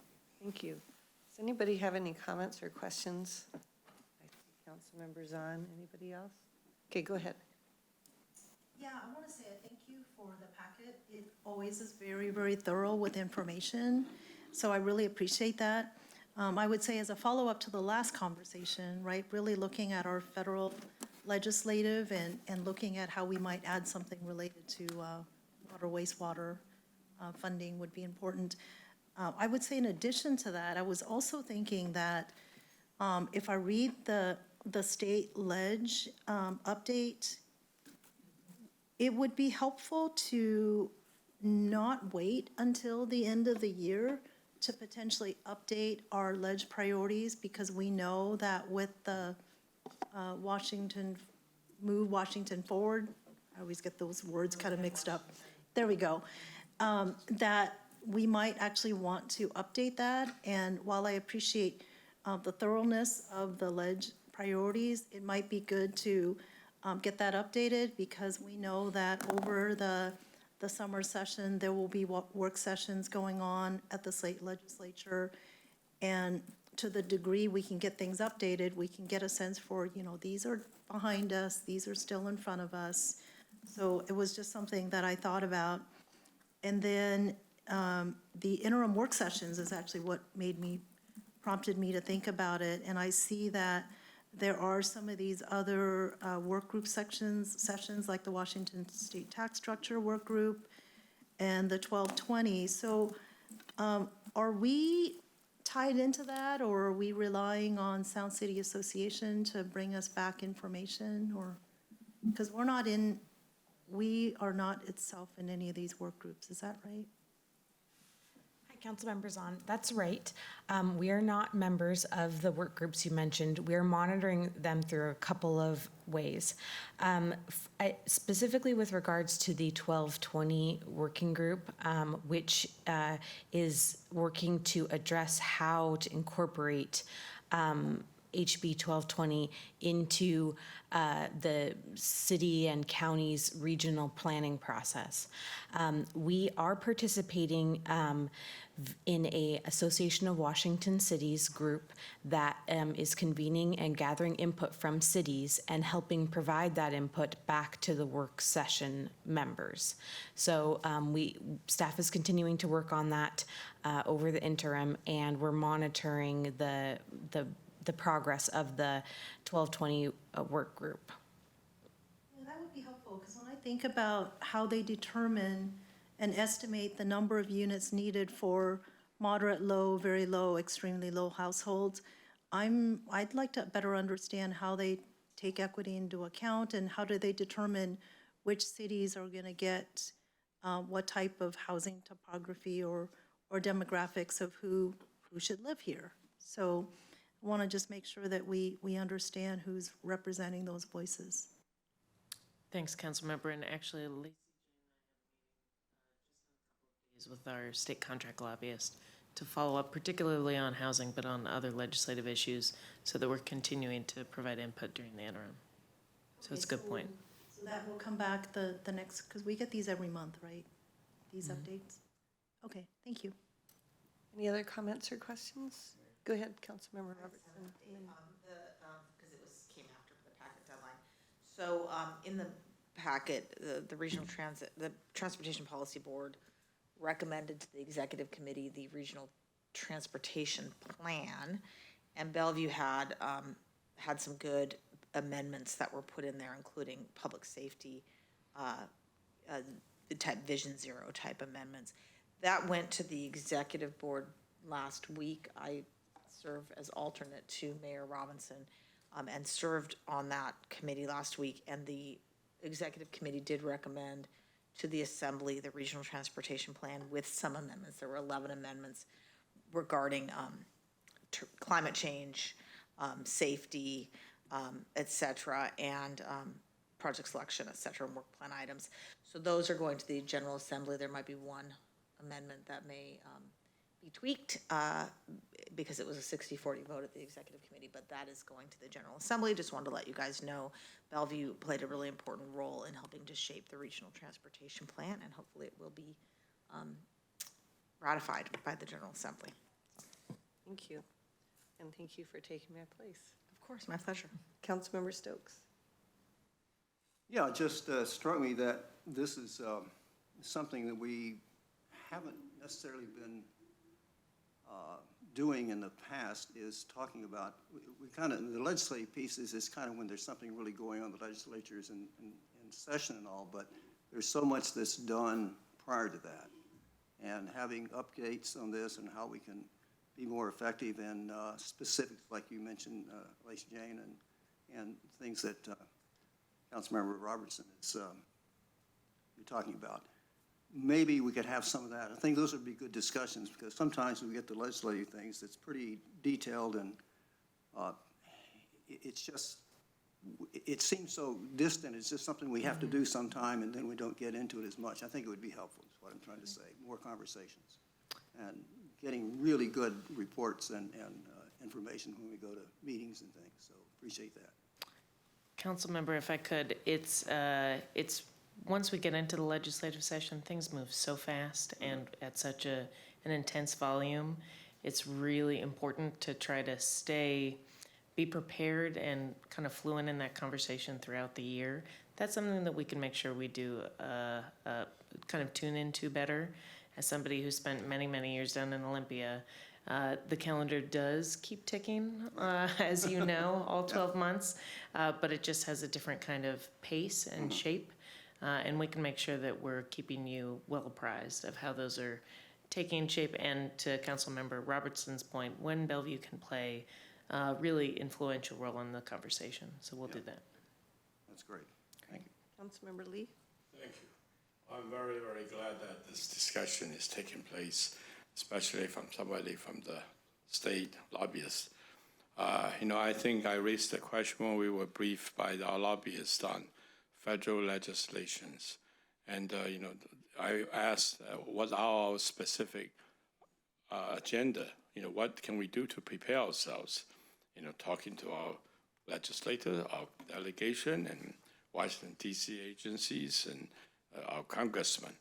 [SPEAKER 6] Thank you. Does anybody have any comments or questions? I see council members on. Anybody else? Okay, go ahead.
[SPEAKER 1] Yeah, I want to say thank you for the packet. It always is very, very thorough with information, so I really appreciate that. I would say as a follow-up to the last conversation, right, really looking at our federal legislative and looking at how we might add something related to water, wastewater funding would be important. I would say in addition to that, I was also thinking that if I read the state ledge update, it would be helpful to not wait until the end of the year to potentially update our ledge priorities, because we know that with the Washington Forward, I always get those words kind of mixed up. There we go. That we might actually want to update that. And while I appreciate the thoroughness of the ledge priorities, it might be good to get that updated, because we know that over the summer session, there will be work sessions going on at the state legislature. And to the degree we can get things updated, we can get a sense for, these are behind us, these are still in front of us. So it was just something that I thought about. And then the interim work sessions is actually what prompted me to think about it. And I see that there are some of these other work group sessions like the Washington State Tax Structure Work Group and the 1220. So are we tied into that, or are we relying on Sound City Association to bring us back information? Or because we are not itself in any of these work groups, is that right?
[SPEAKER 8] Council members on. That's right. We are not members of the work groups you mentioned. We are monitoring them through a couple of ways. Specifically with regards to the 1220 working group, which is working to address how to incorporate HB 1220 into the city and county's regional planning process. We are participating in a Association of Washington Cities group that is convening and gathering input from cities and helping provide that input back to the work session members. So staff is continuing to work on that over the interim, and we're monitoring the progress of the 1220 work group.
[SPEAKER 1] Yeah, that would be helpful, because when I think about how they determine and estimate the number of units needed for moderate, low, very low, extremely low households, I'd like to better understand how they take equity into account, and how do they determine which cities are going to get what type of housing topography or demographics of who should live here. So I want to just make sure that we understand who's representing those voices.
[SPEAKER 22] Thanks, Councilmember. And actually, Lacey is with our state contract lobbyist to follow up, particularly on housing, but on other legislative issues, so that we're continuing to provide input during the interim. So it's a good point.
[SPEAKER 1] So that will come back the next, because we get these every month, right? These updates? Okay, thank you.
[SPEAKER 6] Any other comments or questions? Go ahead, Councilmember Robertson.
[SPEAKER 21] Because it came after the packet deadline. So in the packet, the the Transportation Policy Board recommended to the Executive Committee the Regional Transportation Plan, and Bellevue had some good amendments that were put in there, including public safety, the type Vision Zero type amendments. That went to the Executive Board last week. I serve as alternate to Mayor Robinson and served on that committee last week, and the Executive Committee did recommend to the Assembly the Regional Transportation Plan with some amendments. There were 11 amendments regarding climate change, safety, et cetera, and project selection, et cetera, and work plan items. So those are going to the General Assembly. There might be one amendment that may be tweaked because it was a 60-40 vote at the Executive Committee, but that is going to the General Assembly. Just wanted to let you guys know Bellevue played a really important role in helping to shape the regional transportation plan, and hopefully it will be ratified by the General Assembly.
[SPEAKER 6] Thank you. And thank you for taking my place.
[SPEAKER 21] Of course, my pleasure.
[SPEAKER 6] Councilmember Stokes.
[SPEAKER 7] Yeah, it just struck me that this is something that we haven't necessarily been doing in the past, is talking about, we kind of, the legislative pieces is kind of when there's something really going on, the legislature's in session and all, but there's so much that's done prior to that. And having updates on this and how we can be more effective and specifics, like you mentioned, Lacey Jane, and things that Councilmember Robertson is you're talking about. Maybe we could have some of that. I think those would be good discussions, because sometimes we get the legislative things that's pretty detailed, and it's just, it seems so distant. It's just something we have to do sometime, and then we don't get into it as much. I think it would be helpful, is what I'm trying to say. More conversations and getting really good reports and information when we go to meetings and things. So appreciate that.
[SPEAKER 22] Councilmember, if I could, it's once we get into the legislative session, things move so fast and at such an intense volume. It's really important to try to be prepared and kind of fluent in that conversation throughout the year. That's something that we can make sure we do kind of tune into better. As somebody who spent many, many years down in Olympia, the calendar does keep ticking, as you know, all 12 months, but it just has a different kind of pace and shape. And we can make sure that we're keeping you well apprised of how those are taking shape. And to Councilmember Robertson's point, when Bellevue can play a really influential role in the conversation. So we'll do that.
[SPEAKER 7] That's great. Thank you.
[SPEAKER 6] Councilmember Lee.
[SPEAKER 3] Thank you. I'm very, very glad that this discussion is taking place, especially from somebody from the state lobbyists. I think I raised the question when we were briefed by our lobbyists on federal legislations. And, I asked what are our specific agenda? What can we do to prepare ourselves? Talking to our legislators, our delegation, and Washington, D.C. agencies, and our congressmen.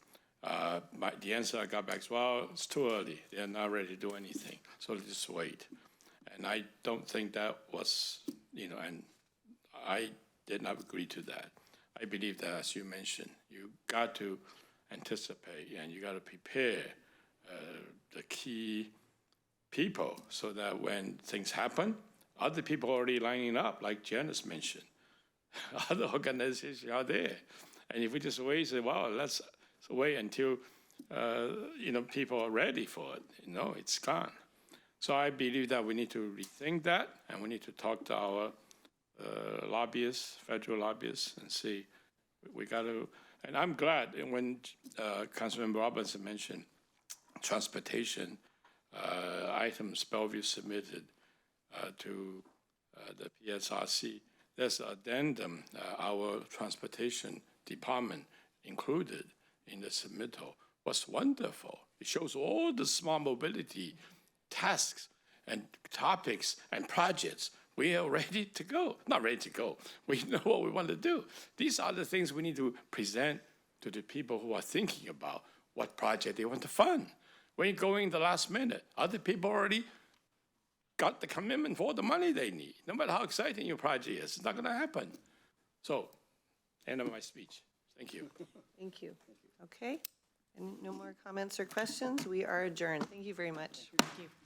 [SPEAKER 3] The answer I got back is, well, it's too early. They're not ready to do anything, so just wait. And I don't think that was, and I did not agree to that. I believe that, as you mentioned, you got to anticipate and you got to prepare the key people so that when things happen, other people are already lining up, like Janice mentioned. Other organizations are there. And if we just wait, say, well, let's wait until, people are ready for it, it's gone. So I believe that we need to rethink that, and we need to talk to our lobbyists, federal lobbyists, and see, we got to, and I'm glad when Councilmember Robinson mentioned transportation items Bellevue submitted to the PSRC. There's an addendum, our transportation department included in the submittal. Was wonderful. It shows all the smart mobility tasks and topics and projects. We are ready to go. Not ready to go. We know what we want to do. These are the things we need to present to the people who are thinking about what project they want to fund. When you go in the last minute, other people already got the commitment for all the money they need. No matter how exciting your project is, it's not going to happen. So, end of my speech. Thank you.
[SPEAKER 6] Thank you. Okay. And no more comments or questions. We are adjourned. Thank you very much.
[SPEAKER 22] Thank you.